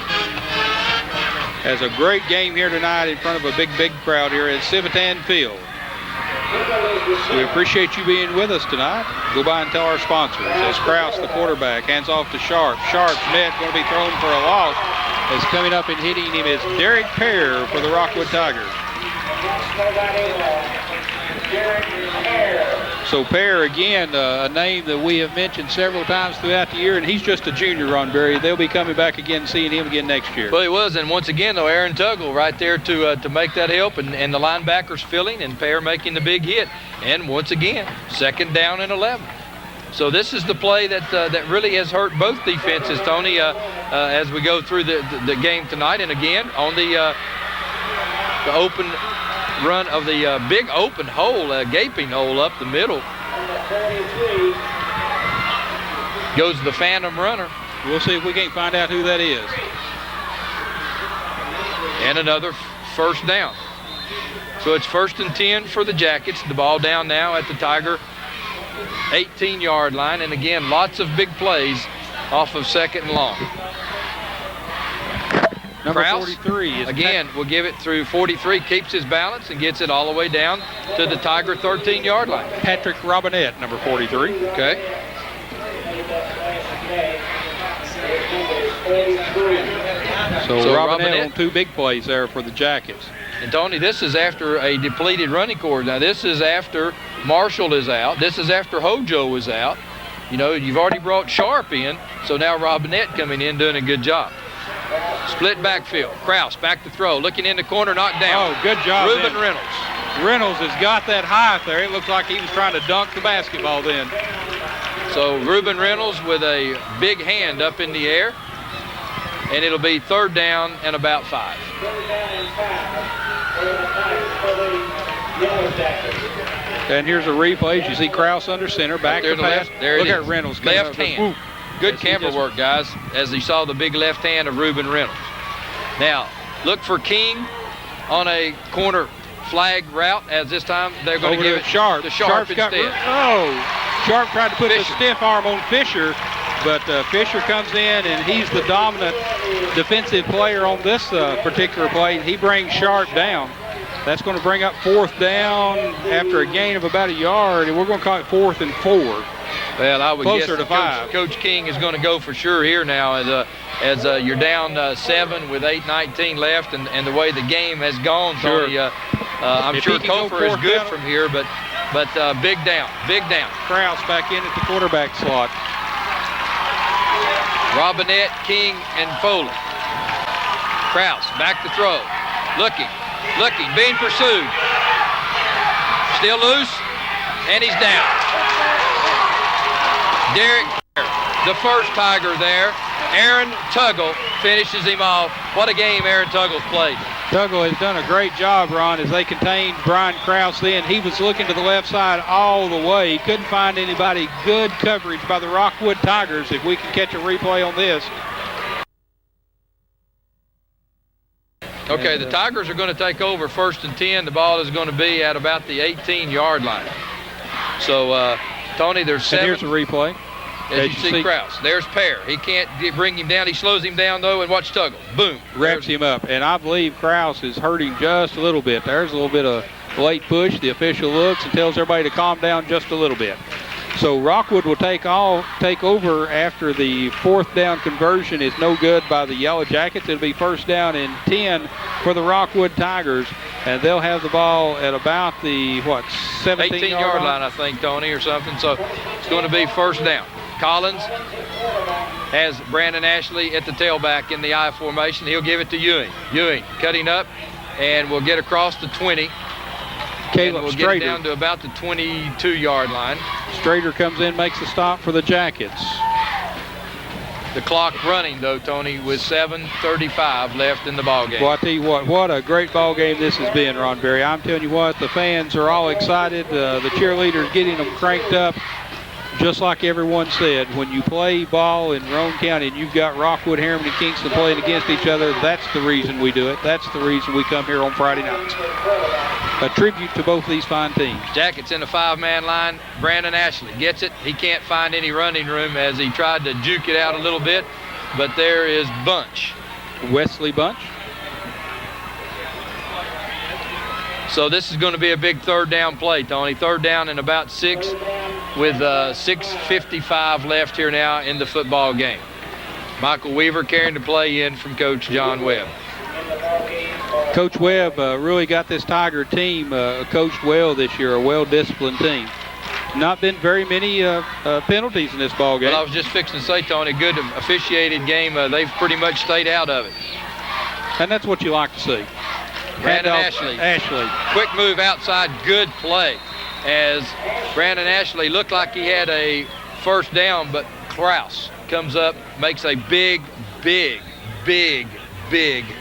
Has a great game here tonight in front of a big crowd here at Civitan Field. We appreciate you being with us tonight. Go by and tell our sponsors. As Krause, the quarterback, hands off to Sharp. Sharp's net going to be thrown for a loss. As coming up and hitting him is Derek Pear for the Rockwood Tigers. So Pear, again, a name that we have mentioned several times throughout the year, and he's just a junior, Ron Berry. They'll be coming back again, seeing him again next year. Well, he was, and once again, though, Aaron Tuggle right there to make that help, and the linebackers filling, and Pear making the big hit. And once again, 2nd down and 11. So this is the play that really has hurt both defenses, Tony, as we go through the game tonight. And again, on the open run of the big open hole, gaping hole up the middle, goes the phantom runner. We'll see if we can't find out who that is. And another 1st down. So it's 1st and 10 for the Jackets. The ball down now at the Tiger 18-yard line. And again, lots of big plays off of 2nd and long. Number Krause, 43 is again, will give it through 43, keeps his balance, and gets it all the way down to the Tiger 13-yard line. Patrick Robinette, number 43. Okay. So Robinette on 2 big plays there for the Jackets. And Tony, this is after a depleted running core. Now this is after Marshall is out. This is after Hojo is out. You know, you've already brought Sharp in, so now Robinette coming in doing a good job. Split backfield. Krause back to throw. Looking in the corner, knocked down. Oh, good job. Reuben Reynolds. Reynolds has got that high there. It looks like he was trying to dunk the basketball then. So Reuben Reynolds with a big hand up in the air. And it'll be 3rd down and about 5. And here's a replay. You see Krause under center, back to pass. There Look it at is. Reynolds. Left hand. Good camera work, guys, as he saw the big left hand of Reuben Reynolds. Now, look for King on a corner flag route, as this time they're going to give it Sharp. to Sharp instead. Sharp tried to put the stiff arm on Fisher, but Fisher comes in, and he's the dominant defensive player on this particular play. He brings Sharp down. That's going to bring up 4th down after a gain of about a yard, and we're going to call it 4th and 4. Well, I would Closer guess to 5. Coach King is going to go for sure here now as you're down 7 with 8:19 left, and the way the game has gone, Tony, I'm sure Kofer is good from here, but big down. Krause back in at the quarterback slot. Robinette, King, and Foley. Krause back to throw. Looking, being pursued. Still loose, and he's down. Derek Pear the first Tiger there. Aaron Tuggle finishes him off. What a game Aaron Tuggle's played. Tuggle has done a great job, Ron, as they contained Brian Krause then. He was looking to the left side all the way. He couldn't find anybody. Good coverage by the Rockwood Tigers. If we can catch a replay on this. Okay, the Tigers are going to take over 1st and 10. The ball is going to be at about the 18-yard line. So, Tony, there's 7. And here's a replay. As you see Krause. There's Pear. He can't bring him down. He slows him down, though, and watch Tuggle. Boom. Wraps him up. And I believe Krause is hurting just a little bit. There's a little bit of late push. The official looks and tells everybody to calm down just a little bit. So Rockwood will take over after the 4th down conversion is no good by the Yellow Jackets. It'll be 1st down and 10 for the Rockwood Tigers. And they'll have the ball at about the, 17-yard line, I think, Tony, or something. So it's going to be 1st down. Collins has Brandon Ashley at the tailback in the I formation. He'll give it to Ewing. Ewing cutting up and will get across the 20. Caleb we'll Strader get it down to about the 22-yard line. Strader comes in, makes the stop for the Jackets. The clock running, though, Tony, with 7:35 left in the ball game. Well, I tell you what a great ball game this has been, Ron Berry. I'm telling you what, the fans are all excited. The cheerleaders getting them cranked up. Just like everyone said, when you play ball in Roane County and you've got Rockwood, Harriman, and Kingston playing against each other, that's the reason we do it. That's the reason we come here on Friday nights. A tribute to both these fine teams. Jackets in a 5-man line. Brandon Ashley gets it. He can't find any running room as he tried to juke it out a little bit, but there is Bunch. Wesley Bunch. So this is going to be a big 3rd down play, Tony. 3rd down and about 6 with 6:55 left here now in the football game. Michael Weaver carrying the play in from Coach John Webb. Coach Webb really got this Tiger team coached well this year, a well-disciplined team. Not been very many penalties in this ball game. Well, I was just fixing to say, Tony, good officiated game. They've pretty much stayed out of it. And that's what you like to see. Brandon Ashley. Quick move outside, good play. As Brandon Ashley looked like he had a 1st down, but Krause comes up, makes a big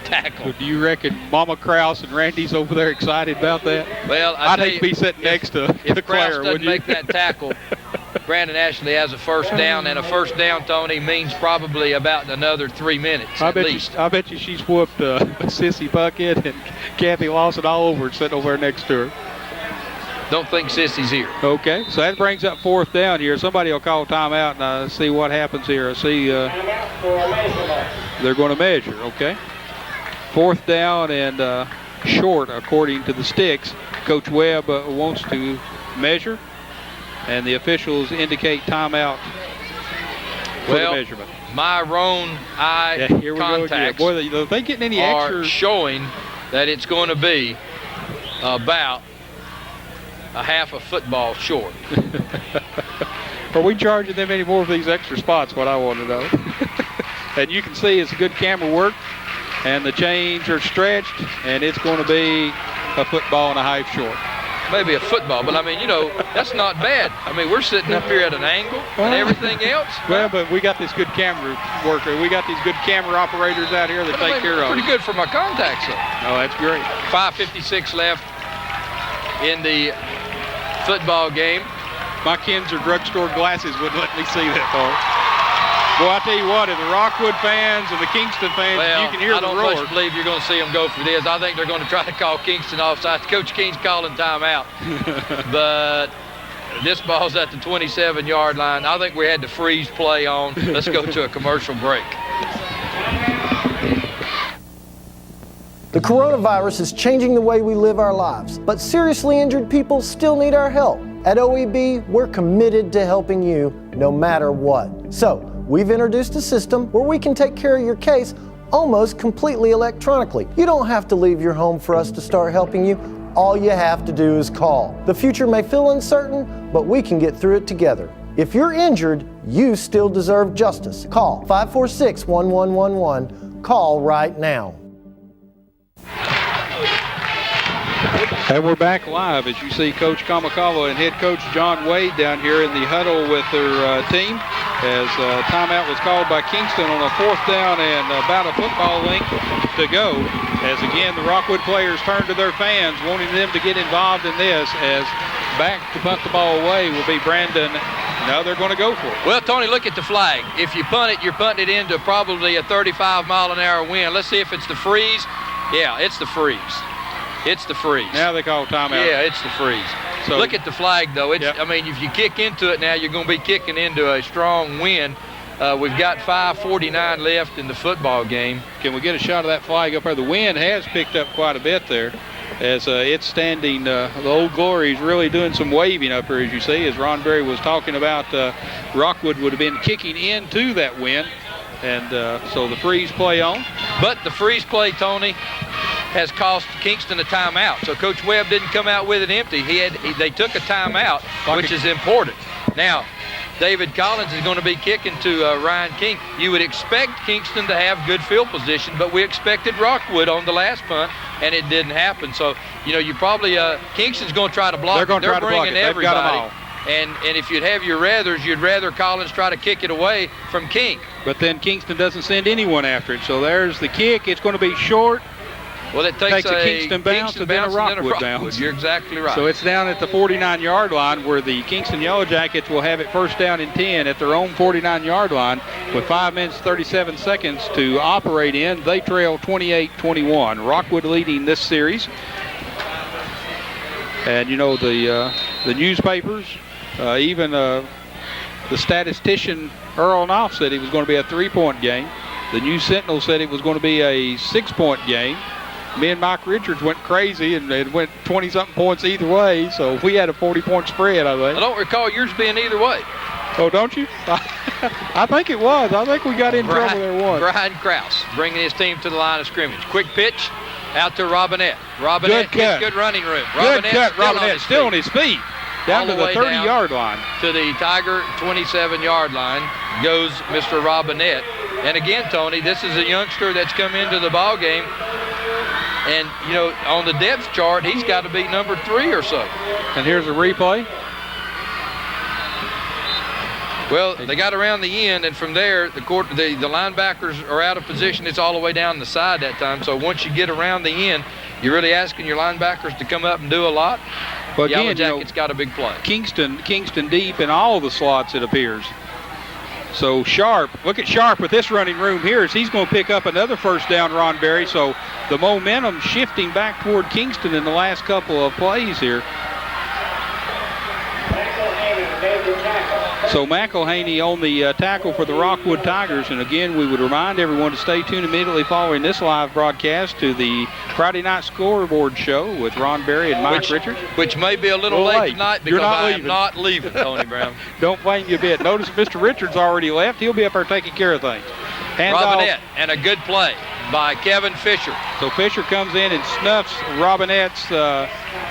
tackle. So do you reckon Mama Krause and Randy's over there excited about that? Well, I'd hate to be sitting next to if Claire, Krause doesn't make that tackle, Brandon Ashley has a 1st down, and a 1st down, Tony, means probably about another 3 minutes at least. I bet you she's whooped Sissy Bucket and Kathy Lawson all over sitting over there next to her. Don't think Sissy's here. Okay, so that brings up 4th down here. Somebody will call timeout and see what happens here. I see they're going to measure, okay? 4th down and short, according to the sticks. Coach Webb wants to measure, and the officials indicate timeout for the measurement. My Roane eye contacts Boy, are they getting any are extra? Showing that it's going to be about a half a football short. Are we charging them any more for these extra spots? What I want to know. And you can see it's good camera work, and the chains are stretched, and it's going to be a football and a half short. Maybe a football, but I mean, you know, that's not bad. I mean, we're sitting up here at an angle and everything else. Well, but we got this good camera worker. We got these good camera operators out here that take care of it. Pretty good for my contacts, though. Oh, that's great. 5:56 left in the football game. My Kinzer drugstore glasses wouldn't let me see that far. Boy, I tell you what, if the Rockwood fans and the Kingston fans, you can hear the roar. I don't much believe you're going to see them go for this. I think they're going to try to call Kingston offside. Coach Keen's calling timeout. But this ball's at the 27-yard line. I think we had to freeze play on. Let's go to a commercial break. The coronavirus is changing the way we live our lives, but seriously injured people still need our help. At OEB, we're committed to helping you no matter what. So, we've introduced a system where we can take care of your case almost completely electronically. You don't have to leave your home for us to start helping you. All you have to do is call. The future may feel uncertain, but we can get through it together. If you're injured, you still deserve justice. Call 546-1111. Call right now. And we're back live as you see Coach Kamakawa and head coach John Wade down here in the huddle with their team. as timeout was called by Kingston on a 4th down and about a football length to go. As again, the Rockwood players turn to their fans, wanting them to get involved in this, as back to punt the ball away will be Brandon. Now they're going to go for it. Well, Tony, look at the flag. If you punt it, you're punting it into probably a 35-mile-an-hour wind. Let's see if it's the freeze. Yeah, it's the freeze. It's the freeze. Now they call timeout. Yeah, it's the freeze. So look at the flag, though. It's, I mean, if you kick into it now, you're going to be kicking into a strong wind. We've got 5:49 left in the football game. Can we get a shot of that flag up there? The wind has picked up quite a bit there, as it's standing. The Old Glory is really doing some waving up here, as you see, as Ron Berry was talking about. Rockwood would have been kicking into that wind, and so the freeze play on. But the freeze play, Tony, has cost Kingston a timeout. So Coach Webb didn't come out with it empty. They took a timeout, which is important. Now, David Collins is going to be kicking to Ryan King. You would expect Kingston to have good field position, but we expected Rockwood on the last punt, and it didn't happen. So, you know, you probably Kingston's going to try to block it. They're try to block it. They've got them all. And if you'd have your rathers, you'd rather Collins try to kick it away from King. But then Kingston doesn't send anyone after it. So there's the kick. It's going to be short. Well, it takes a Kingston bounce and then a Rockwood bounce. You're exactly right. So it's down at the 49-yard line, where the Kingston Yellow Jackets will have it 1st down and 10 at their own 49-yard line with 5 minutes 37 seconds to operate in. They trail 28-21. Rockwood leading this series. And you know, the newspapers, even the statistician Earl Knopf said it was going to be a 3-point game. The News Sentinel said it was going to be a 6-point game. Me and Mike Richards went crazy, and it went 20-something points either way, so we had a 40-point spread, I think. I don't recall yours being either way. Oh, don't you? I think it was. I think we got in trouble there once. Brian Krause bringing his team to the line of scrimmage. Quick pitch out to Robinette. Robinette gets good running room. Good cut. Robinette still on his feet. Down to the 30-yard line. To the Tiger 27-yard line goes Mr. Robinette. And again, Tony, this is a youngster that's come into the ball game. And, you know, on the depth chart, he's got to be number 3 or so. And here's a replay. Well, they got around the end, and from there, the linebackers are out of position. It's all the way down the side that time. So once you get around the end, you're really asking your linebackers to come up and do a lot. But Yellow again, Jackets got a big play. Kingston deep in all the slots, it appears. So Sharp, look at Sharp with this running room here, as he's going to pick up another 1st down, Ron Berry. So the momentum shifting back toward Kingston in the last couple of plays here. So McElhaney on the tackle for the Rockwood Tigers. And again, we would remind everyone to stay tuned immediately following this live broadcast to the Friday Night Scoreboard Show with Ron Berry and Mike Richards. Which may be a little late tonight because I am not leaving, Tony Brown. Don't blame you a bit. Notice Mr. Richards already left. He'll be up there taking care of things. Robinette, and a good play by Kevin Fisher. So Fisher comes in and snuffs Robinette's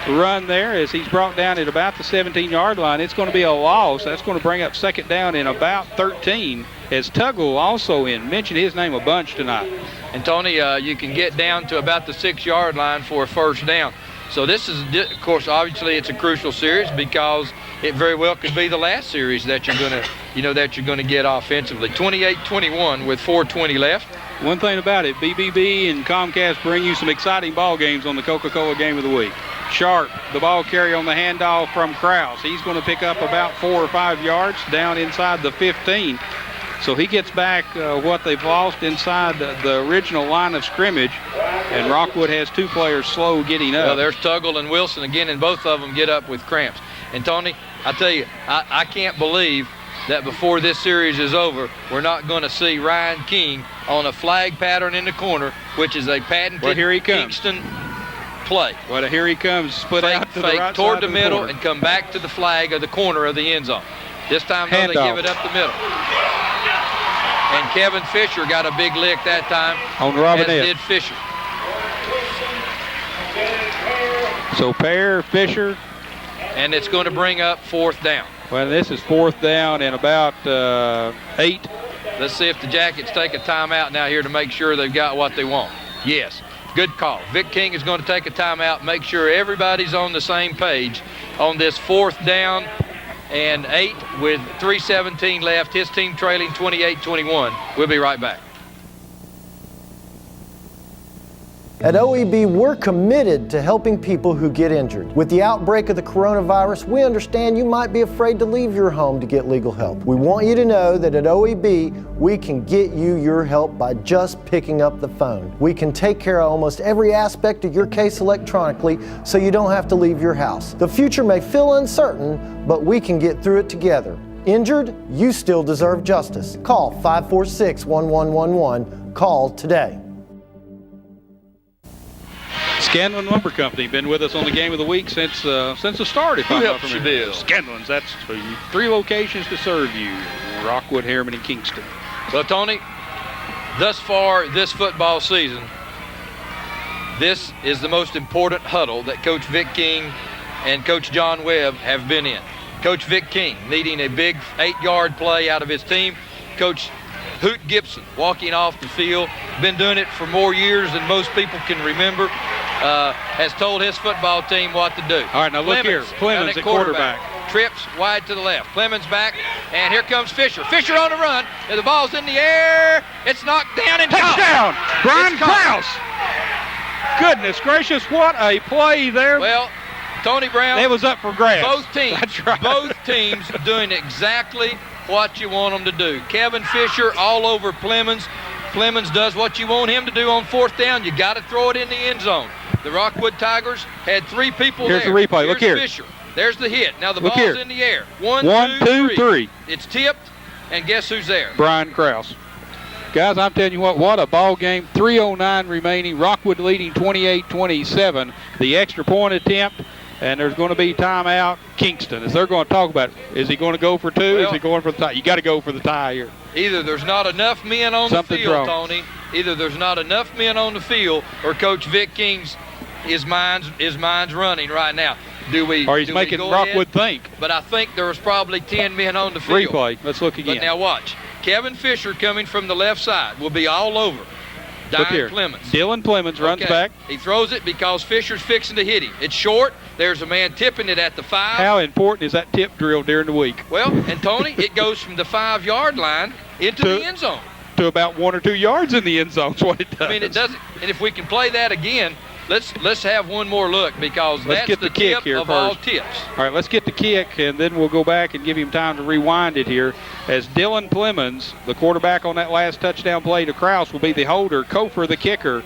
run there as he's brought down at about the 17-yard line. It's going to be a loss. That's going to bring up 2nd down in about 13, as Tuggle also in. Mentioned his name a bunch tonight. And Tony, you can get down to about the 6-yard line for a 1st down. So this is, of course, obviously it's a crucial series because it very well could be the last series that you're going to get offensively. 28-21 with 4:20 left. One thing about it, BBB and Comcast bring you some exciting ball games on the Coca-Cola Game of the Week. Sharp, the ball carry on the handoff from Krause. He's going to pick up about 4 or 5 yards down inside the 15. So he gets back what they've lost inside the original line of scrimmage. And Rockwood has 2 players slow getting up. Well, there's Tuggle and Wilson again, and both of them get up with cramps. And Tony, I tell you, I can't believe that before this series is over, we're not going to see Ryan King on a flag pattern in the corner, which is a patented Kingston play. Well, here he comes, split out to the right toward side the middle corner. And come back to the flag of the corner of the end zone. This time, though, they give it up the middle. And Kevin Fisher got a big lick that time, on Robinette. as did Fisher. So Pear, Fisher. And it's going to bring up 4th down. Well, this is 4th down and about 8. Let's see if the Jackets take a timeout now here to make sure they've got what they want. Yes, good call. Vic King is going to take a timeout, make sure everybody's on the same page on this 4th down and 8 with 3:17 left. His team trailing 28-21. We'll be right back. At OEB, we're committed to helping people who get injured. With the outbreak of the coronavirus, we understand you might be afraid to leave your home to get legal help. We want you to know that at OEB, we can get you your help by just picking up the phone. We can take care of almost every aspect of your case electronically, so you don't have to leave your house. The future may feel uncertain, but we can get through it together. Injured? You still deserve justice. Call 546-1111. Call today. Scanlon Lumber Company, been with us on the Game of the Week since the start. Who helps you build? Scanlon's, that's 3 locations to serve you: Rockwood, Harriman, and Kingston. Well, Tony, thus far this football season, this is the most important huddle that Coach Vic King and Coach John Webb have been in. Coach Vic King needing a big 8-yard play out of his team. Coach Hoot Gibson walking off the field, been doing it for more years than most people can remember, has told his football team what to do. All right, now look here. Clemens at quarterback. Trips wide to the left. Clemens back, and here comes Fisher. Fisher on the run. The ball's in the air. It's knocked down and touchdown. Brian Krause. Goodness gracious, what a play there. Well, Tony Brown. It was up for grabs. Both teams. That's right. Both teams doing exactly what you want them to do. Kevin Fisher all over Clemens. Clemens does what you want him to do on 4th down. You got to throw it in the end zone. The Rockwood Tigers had 3 people Here's there. Here's the replay. Here's Look here. Fisher. There's the hit. Now the Look ball's here. in the air. 1, 2, 3. It's tipped, and guess who's there? Brian Krause. Guys, I'm telling you what a ball game. 3:09 remaining. Rockwood leading 28-27. The extra point attempt, and there's going to be timeout. Kingston, as they're going to talk about, is he going to go for 2? Well, is he going for the tie? You got to go for the tie here. Either there's not enough men on the field, wrong. Tony. Either there's not enough men on the field, or Coach Vic King's his mind's running right now. Or he's making Rockwood think. But I think there was probably 10 men on the field. Replay. Let's look again. But now watch. Kevin Fisher coming from the left side will be all over. Look here. Clemens. Dylan Clemens runs back. He throws it because Fisher's fixing to hit him. It's short. There's a man tipping it at the 5. How important is that tip drill during the week? Well, and Tony, it goes from the 5-yard line into the end zone. To about 1 or 2 yards in the end zone is what it does. I mean, it doesn't. And if we can play that again, let's have one more look, because that's the tip of all tips. All right, let's get the kick, and then we'll go back and give him time to rewind it here. As Dylan Clemens, the quarterback on that last touchdown play to Krause, will be the holder. Kofer, the kicker.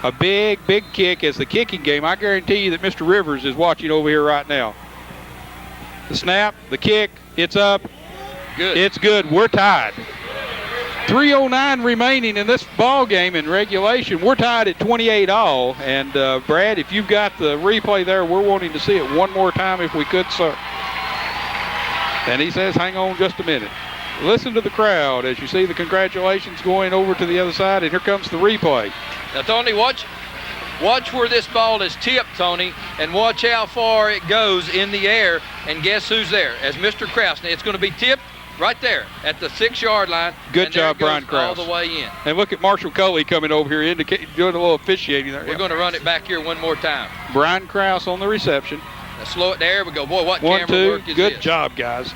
A big kick as the kicking game. I guarantee you that Mr. Rivers is watching over here right now. The snap, the kick, it's up. Good. It's good. We're tied. 3:09 remaining in this ball game in regulation. We're tied at 28-all. And Brad, if you've got the replay there, we're wanting to see it one more time if we could, sir. And he says, hang on just a minute. Listen to the crowd as you see the congratulations going over to the other side, and here comes the replay. Now, Tony, watch where this ball is tipped, Tony, and watch how far it goes in the air. And guess who's there? As Mr. Krause. Now, it's going to be tipped right there at the 6-yard line. Good job, Brian Krause. All the way in. And look at Marshall Coley coming over here, doing a little officiating there. We're going to run it back here one more time. Brian Krause on the reception. Now slow it there. We go. Boy, what 1, camera 2. work is Good this? job, guys.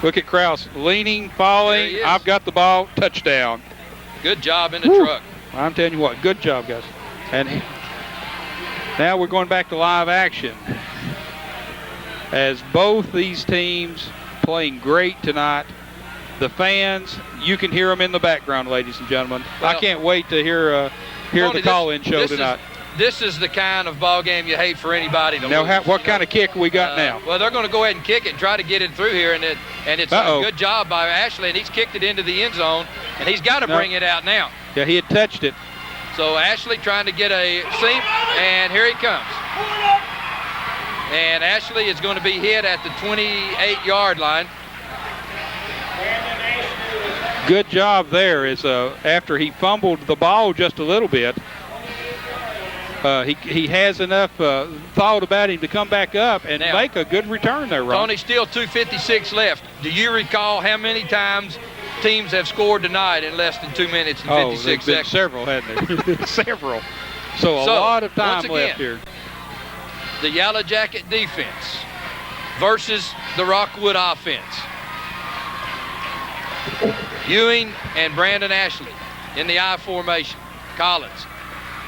Look at Krause leaning, falling. I've got the ball. Touchdown. Good job in the truck. I'm telling you what. Good job, guys. And now we're going back to live action as both these teams playing great tonight. The fans, you can hear them in the background, ladies and gentlemen. Well, I can't wait to hear the call-in show tonight. This is the kind of ball game you hate for anybody to lose. Now, what kind of kick we got now? Well, they're going to go ahead and kick it and try to get it through here, and it's a good job by Ashley, and he's kicked it into the end zone, and he's got to bring it out now. Yeah, he had touched it. So Ashley trying to get a seam, and here he comes. And Ashley is going to be hit at the 28-yard line. Good job there. After he fumbled the ball just a little bit, he has enough thought about him to come back up and make a good return there, Ron. Tony, still 2:56 left. Do you recall how many times teams have scored tonight in less than 2 minutes and 56 seconds? Several, hadn't there? Several. So a lot of time left here. The Yellow Jacket defense versus the Rockwood offense. Ewing and Brandon Ashley in the I formation. Collins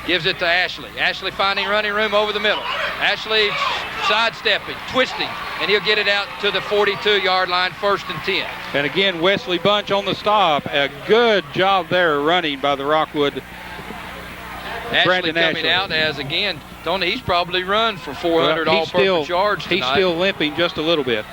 gives it to Ashley. Ashley finding running room over the middle. Ashley sidestepping, twisting, and he'll get it out to the 42-yard line, 1st and 10. And again, Wesley Bunch on the stop. A good job there running by the Rockwood. Ashley coming out as, again, Tony, he's probably run for 400 all-purpose yards tonight. He's still limping just a little bit.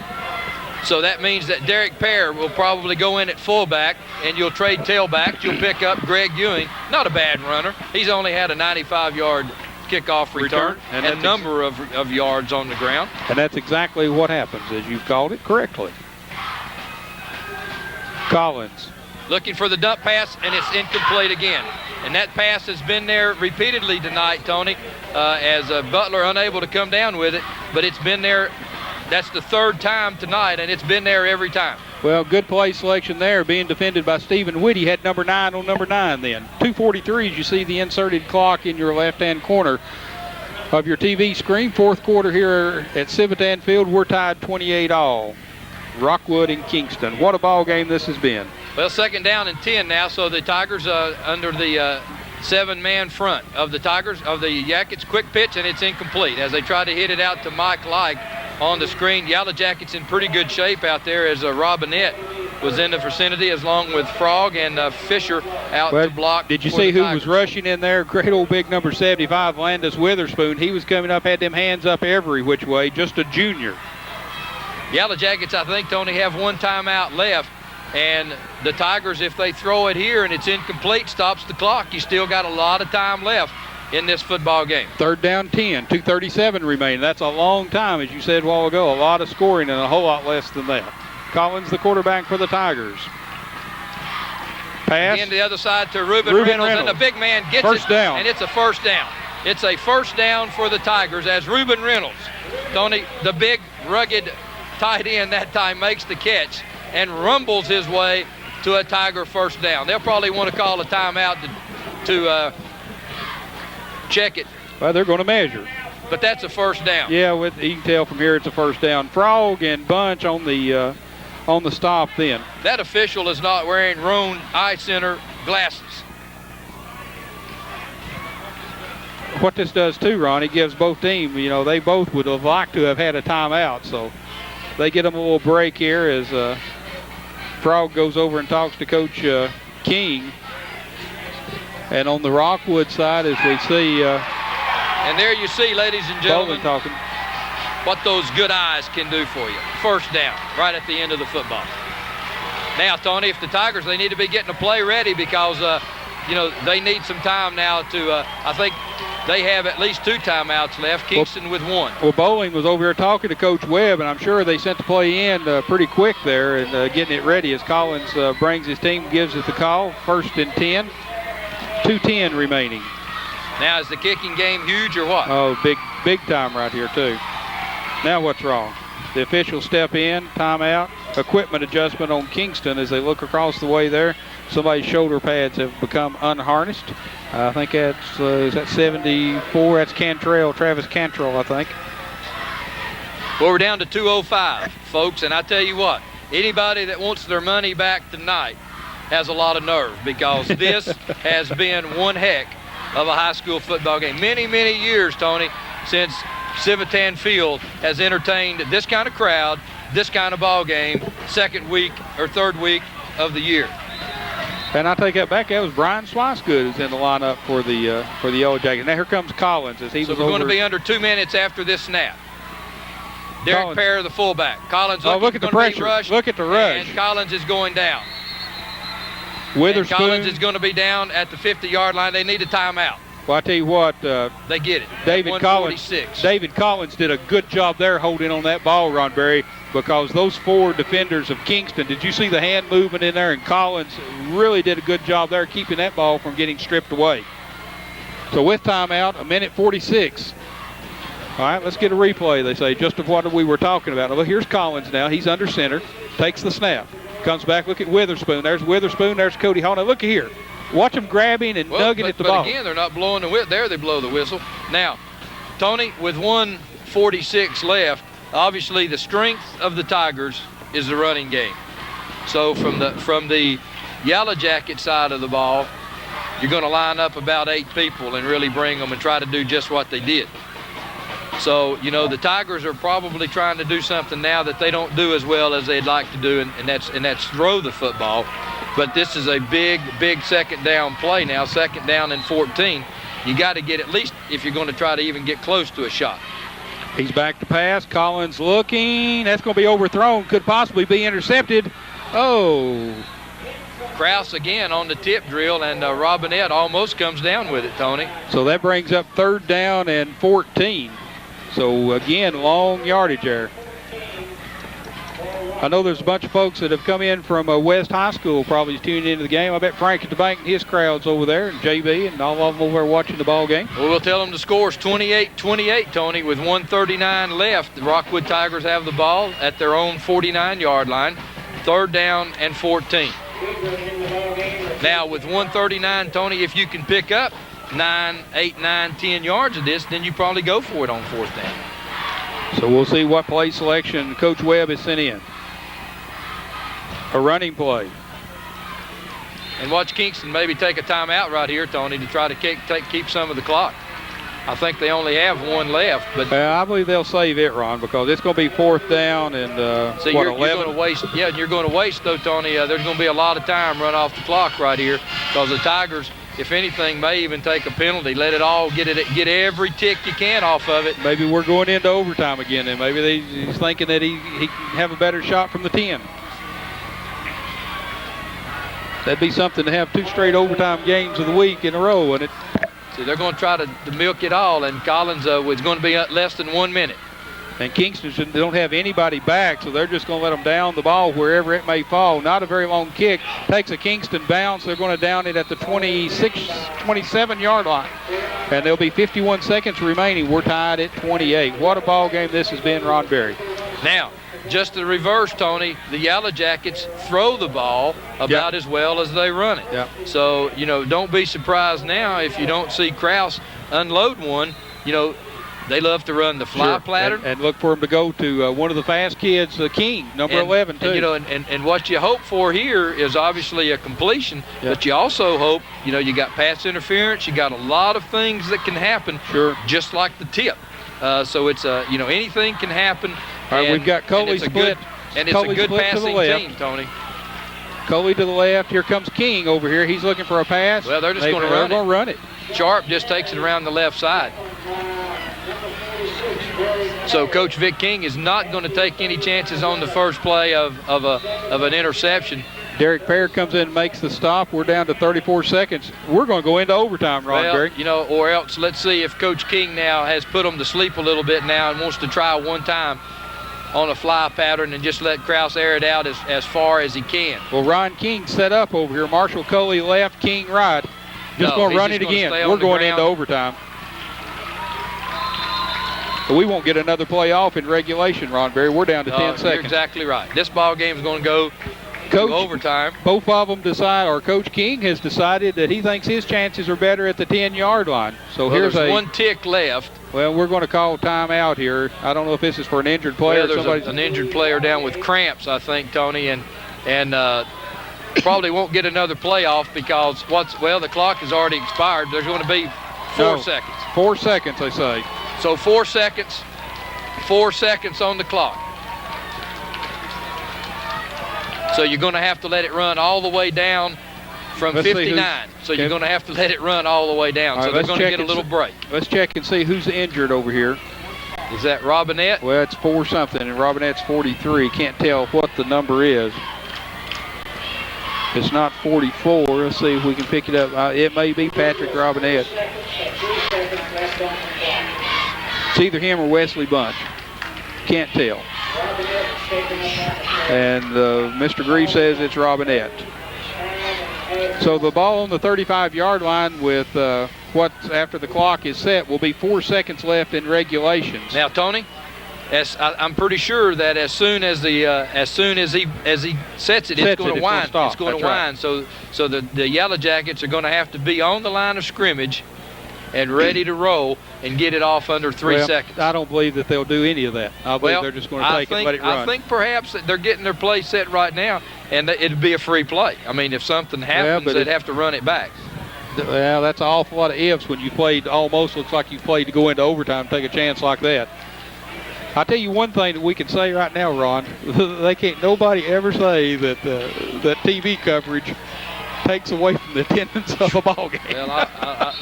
So that means that Derek Pear will probably go in at fullback, and you'll trade tailbacks. You'll pick up Greg Ewing. Not a bad runner. He's only had a 95-yard kickoff return and a number of yards on the ground. And that's exactly what happens, as you've called it correctly. Collins. Looking for the dump pass, and it's incomplete again. And that pass has been there repeatedly tonight, Tony, as Butler unable to come down with it. But it's been there. That's the 3rd time tonight, and it's been there every time. Well, good play selection there, being defended by Stephen Whitty. Had number 9 on number 9 then. 2:43 as you see the inserted clock in your left-hand corner of your TV screen. 4th quarter here at Civitan Field. We're tied 28-all. Rockwood and Kingston. What a ball game this has been. Well, 2nd down and 10 now, so the Tigers under the 7-man front of the Tigers, of the Jackets. Quick pitch, and it's incomplete as they try to hit it out to Mike Like on the screen. Yellow Jackets in pretty good shape out there as Robinette was in the vicinity, as long with Frog and Fisher out to block. Did you see who was rushing in there? Great old big number 75, Landis Witherspoon. He was coming up, had them hands up every which way, just a junior. Yellow Jackets, I think, Tony, have 1 timeout left. And the Tigers, if they throw it here and it's incomplete, stops the clock. You still got a lot of time left in this football game. 3rd down 10, 2:37 remaining. That's a long time, as you said a while ago. A lot of scoring and a whole lot less than that. Collins, the quarterback for the Tigers. Pass. Again to the other side to Reuben Reynolds, and the big man gets first down. And it's a 1st down. It's a 1st down for the Tigers as Reuben Reynolds, Tony, the big, rugged tight end that time, makes the catch and rumbles his way to a Tiger 1st down. They'll probably want to call a timeout to check it. Well, they're going to measure. But that's a 1st down. Yeah, you can tell from here it's a 1st down. Frog and Bunch on the stop then. That official is not wearing Roan Eye Center glasses. What this does too, Ron, it gives both teams, they both would have liked to have had a timeout, so they get them a little break here as Frog goes over and talks to Coach King. And on the Rockwood side, as we see... and there you see, ladies and gentlemen, talking. What those good eyes can do for you. 1st down, right at the end of the football. Now, Tony, if the Tigers, they need to be getting a play ready because, they need some time now to, I think they have at least 2 timeouts left, Kingston with 1. Well, Bowling was over here talking to Coach Webb, and I'm sure they sent the play in pretty quick there and getting it ready as Collins brings his team, gives it the call. 1st and 10, 2:10 remaining. Now, is the kicking game huge or what? Oh, big time right here, too. Now what's wrong? The officials step in, timeout, equipment adjustment on Kingston as they look across the way there. Somebody's shoulder pads have become unharnessed. I think that's, is that 74? That's Cantrell, Travis Cantrell, I think. Well, we're down to 2:05, folks, and I tell you what, anybody that wants their money back tonight has a lot of nerve because this has been one heck of a high school football game. Many, many years, Tony, since Civitan Field has entertained this kind of crowd, this kind of ball game, 2nd week or 3rd week of the year. And I take that back. That was Brian Swicegood who's in the lineup for the Yellow Jackets. Now here comes Collins as he was over. So we're going to be under 2 minutes after this snap. Derek Pear, the fullback. Collins look at the pressure. Look at the rush. And Collins is going down. Witherspoon. And Collins is going to be down at the 50-yard line. They need a timeout. Well, I tell you what. They get it. David Collins did a good job there holding on that ball, Ron Berry, because those 4 defenders of Kingston, did you see the hand movement in there? And Collins really did a good job there keeping that ball from getting stripped away. So with timeout, 1:46. All right, let's get a replay, they say, just of what we were talking about. Now, look, here's Collins now. He's under center, takes the snap, comes back, look at Witherspoon. There's Witherspoon, there's Cody Hall. Now, look at here. Watch him grabbing and nugging at the ball. But again, they're not blowing the whistle. There they blow the whistle. Now, Tony, with 1:46 left, obviously the strength of the Tigers is the running game. So from the Yellow Jacket side of the ball, you're going to line up about 8 people and really bring them and try to do just what they did. So, you know, the Tigers are probably trying to do something now that they don't do as well as they'd like to do, and that's throw the football. But this is a big second down play now, second down and 14. You got to get at least, if you're going to try to even get close to a shot. He's back to pass. Collins looking. That's going to be overthrown. Could possibly be intercepted. Oh. Krause again on the tip drill, and Robinette almost comes down with it, Tony. So that brings up 3rd down and 14. So again, long yardage there. I know there's a bunch of folks that have come in from West High School probably tuning into the game. I bet Frank at the bank and his crowd's over there, and JB and all of them over there watching the ball game. Well, we'll tell them the score's 28-28, Tony, with 1:39 left. The Rockwood Tigers have the ball at their own 49-yard line, 3rd down and 14. Now, with 1:39, Tony, if you can pick up 8, 9, 10 yards of this, then you probably go for it on 4th down. So we'll see what play selection Coach Webb has sent in. A running play. And watch Kingston maybe take a timeout right here, Tony, to try to keep some of the clock. I think they only have 1 left, but I believe they'll save it, Ron, because it's going to be 4th down and so you're going to waste. Yeah, you're going to waste though, Tony. There's going to be a lot of time run off the clock right here, because the Tigers, if anything, may even take a penalty. Let it all get every tick you can off of it. Maybe we're going into overtime again, and maybe he's thinking that he can have a better shot from the 10. That'd be something to have 2 straight overtime games of the week in a row, wouldn't it? So they're going to try to milk it all, and Collins was going to be less than 1 minute. And Kingston don't have anybody back, so they're just going to let them down the ball wherever it may fall. Not a very long kick. Takes a Kingston bounce. They're going to down it at the 27-yard line. And there'll be 51 seconds remaining. We're tied at 28. What a ball game this has been, Ron Berry. Now, just the reverse, Tony, the Yellow Jackets throw the ball about as well as they run it. Yep. So, you know, don't be surprised now if you don't see Krause unload one. You know, they love to run the fly pattern. And look for him to go to one of the fast kids, King, number 11, too. And, you know, and what you hope for here is obviously a completion, but you also hope, you know, you got pass interference, you got a lot of things that can happen, just like the tip. So it's, you know, anything can happen. All right, we've got Coley split. And it's a good passing team, Tony. Coley to the left. Here comes King over here. He's looking for a pass. Well, they're just going to run it. Sharp just takes it around the left side. So Coach Vic King is not going to take any chances on the first play of an interception. Derek Pear comes in and makes the stop. We're down to 34 seconds. We're going to go into overtime, Ron Berry. You know, or else let's see if Coach King now has put them to sleep a little bit now and wants to try one time on a fly pattern and just let Krause air it out as far as he can. Well, Ron King set up over here. Marshall Coley left, King right. Going to run it again. We're going into overtime. But we won't get another play off in regulation, Ron Berry. We're down to 10 seconds. You're exactly right. This ball game is going to go to overtime. Both of them decide, or Coach King has decided that he thinks his chances are better at the 10-yard line. So here's there's 1 tick left. Well, we're going to call timeout here. I don't know if this is for an injured player. Well, there's an injured player down with cramps, I think, Tony, and probably won't get another playoff because the clock has already expired. There's going to be 4 seconds. 4 seconds, they say. So 4 seconds. 4 seconds on the clock. So you're going to have to let it run all the way down from 59. So you're going to have to let it run all the way down. So they're going to get a little break. Let's check and see who's injured over here. Is that Robinette? Well, it's 4-something, and Robinette's 43. Can't tell what the number is. It's not 44. Let's see if we can pick it up. It may be Patrick Robinette. It's either him or Wesley Bunch. Can't tell. And Mr. Grieve says it's Robinette. So the ball on the 35-yard line with what's after the clock is set will be 4 seconds left in regulations. Now, Tony, I'm pretty sure that as soon as he sets it, it's going to wind. It's going to wind. So the Yellow Jackets are going to have to be on the line of scrimmage and ready to roll and get it off under 3 seconds. I don't believe that they'll do any of that. I believe they're just going to take it and let it run. I think perhaps that they're getting their play set right now, and it'd be a free play. I mean, if something happens, they'd have to run it back. Well, that's an awful lot of ifs when you played almost looks like you played to go into overtime, take a chance like that. I'll tell you one thing that we can say right now, Ron. They can't. Nobody ever say that that TV coverage takes away from the attendance of a ball game. Well,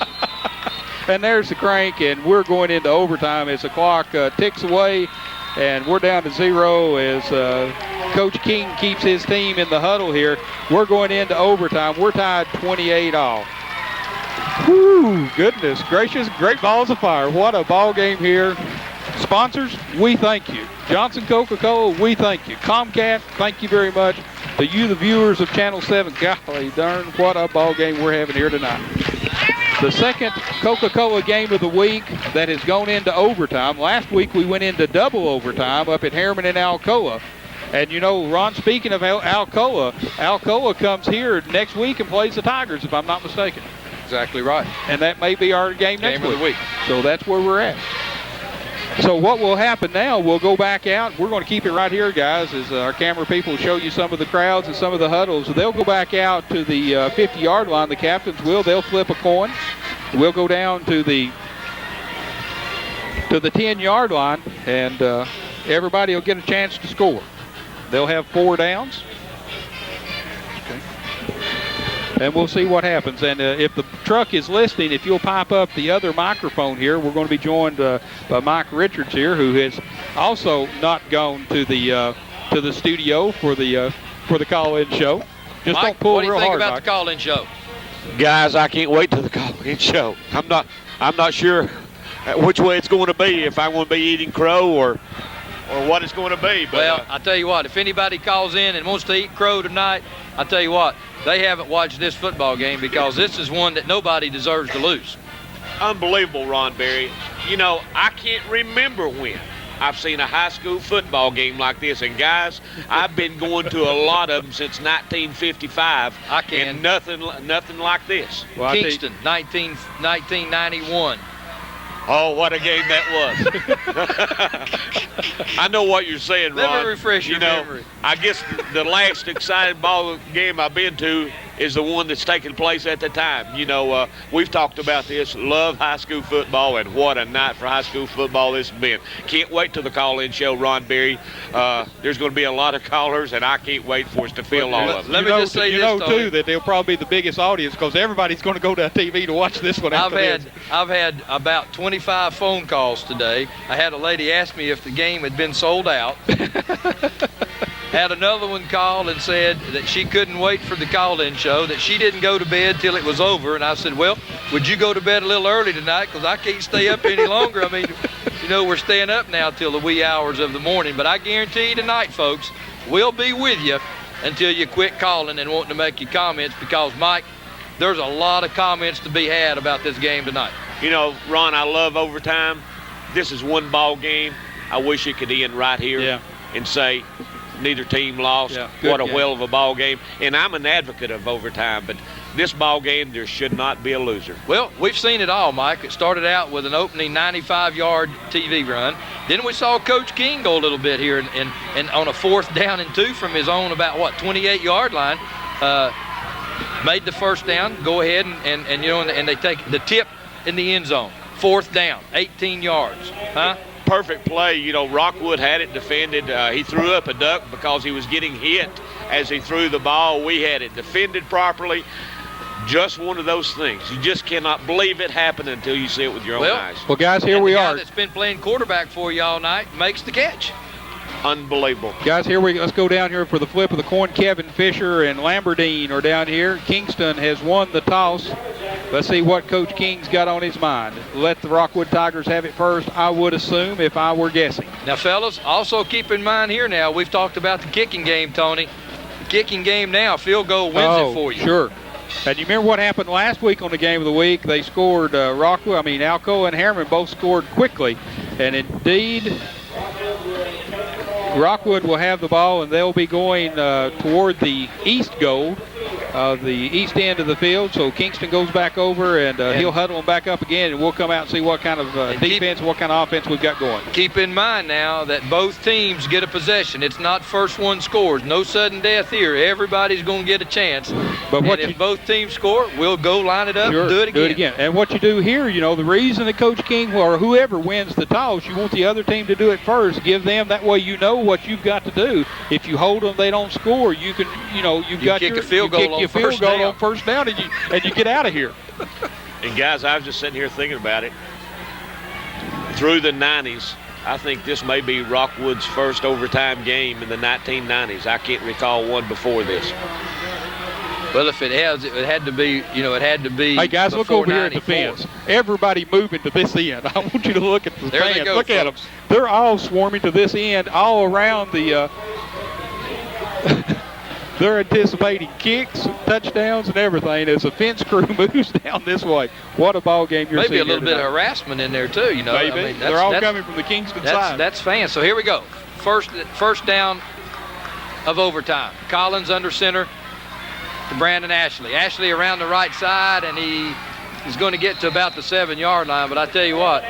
and there's the crank, and we're going into overtime as the clock ticks away, and we're down to 0 as Coach King keeps his team in the huddle here. We're going into overtime. We're tied 28-all. Whew, goodness gracious, great balls of fire. What a ball game here. Sponsors, we thank you. Johnson Coca-Cola, we thank you. Comcast, thank you very much. To you, the viewers of Channel 7, golly darn, what a ball game we're having here tonight. The second Coca-Cola game of the week that has gone into overtime. Last week we went into double overtime up at Harriman and Alcoa. And, you know, Ron, speaking of Alcoa comes here next week and plays the Tigers, if I'm not mistaken. Exactly right. And that may be our game next of the week. So that's where we're at. So what will happen now, we'll go back out. We're going to keep it right here, guys, as our camera people show you some of the crowds and some of the huddles. They'll go back out to the 50-yard line. The captains will. They'll flip a coin. We'll go down to the 10-yard line, and everybody will get a chance to score. They'll have 4 downs. And we'll see what happens. And if the truck is listening, if you'll pipe up the other microphone here, we're going to be joined by Mike Richards here, who has also not gone to the studio for the call-in show. Just Mike, don't pull what do you real think hard, about Mike. the call-in show? Guys, I can't wait till the call-in show. I'm not sure which way it's going to be, if I'm going to be eating crow or what it's going to be. But, well, I tell you what, if anybody calls in and wants to eat crow tonight, I tell you what, they haven't watched this football game, because this is one that nobody deserves to lose. Unbelievable, Ron Berry. You know, I can't remember when I've seen a high school football game like this. And, guys, I've been going to a lot of them since 1955. I can. And nothing like this. Well, Kingston, 1991. Oh, what a game that was. I know what you're saying, Ron. Let me refresh your memory. I guess the last exciting ball game I've been to is the one that's taking place at the time. You know, we've talked about this. Love high school football, and what a night for high school football this has been. Can't wait till the call-in show, Ron Berry. There's going to be a lot of callers, and I can't wait for us to fill all of them. Let me just say this, Tony. Too, that they'll probably be the biggest audience, because everybody's going to go to TV to watch this one. I've had about 25 phone calls today. I had a lady ask me if the game had been sold out. Had another one call and said that she couldn't wait for the call-in show, that she didn't go to bed till it was over. And I said, well, would you go to bed a little early tonight, because I can't stay up any longer. I mean, you know, we're staying up now till the wee hours of the morning. But I guarantee you tonight, folks, we'll be with you until you quit calling and wanting to make your comments, because, Mike, there's a lot of comments to be had about this game tonight. You know, Ron, I love overtime. This is one ball game. I wish it could end right here and say neither team lost. What a whale of a ball game. And I'm an advocate of overtime, but this ball game, there should not be a loser. Well, we've seen it all, Mike. It started out with an opening 95-yard TV run. Then we saw Coach King go a little bit here and on a 4th down and 2 from his own about, 28-yard line. Made the first down, go ahead and they take the tip in the end zone. 4th down, 18 yards. Perfect play. You know, Rockwood had it defended. He threw up a duck because he was getting hit as he threw the ball. We had it defended properly. Just one of those things. You just cannot believe it happened until you see it with your own eyes. Well, guys, here we are. The guy that's been playing quarterback for you all night makes the catch. Unbelievable. Guys, let's go down here for the flip of the coin. Kevin Fisher and Lamberdine are down here. Kingston has won the toss. Let's see what Coach King's got on his mind. Let the Rockwood Tigers have it first, I would assume, if I were guessing. Now, fellas, also keep in mind here now, we've talked about the kicking game, Tony. The kicking game now, field goal wins it for you. Sure. And you remember what happened last week on the game of the week? They scored Alcoa and Harriman both scored quickly. And indeed, Rockwood will have the ball, and they'll be going toward the east goal. the east end of the field. So Kingston goes back over, and he'll huddle them back up again, and we'll come out and see what kind of defense, what kind of offense we've got going. Keep in mind now that both teams get a possession. It's not first one scores. No sudden death here. Everybody's going to get a chance. But if both teams score, we'll go line it up and do it again. And what you do here, the reason that Coach King or whoever wins the toss, you want the other team to do it first. Give them, that way you know what you've got to do. If you hold them, they don't score, you can, you've got kick a field goal on first down and you get out of here. And guys, I was just sitting here thinking about it. Through the 90s, I think this may be Rockwood's first overtime game in the 1990s. I can't recall one before this. Well, if it has, it had to be, it had to be. Hey, guys, look over here at the fence. Everybody moving to this end. I want you to look at the fans. They go, look at them. They're all swarming to this end, all around the they're anticipating kicks, touchdowns, and everything as the fence crew moves down this way. What a ball game you're seeing. Maybe a little bit of harassment in there, too, Maybe. I mean, they're all coming from the Kingston side. That's fans. So here we go. First down of overtime. Collins under center to Brandon Ashley. Ashley around the right side, and he is going to get to about the 7-yard line. But I tell you what,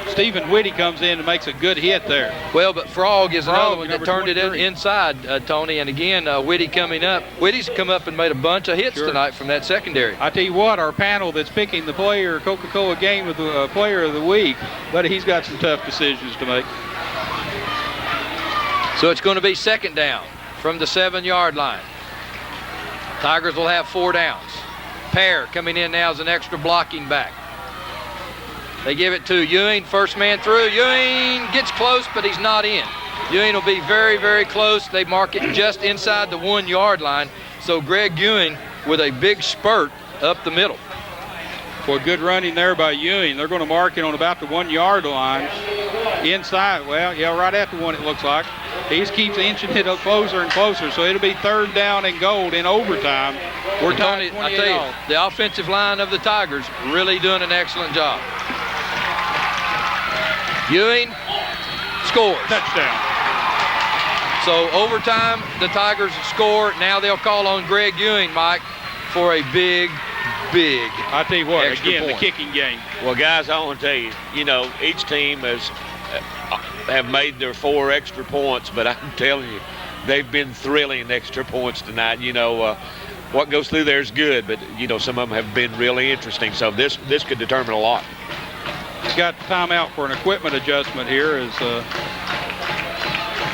Stephen Whitty comes in and makes a good hit there. Well, but Frog is another one that turned it inside, Tony. And again, Whitty coming up. Whitty's come up and made a bunch of hits tonight from that secondary. I tell you what, our panel that's picking the Coca-Cola Game of the Player of the Week, but he's got some tough decisions to make. So it's going to be second down from the 7-yard line. Tigers will have 4 downs. Pear coming in now as an extra blocking back. They give it to Ewing, first man through. Ewing gets close, but he's not in. Ewing will be very, very close. They mark it just inside the 1-yard line. So Greg Ewing with a big spurt up the middle. For good running there by Ewing. They're going to mark it on about the 1-yard line. Inside, well, yeah, right at the 1 it looks like. He just keeps inching it up closer and closer, so it'll be third down and goal in overtime. We're talking, I tell you, the offensive line of the Tigers really doing an excellent job. Ewing scores. Touchdown. So overtime, the Tigers score. Now they'll call on Greg Ewing, Mike, for a big I tell you what, again, point. The kicking game. Well, guys, I want to tell you, each team have made their 4 extra points, but I'm telling you, they've been thrilling extra points tonight. What goes through there is good, but, some of them have been really interesting. So this could determine a lot. Got timeout for an equipment adjustment here, as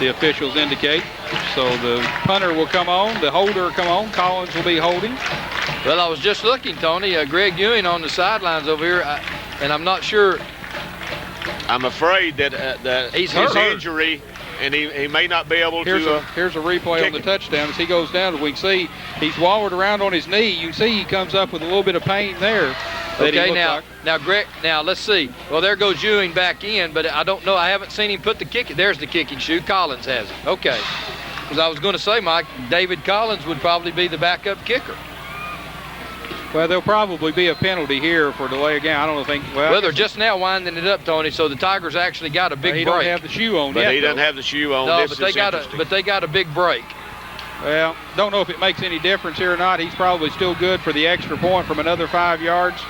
the officials indicate. So the punter will come on, the holder will come on. Collins will be holding. Well, I was just looking, Tony. Greg Ewing on the sidelines over here, and I'm not sure. I'm afraid that his injury, and he may not be able to. Here's a replay on the touchdown. As he goes down, as we can see, he's wallowed around on his knee. You can see he comes up with a little bit of pain there. Okay, now let's see. Well, there goes Ewing back in, but I don't know. I haven't seen him put the kick. There's the kicking shoe. Collins has it. Okay. Because I was going to say, Mike, David Collins would probably be the backup kicker. Well, there'll probably be a penalty here for delay again. I don't think. Well, they're just now winding it up, Tony. So the Tigers actually got a big break. He don't have the shoe on. But he doesn't have the shoe on. No, but they got a big break. Well, don't know if it makes any difference here or not. He's probably still good for the extra point from another 5 yards.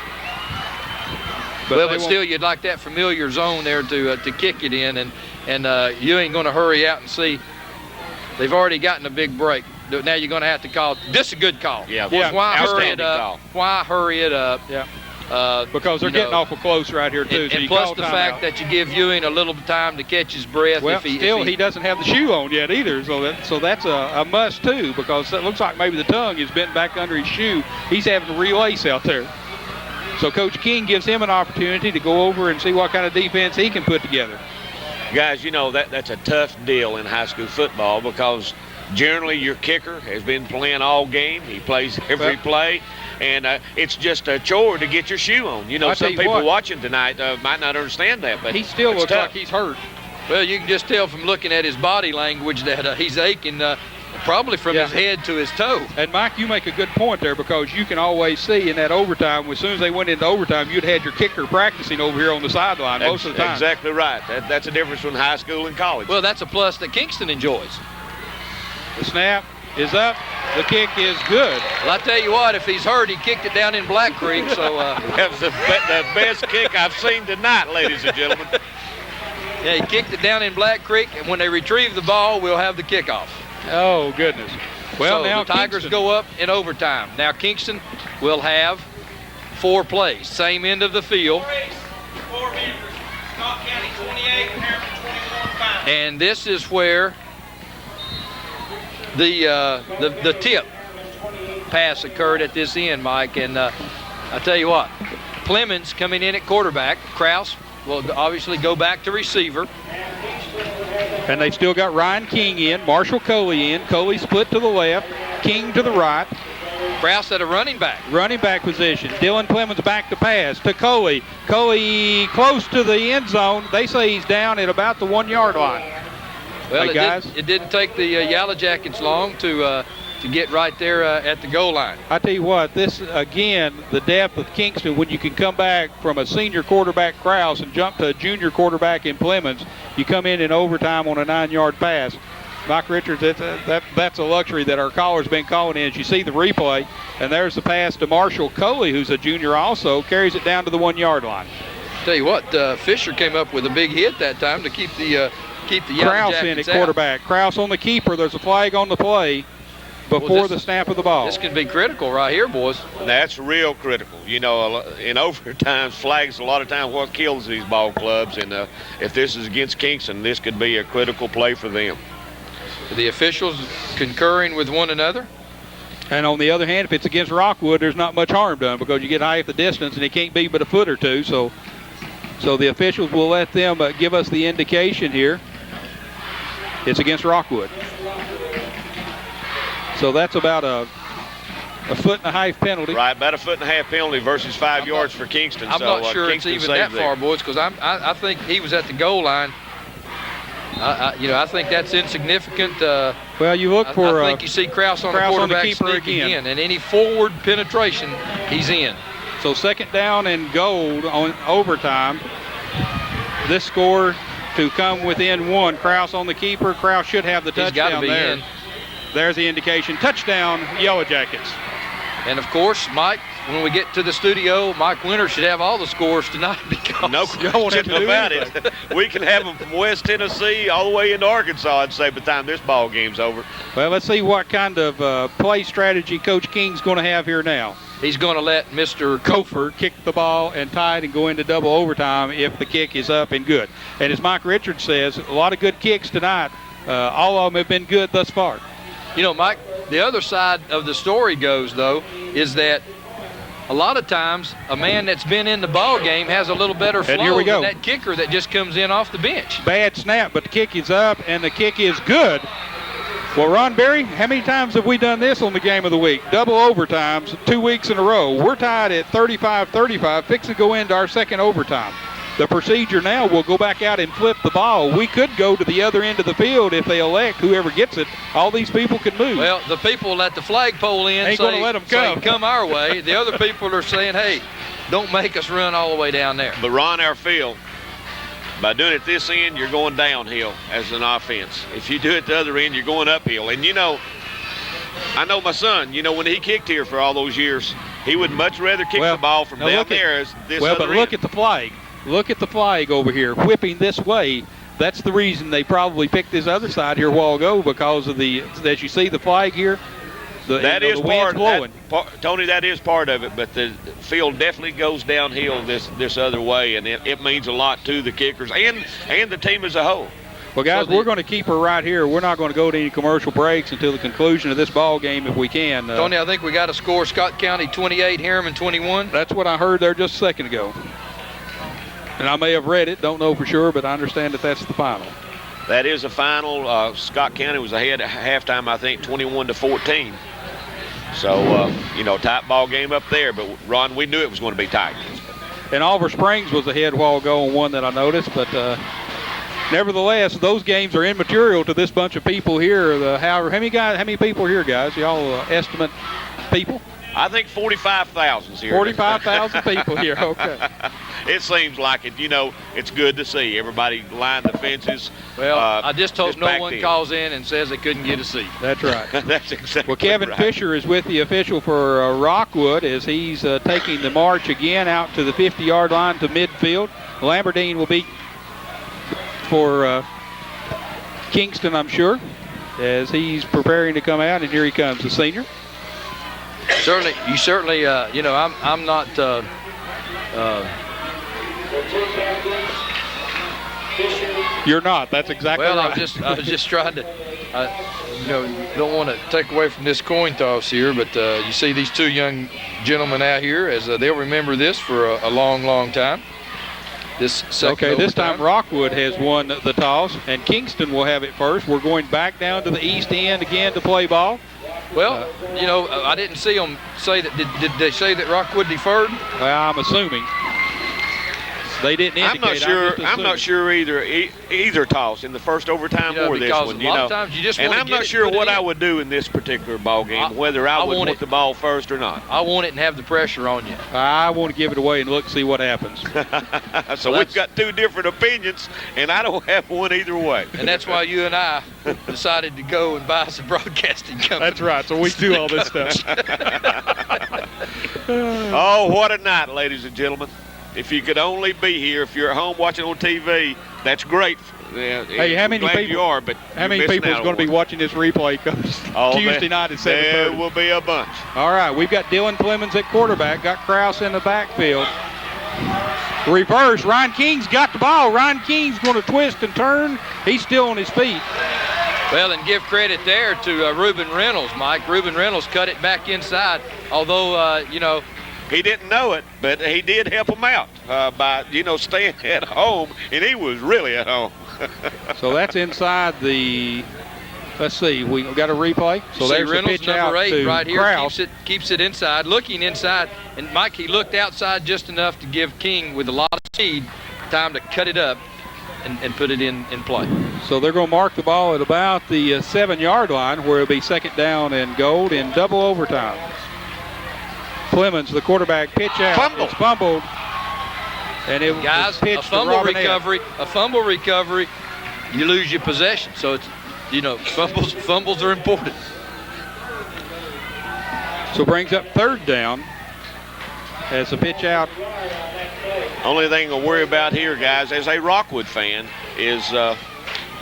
But still, you'd like that familiar zone there to kick it in, and you ain't going to hurry out and see. They've already gotten a big break. Now you're going to have to call. This is a good call. Yeah. Why hurry it up? Why hurry it up? Yeah. Because they're getting awful close right here too. And plus the fact that you give Ewing a little time to catch his breath. Well, he doesn't have the shoe on yet either, so that's a must too, because it looks like maybe the tongue is bent back under his shoe. He's having to relace out there. So Coach King gives him an opportunity to go over and see what kind of defense he can put together. Guys, that's a tough deal in high school football, because generally your kicker has been playing all game. He plays every play, and it's just a chore to get your shoe on. Some people watching tonight might not understand that, but he still looks like he's hurt. Well, you can just tell from looking at his body language that he's aching, probably from his head to his toe. And Mike, you make a good point there, because you can always see in that overtime, as soon as they went into overtime, you'd had your kicker practicing over here on the sideline most of the time. Exactly right. That's a difference between high school and college. Well, that's a plus that Kingston enjoys. The snap, is up. The kick is good. Well, I tell you what, if he's hurt, he kicked it down in Black Creek. So That was the best kick I've seen tonight, ladies and gentlemen. yeah, he kicked it down in Black Creek, and when they retrieve the ball, we'll have the kickoff. Oh, goodness. Well, so now the Tigers Kingston go up in overtime. Now Kingston will have 4 plays, same end of the field. 4 meters. Scott County 28, Harriman 21 final. And this is where the tip pass occurred at this end, Mike. And I tell you what, Clemens coming in at quarterback. Kraus will obviously go back to receiver. And they still got Ryan King in, Marshall Coley in. Coley split to the left, King to the right. Kraus at a running back. Running back position. Dylan Clemens back to pass to Coley. Coley close to the end zone. They say he's down at about the 1 yard line. Well, Hey, it didn't take the Yellow Jackets long to get right there at the goal line. I tell you what, this again, the depth of Kingston, when you can come back from a senior quarterback Krause and jump to a junior quarterback in Clemens, you come in overtime on a 9 yard pass. Mike Richards, that's a luxury that our caller's been calling in. As you see the replay, and there's the pass to Marshall Coley, who's a junior also, carries it down to the 1 yard line. Tell you what, Fisher came up with a big hit that time to keep the Yellow Krause Jackets in at out. quarterback. Krause on the keeper. There's a flag on the play before the snap of the ball. This could be critical right here, boys. That's real critical. You know, in overtime, flags a lot of times what kills these ball clubs. And if this is against Kingston, this could be a critical play for them. The officials concurring with one another. And on the other hand, if it's against Rockwood, there's not much harm done because you get half the distance and it can't be but a foot or two. So the officials will let them give us the indication here. It's against Rockwood. So that's about a 1.5 foot penalty. Right, about a 1.5 foot penalty versus 5 yards for Kingston. I'm not sure Kingston it's even that far, boys, because I think he was at the goal line. I think that's insignificant. Well, you look for. I think you see Krause on the quarterback keeper sneak again, and any forward penetration, he's in. So 2nd down and goal on overtime. This score to come within 1. Krause on the keeper. Krause should have the touchdown there. In. There's the indication. Touchdown, Yellow Jackets. And, of course, Mike, when we get to the studio, Mike Winter should have all the scores tonight because no question about it. We can have them from West Tennessee all the way into Arkansas, I'd say, by the time this ball game's over. Well, let's see what kind of play strategy Coach King's going to have here now. He's going to let Mr. Kofer kick the ball and tie it and go into double overtime if the kick is up and good. And as Mike Richards says, a lot of good kicks tonight. All of them have been good thus far. You know, Mike, the other side of the story goes, though, is that a lot of times a man that's been in the ball game has a little better flow than that kicker that just comes in off the bench. Bad snap, but the kick is up, and the kick is good. Well, Ron Berry, how many times have we done this on the game of the week? Double overtimes, 2 weeks in a row. We're tied at 35-35, fixing to go into our 2nd overtime. The procedure now will go back out and flip the ball. We could go to the other end of the field if they elect, whoever gets it. All these people can move. Well, the people at the flagpole end ain't going to let them come our way. The other people are saying, hey, don't make us run all the way down there. But Ron, our field, by doing it this end, you're going downhill as an offense. If you do it the other end, you're going uphill. And, you know, I know my son, you know, when he kicked here for all those years, he would much rather kick the ball from down there as this other end. Well, but look at the flag. Look at the flag over here, whipping this way. That's the reason they probably picked this other side here a while ago because of as you see the flag here, the wind's blowing. Tony, that is part of it, but the field definitely goes downhill this other way, and it means a lot to the kickers and the team as a whole. Well, guys, we're going to keep her right here. We're not going to go to any commercial breaks until the conclusion of this ball game if we can. Tony, I think we got a score, Scott County 28, Harriman 21. That's what I heard there just a second ago. And I may have read it, don't know for sure, but I understand that that's the final. That is the final. Scott County was ahead at halftime, I think, 21-14. So, tight ball game up there. But, Ron, we knew it was going to be tight. And Oliver Springs was ahead a while ago on one that I noticed. But, nevertheless, those games are immaterial to this bunch of people here. How many people here, guys? Y'all estimate people? I think 45,000's here. 45,000 people here, okay. It seems like it. You know, it's good to see everybody line the fences. Well, I just hope no one in. calls in and says they couldn't get a seat. That's right. That's exactly Well, Kevin right. Fisher is with the official for Rockwood as he's taking the march again out to the 50-yard line to midfield. Lamberdine will be for Kingston, I'm sure, as he's preparing to come out, and here he comes, the senior. You certainly, you know, I'm not. You're not. That's exactly well, right. I was just trying to, you know, don't want to take away from this coin toss here, but you see these two young gentlemen out here, as they'll remember this for a long, long time. This second this time Rockwood has won the toss, and Kingston will have it first. We're going back down to the east end again to play ball. Well, you know, I didn't see them say that. Did they say that Rockwood deferred? I'm assuming. They didn't indicate. I'm not sure either toss in the first overtime or this one. A lot of times you just want to I'm not sure what I would do in this particular ball game, whether I would want the ball first or not. I want it and have the pressure on you. I want to give it away and look, see what happens. So we've got two different opinions, and I don't have one either way. And that's why you and I decided to go and buy some broadcasting company. That's right. So we do all this stuff. Oh, what a night, ladies and gentlemen. If you could only be here, if you're at home watching on TV, that's great. Hey, how many people you are, but how many people is going to be watching this replay Tuesday night at 7:30? There will be a bunch. All right, we've got Dylan Clemens at quarterback, got Krause in the backfield. Reverse, Ryan King's got the ball. Ryan King's going to twist and turn. He's still on his feet. Well, and give credit there to Reuben Reynolds, Mike. Reuben Reynolds cut it back inside, although, you know, he didn't know it, but he did help him out by, you know, staying at home, and he was really at home. So that's inside the, let's see, we got a replay. So there's Reynolds, the pitch out number 8, to right here, Krause. keeps it inside, looking inside. And, Mike, he looked outside just enough to give King, with a lot of speed, time to cut it up and put it in play. So they're going to mark the ball at about the 7-yard line, where it'll be second down and goal in double overtime. Clemens, the quarterback, pitch out. It's fumbled. And it was pitched a fumble to recovery. A fumble recovery, you lose your possession. So it's, you know, fumbles are important. So brings up third down as the pitch out. Only thing to worry about here, guys, as a Rockwood fan, is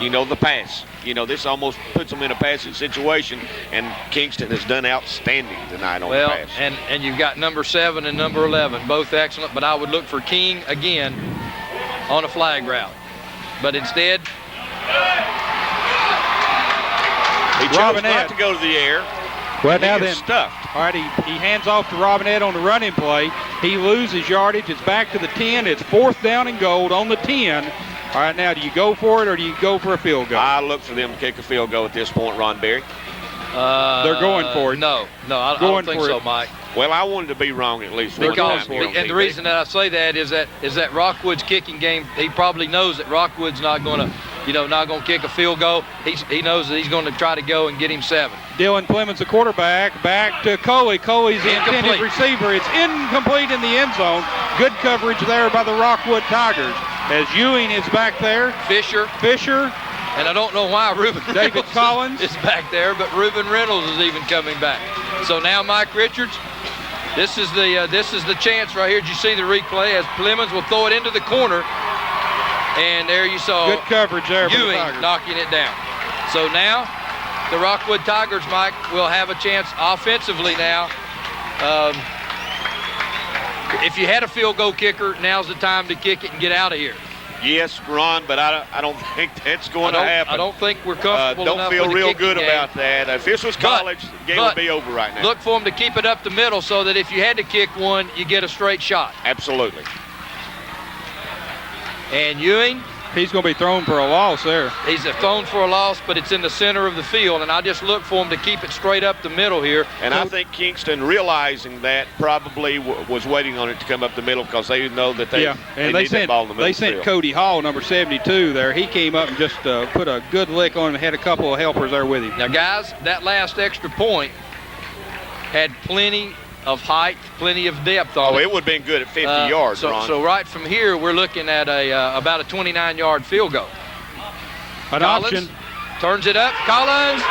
you know, the pass. You know, this almost puts them in a passing situation, and Kingston has done outstanding tonight on the pass. And you've got number 7 and number 11, both excellent, but I would look for King again on a flag route. But instead, he chose not to go to the air. Well, now then, stuffed. All right, he hands off to Robinette on the running play. He loses yardage. It's back to the 10. It's fourth down and goal on the 10. All right, now, do you go for it or do you go for a field goal? I look for them to kick a field goal at this point, Ron Berry. They're going for it. No, I don't think so, Mike. Well, I wanted to be wrong at least one Because, time. And the reason that I say that is that Rockwood's kicking game, he probably knows that Rockwood's not going to, you know, not going to kick a field goal. He knows that he's going to try to go and get him 7. Dylan Clemens, the quarterback, back to Coley. Coley's the intended receiver. It's incomplete in the end zone. Good coverage there by the Rockwood Tigers. As Ewing is back there. Fisher. And I don't know why David Collins is back there, but Reuben Reynolds is even coming back. So now Mike Richards, this is the chance right here. Did you see the replay as Clemens will throw it into the corner, and there you saw good coverage there. Ewing knocking it down. So now the Rockwood Tigers, Mike, will have a chance offensively now. If you had a field goal kicker, now's the time to kick it and get out of here. Yes, Ron, but I don't think that's going to happen. I don't think we're comfortable enough Don't feel with the real good game. about that. If this was college, the game would be over right now. Look for them to keep it up the middle so that if you had to kick one, you get a straight shot. Absolutely. And Ewing, he's going to be thrown for a loss there. He's thrown for a loss, but it's in the center of the field, and I just look for him to keep it straight up the middle here. And I think Kingston, realizing that, probably was waiting on it to come up the middle because they know that they need that ball in the middle. They sent Cody Hall, number 72 there. He came up and just put a good lick on him and had a couple of helpers there with him. Now, guys, that last extra point had plenty of height, plenty of depth on it. Oh, it would have been good at 50 yards, Ron. So right from here, we're looking at about a 29-yard field goal. Collins turns it up. Collins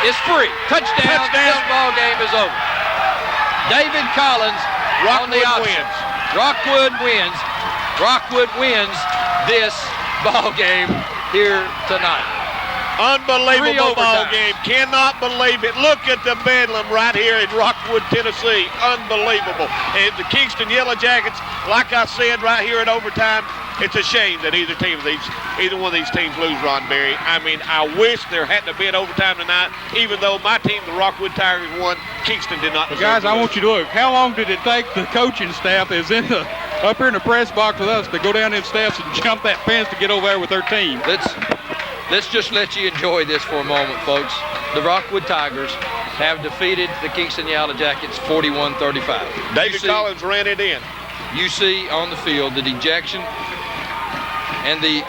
is free. Touchdown. This ball game is over. David Collins on the option. Rockwood wins. Rockwood wins this ball game here tonight. Unbelievable ball game. Cannot believe it. Look at the bedlam right here in Rockwood, Tennessee. Unbelievable. And the Kingston Yellow Jackets, like I said right here in overtime, it's a shame that either one of these teams lose, Ron Berry. I mean, I wish there hadn't have been overtime tonight, even though my team, the Rockwood Tigers, won. Kingston did not. Guys, I want you to look. How long did it take the coaching staff is up here in the press box with us to go down them steps and jump that fence to get over there with their team? Let's just let you enjoy this for a moment, folks. The Rockwood Tigers have defeated the Kingston Yellow Jackets 41-35. David Collins ran it in. You see on the field the dejection and the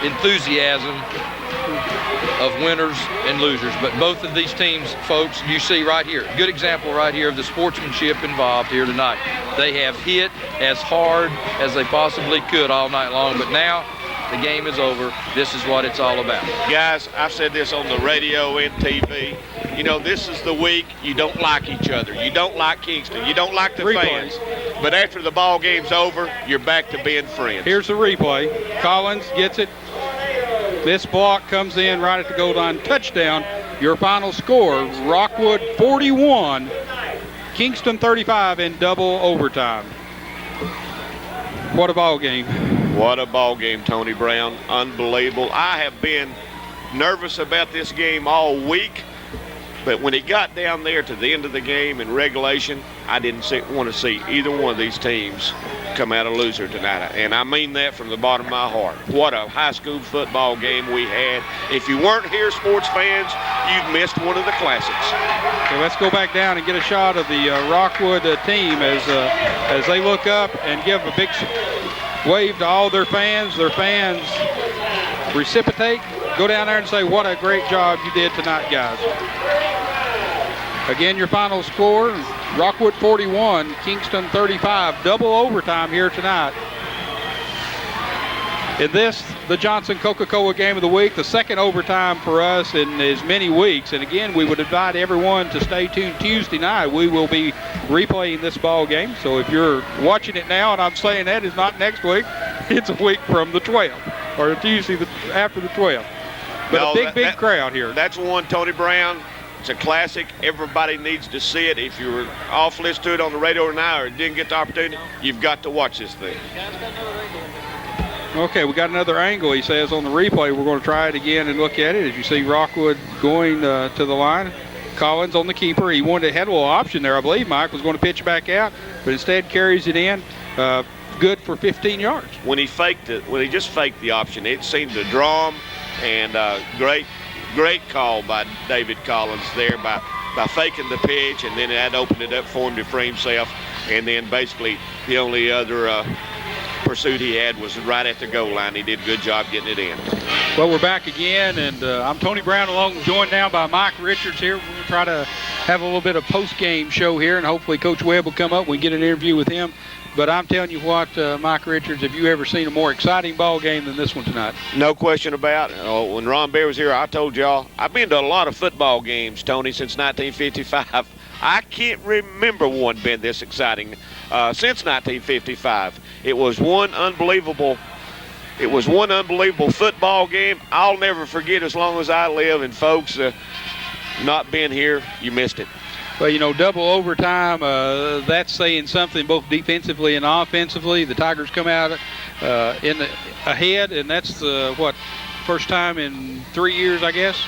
enthusiasm of winners and losers. But both of these teams, folks, you see right here, good example right here of the sportsmanship involved here tonight. They have hit as hard as they possibly could all night long, but now the game is over. This is what it's all about. Guys, I've said this on the radio and TV. You know, this is the week you don't like each other. You don't like Kingston. You don't like the fans. But after the ball game's over, you're back to being friends. Here's the replay. Collins gets it. This block comes in right at the goal line. Touchdown. Your final score, Rockwood 41, Kingston 35 in double overtime. What a ball game. What a ball game, Tony Brown. Unbelievable. I have been nervous about this game all week, but when it got down there to the end of the game in regulation, I didn't want to see either one of these teams come out a loser tonight. And I mean that from the bottom of my heart. What a high school football game we had. If you weren't here, sports fans, you've missed one of the classics. So let's go back down and get a shot of the Rockwood team as they look up and give a big wave to all their fans. Their fans reciprocate. Go down there and say, what a great job you did tonight, guys. Again, your final score, Rockwood 41, Kingston 35. Double overtime here tonight. In this, the Johnson Coca-Cola Game of the Week, the second overtime for us in as many weeks. And again, we would invite everyone to stay tuned Tuesday night. We will be replaying this ball game. So if you're watching it now, and I'm saying that is not next week, it's a week from the 12th, or Tuesday after the 12th. But no, a big crowd here. That's one, Tony Brown. It's a classic. Everybody needs to see it. If you were off listening to it on the radio tonight or didn't get the opportunity, you've got to watch this thing. Okay, we got another angle, he says, on the replay. We're going to try it again and look at it. As you see Rockwood going to the line. Collins on the keeper. He had a little option there, I believe. Mike was going to pitch back out, but instead carries it in. Good for 15 yards. When he just faked the option, it seemed to draw him. And great call by David Collins there by faking the pitch, and then that opened it up for him to free himself. And then basically the only other pursuit he had was right at the goal line. He did a good job getting it in. Well, we're back again, and I'm Tony Brown, joined now by Mike Richards here. We're going to try to have a little bit of post-game show here, and hopefully Coach Webb will come up. We can get an interview with him. But I'm telling you what, Mike Richards, have you ever seen a more exciting ball game than this one tonight? No question about it. When Ron Bear was here, I told y'all, I've been to a lot of football games, Tony, since 1955. I can't remember one being this exciting since 1955. It was one unbelievable football game. I'll never forget as long as I live. And folks, not being here, you missed it. Well, double overtime, that's saying something both defensively and offensively. The Tigers come out ahead, and that's first time in 3 years, I guess?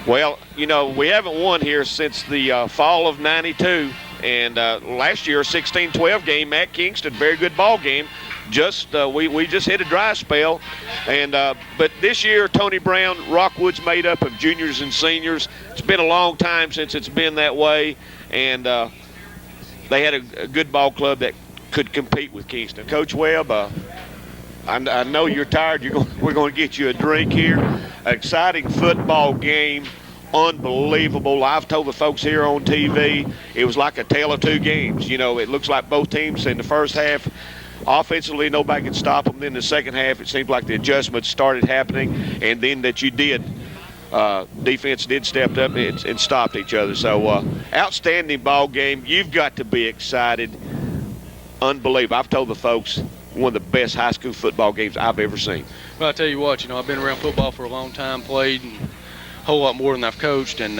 Well, we haven't won here since the fall of '92, and last year, a 16-12 game at Kingston, very good ball game. We just hit a dry spell, and but this year, Tony Brown, Rockwood's made up of juniors and seniors. It's been a long time since it's been that way, and they had a good ball club that could compete with Kingston. Coach Webb, I know you're tired. We're going to get you a drink here. Exciting football game unbelievable. I've told the folks here on TV, it was like a tale of two games. You know, it looks like both teams in the first half, offensively, nobody could stop them. Then the second half, it seemed like the adjustments started happening, and then that you did. Defense did step up and stopped each other. So, outstanding ball game. You've got to be excited. Unbelievable. I've told the folks, one of the best high school football games I've ever seen. Well, I tell you what, I've been around football for a long time, played a whole lot more than I've coached, and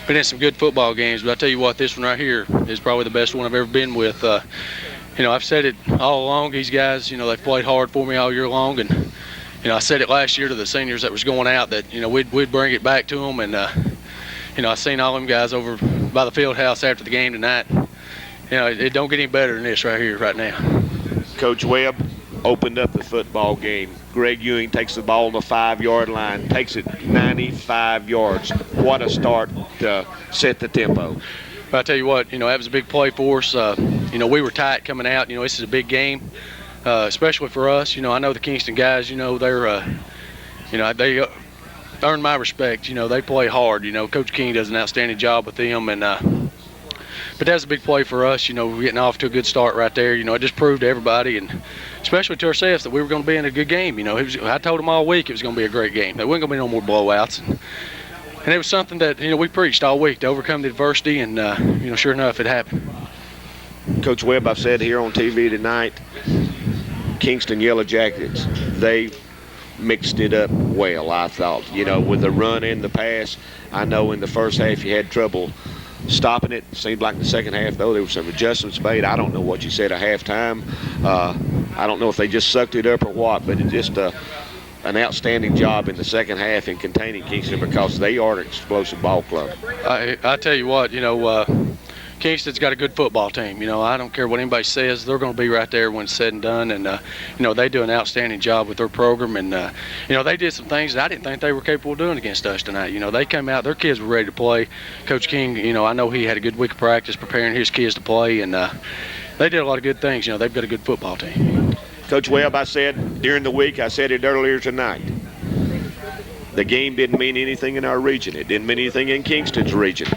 been in some good football games. But I tell you what, this one right here is probably the best one I've ever been with. I've said it all along. These guys, they've played hard for me all year long, and I said it last year to the seniors that was going out that we'd bring it back to them, and I seen all them guys over by the field house after the game tonight. It don't get any better than this right here, right now. Coach Webb opened up the football game. Greg Ewing takes the ball on the 5-yard line, takes it 95 yards. What a start to set the tempo. But I tell you what, that was a big play for us. We were tight coming out. This is a big game, especially for us. I know the Kingston guys, they're, they earn my respect. They play hard. Coach King does an outstanding job with them, and but that's a big play for us. We're getting off to a good start right there. It just proved to everybody, and especially to ourselves, that we were going to be in a good game. I told them all week it was going to be a great game. There wasn't going to be no more blowouts. And it was something that, we preached all week, to overcome the adversity, and, sure enough, it happened. Coach Webb, I've said here on TV tonight, Kingston Yellow Jackets, they mixed it up well, I thought. With the run and the pass, I know in the first half you had trouble stopping it. Seemed like in the second half, though, there were some adjustments made. I don't know what you said at halftime. I don't know if they just sucked it up or what, but it just an outstanding job in the second half in containing Kingston, because they are an explosive ball club. I tell you what, Kingston's got a good football team. I don't care what anybody says. They're going to be right there when it's said and done. And, they do an outstanding job with their program. And, they did some things that I didn't think they were capable of doing against us tonight. They came out, their kids were ready to play. Coach King, I know he had a good week of practice preparing his kids to play. And they did a lot of good things. They've got a good football team. Coach Webb, I said during the week, I said it earlier tonight, the game didn't mean anything in our region. It didn't mean anything in Kingston's region.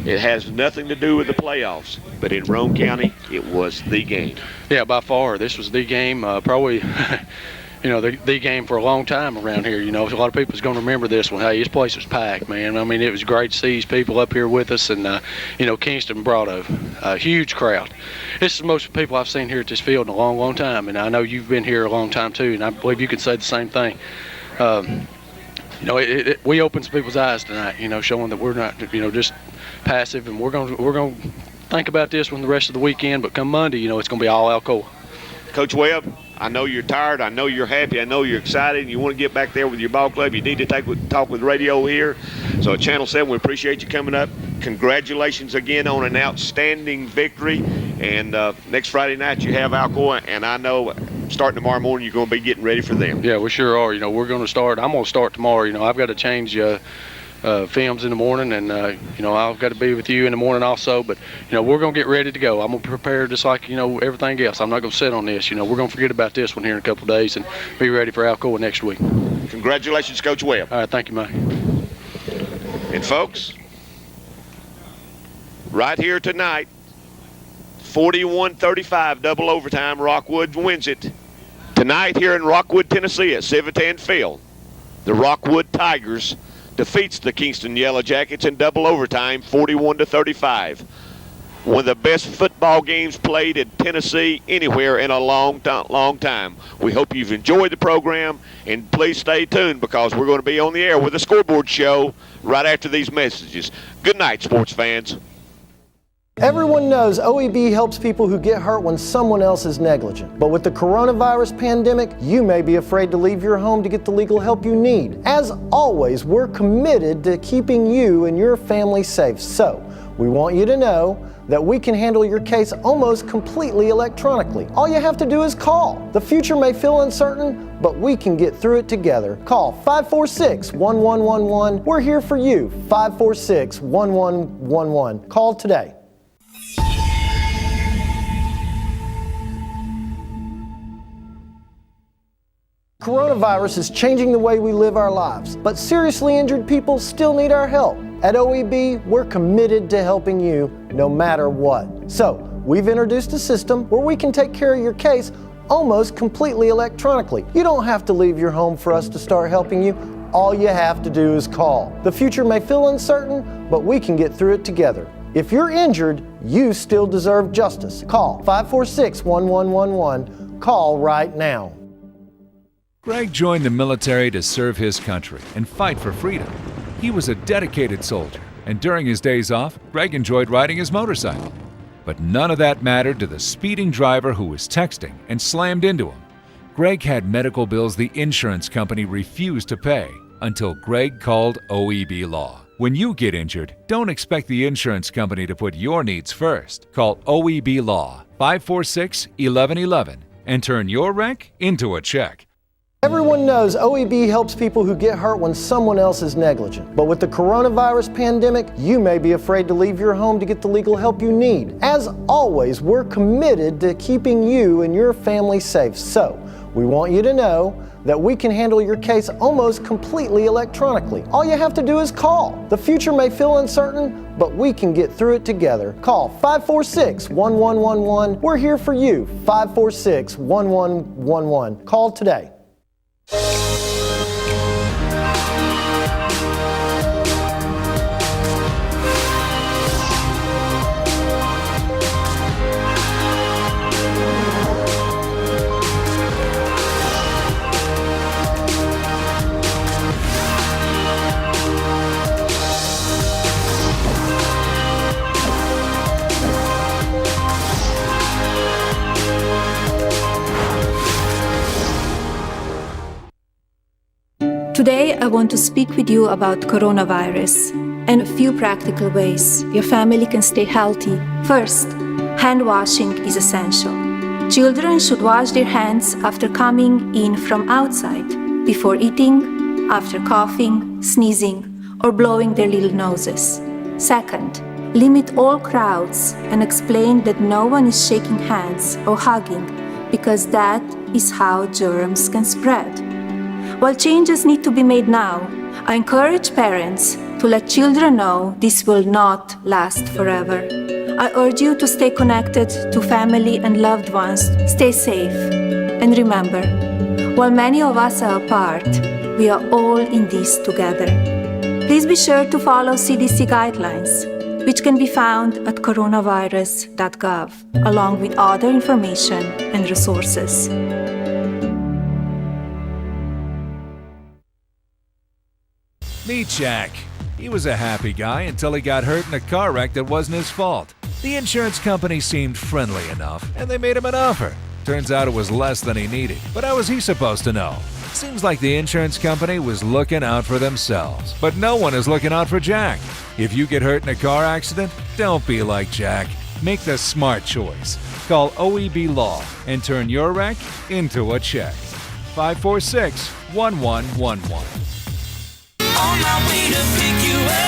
It has nothing to do with the playoffs, but in Roane County, it was the game. Yeah, by far, this was the game, probably, the game for a long time around here. A lot of people's going to remember this one. Hey, this place was packed, man. I mean, it was great to see these people up here with us, and, Kingston brought a huge crowd. This is the most people I've seen here at this field in a long, long time, and I know you've been here a long time, too, and I believe you can say the same thing. We opened some people's eyes tonight, showing that we're not, just passive, and we're going to think about this when the rest of the weekend, but come Monday, it's going to be all Alcoa. Coach Webb, I know you're tired. I know you're happy. I know you're excited. And you want to get back there with your ball club. You need to talk with radio here. So at Channel 7, we appreciate you coming up. Congratulations again on an outstanding victory. And next Friday night you have Alcoa, and I know starting tomorrow morning you're going to be getting ready for them. Yeah, we sure are. We're going to start. I'm going to start tomorrow. I've got to change films in the morning, and I've got to be with you in the morning also, but we're going to get ready to go. I'm going to prepare just like everything else. I'm not going to sit on this. We're going to forget about this one here in a couple of days and be ready for Alcoa next week. Congratulations, Coach Webb. All right, thank you, Mike. And folks, right here tonight, 41-35 double overtime, Rockwood wins it. Tonight here in Rockwood, Tennessee at Civitan Field, the Rockwood Tigers defeats the Kingston Yellow Jackets in double overtime, 41-35. One of the best football games played in Tennessee anywhere in a long time. We hope you've enjoyed the program, and please stay tuned because we're going to be on the air with a scoreboard show right after these messages. Good night, sports fans. Everyone knows OEB helps people who get hurt when someone else is negligent. But with the coronavirus pandemic, you may be afraid to leave your home to get the legal help you need. As always, we're committed to keeping you and your family safe. So, we want you to know that we can handle your case almost completely electronically. All you have to do is call. The future may feel uncertain, but we can get through it together. Call 546-1111. We're here for you. 546-1111. Call today. Coronavirus is changing the way we live our lives, but seriously injured people still need our help. At OEB, we're committed to helping you no matter what. So, we've introduced a system where we can take care of your case almost completely electronically. You don't have to leave your home for us to start helping you. All you have to do is call. The future may feel uncertain, but we can get through it together. If you're injured, you still deserve justice. Call 546-1111. Call right now. Greg joined the military to serve his country and fight for freedom. He was a dedicated soldier, and during his days off, Greg enjoyed riding his motorcycle. But none of that mattered to the speeding driver who was texting and slammed into him. Greg had medical bills the insurance company refused to pay until Greg called OEB Law. When you get injured, don't expect the insurance company to put your needs first. Call OEB Law 546-1111 and turn your wreck into a check. Everyone knows OEB helps people who get hurt when someone else is negligent. But with the coronavirus pandemic, you may be afraid to leave your home to get the legal help you need. As always, we're committed to keeping you and your family safe. So, we want you to know that we can handle your case almost completely electronically. All you have to do is call. The future may feel uncertain, but we can get through it together. Call 546-1111. We're here for you. 546-1111. Call today. Today, I want to speak with you about coronavirus and a few practical ways your family can stay healthy. First, hand washing is essential. Children should wash their hands after coming in from outside, before eating, after coughing, sneezing, or blowing their little noses. Second, limit all crowds and explain that no one is shaking hands or hugging because that is how germs can spread. While changes need to be made now, I encourage parents to let children know this will not last forever. I urge you to stay connected to family and loved ones, stay safe, and remember, while many of us are apart, we are all in this together. Please be sure to follow CDC guidelines, which can be found at coronavirus.gov, along with other information and resources. Meet Jack. He was a happy guy until he got hurt in a car wreck that wasn't his fault. The insurance company seemed friendly enough, and they made him an offer. Turns out it was less than he needed. But how was he supposed to know? Seems like the insurance company was looking out for themselves. But no one is looking out for Jack. If you get hurt in a car accident, don't be like Jack. Make the smart choice. Call OEB Law and turn your wreck into a check. 546-1111. On my way to pick you up.